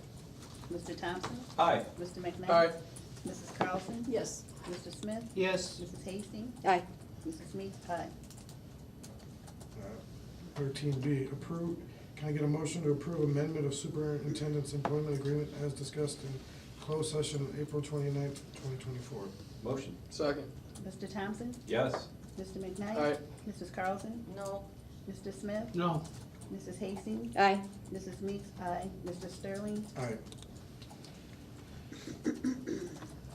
Mr. Thompson? Aye. Mr. McKnight? Aye. Mrs. Carlson? Yes. Mr. Smith? Yes. Mrs. Hastings? Aye. Mrs. Meeks? Aye. 13B, approve, can I get a motion to approve amendment of superintendent's employment agreement as discussed in closed session April 29th, 2024? Motion. Second. Mr. Thompson? Yes. Mr. McKnight? Aye. Mrs. Carlson? No. Mr. Smith? No. Mrs. Hastings? Aye. Mrs. Meeks? Aye. Mr. Sterling? Aye.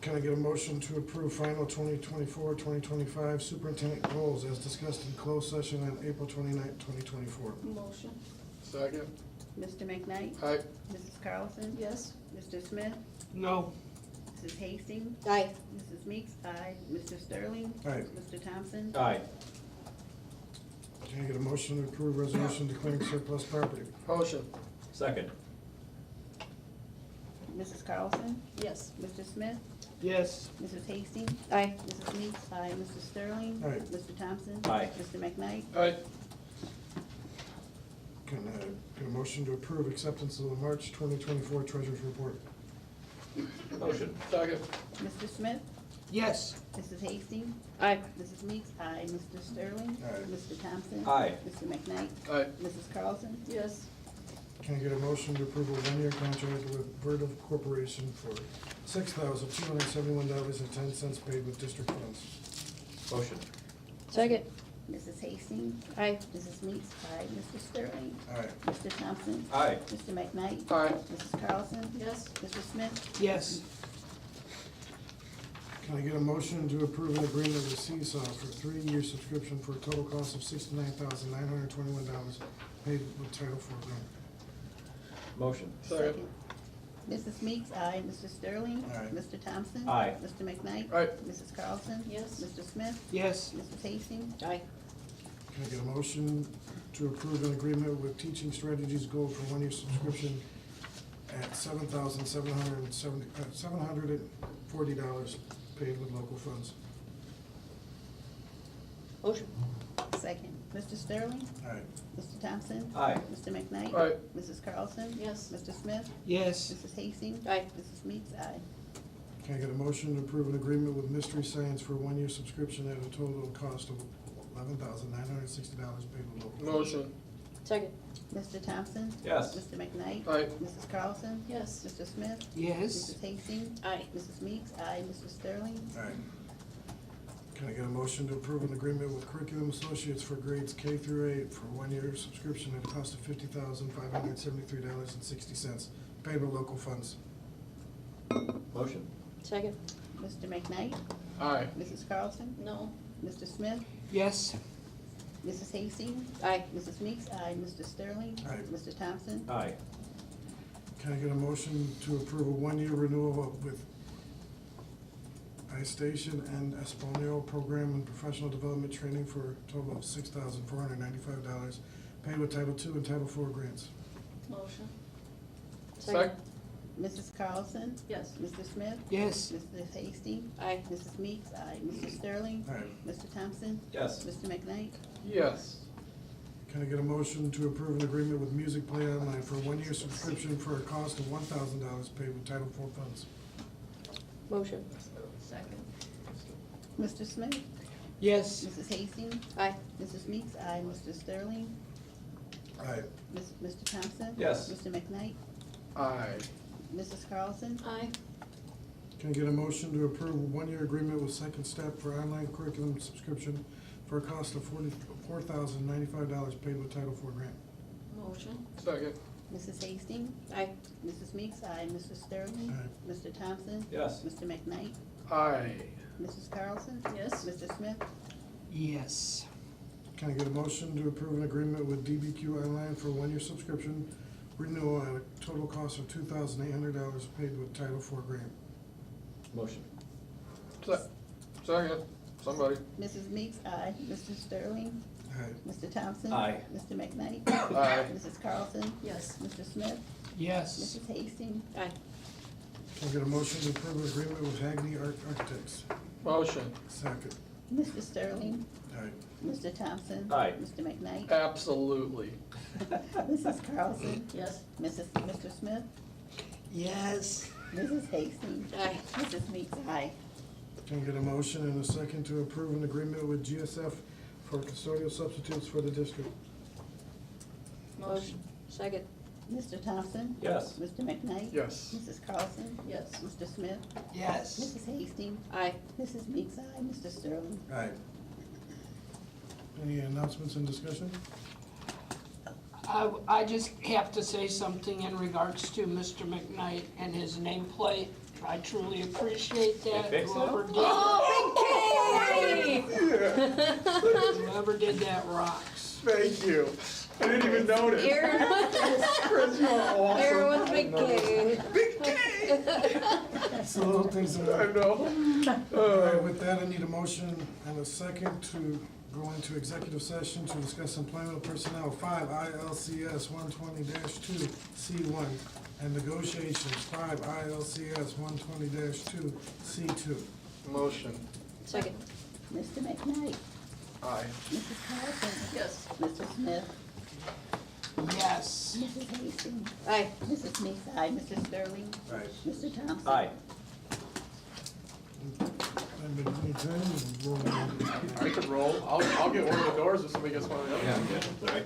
Can I get a motion to approve final 2024-2025 superintendent goals as discussed in closed session on April 29th, 2024? Motion. Second. Mr. McKnight? Aye. Mrs. Carlson? Yes. Mr. Smith? No. Mrs. Hastings? Aye. Mrs. Meeks? Aye. Mr. Sterling? Aye. Mr. Thompson? Aye. Can I get a motion to approve resolution declaring surplus property? Motion. Second. Mrs. Carlson? Yes. Mr. Smith? Yes. Mrs. Hastings? Aye. Mrs. Meeks? Aye. Mr. Sterling? Aye. Mr. Thompson? Aye. Mr. McKnight? Aye. Can I get a motion to approve acceptance of the March 2024 treasurer's report? Motion. Second. Mr. Smith? Yes. Mrs. Hastings? Aye. Mrs. Meeks? Aye. Mr. Sterling? Aye. Mr. Thompson? Aye. Mr. McKnight? Aye. Mrs. Carlson? Yes. Can I get a motion to approve a one-year contract with Vertiv Corporation for $6,271.10 paid with district funds? Motion. Second. Mrs. Hastings? Aye. Mrs. Meeks? Aye. Mr. Sterling? Aye. Mr. Thompson? Aye. Mr. McKnight? Aye. Mrs. Carlson? Yes. Mr. Smith? Yes. Can I get a motion to approve an agreement with Seesaw for 3-year subscription for a total cost of $69,921 paid with Title IV grant? Motion. Second. Mrs. Meeks? Aye. Mr. Sterling? Aye. Mr. Thompson? Aye. Mr. McKnight? Aye. Mrs. Carlson? Yes. Mr. Smith? Yes. Mrs. Hastings? Aye. Can I get a motion to approve an agreement with Teaching Strategies Gold for 1-year subscription at $740 paid with local funds. Motion. Second. Mr. Sterling? Aye. Mr. Thompson? Aye. Mr. McKnight? Aye. Mrs. Carlson? Yes. Mr. Smith? Yes. Mrs. Hastings? Aye. Mrs. Meeks? Aye. Can I get a motion to approve an agreement with Mystery Science for a one-year subscription at a total cost of $11,960 paid with local funds? Motion. Second. Mr. Thompson? Yes. Mr. McKnight? Aye. Mrs. Carlson? Yes. Mr. Smith? Yes. Mrs. Hastings? Aye. Mrs. Meeks? Aye. Mr. Sterling? Aye. Can I get a motion to approve an agreement with Curriculum Associates for grades K through 8 for a one-year subscription at a cost of $50,573.60 paid with local funds? Motion. Second. Mr. McKnight? Aye. Mrs. Carlson? No. Mr. Smith? Yes. Mrs. Hastings? Aye. Mrs. Meeks? Aye. Mr. Sterling? Aye. Mr. Thompson? Aye. Can I get a motion to approve a one-year renewal with iStation and Espanol program and professional development training for a total of $6,495 paid with Title II and Title IV grants? Motion. Second. Mrs. Carlson? Yes. Mr. Smith? Yes. Mrs. Hastings? Aye. Mrs. Meeks? Aye. Mr. Sterling? Aye. Mr. Thompson? Yes. Mr. McKnight? Yes. Can I get a motion to approve an agreement with Music Play Online for a one-year subscription for a cost of $1,000 paid with Title IV funds? Motion. Second. Mr. Smith? Yes. Mrs. Hastings? Aye. Mrs. Meeks? Aye. Mr. Sterling? Aye. Mr. Thompson? Yes. Mr. McKnight? Aye. Mrs. Carlson? Aye. Can I get a motion to approve a one-year agreement with Second Step for online curriculum subscription for a cost of $4,095 paid with Title IV grant? Motion. Second. Mrs. Hastings? Aye. Mrs. Meeks? Aye. Mr. Sterling? Aye. Mr. Thompson? Yes. Mr. McKnight? Aye. Mrs. Carlson? Yes. Mr. Smith? Yes. Can I get a motion to approve an agreement with DBQ Online for a one-year subscription renewal at a total cost of $2,800 paid with Title IV grant? Motion. Second. Somebody. Mrs. Meeks? Aye. Mr. Sterling? Aye. Mr. Thompson? Aye. Mr. McKnight? Aye. Mrs. Carlson? Yes. Mr. Smith? Yes. Mrs. Hastings? Aye. Can I get a motion to approve an agreement with Hagney Architects? Motion. Second. Mr. Sterling? Aye. Mr. Thompson? Aye. Mr. McKnight? Absolutely. Mrs. Carlson? Yes. Mr. Smith? Yes. Mrs. Hastings? Aye. Mrs. Meeks? Aye. Can I get a motion and a second to approve an agreement with GSF for custodial substitutes for the district? Motion. Second. Mr. Thompson? Yes. Mr. McKnight? Yes. Mrs. Carlson? Yes. Mr. Smith? Yes. Mrs. Hastings? Aye. Mrs. Meeks? Aye. Mr. Sterling? Aye. Any announcements and discussion? I just have to say something in regards to Mr. McKnight and his nameplate. I truly appreciate that. They fixed it? Whoever did whoever did that rocks. Thank you. I didn't even notice. Aaron, Chris, you are awesome. Aaron with Big K. It's the little things that I know. All right, with that, I need a motion and a second to go into executive session to discuss employment of personnel, 5 ILCS 120-2 C1, and negotiations, 5 ILCS 120-2 C2. Motion. Second. Mr. McKnight? Aye. Mrs. Carlson? Yes. Mr. Smith? Yes. Mrs. Hastings? Aye. Mrs. Meeks? Aye. Mr. Sterling? Aye. Mr. Thompson? Aye. Roll. I could roll. I'll get one of the doors if somebody gets one of the others. Yeah, good. All right.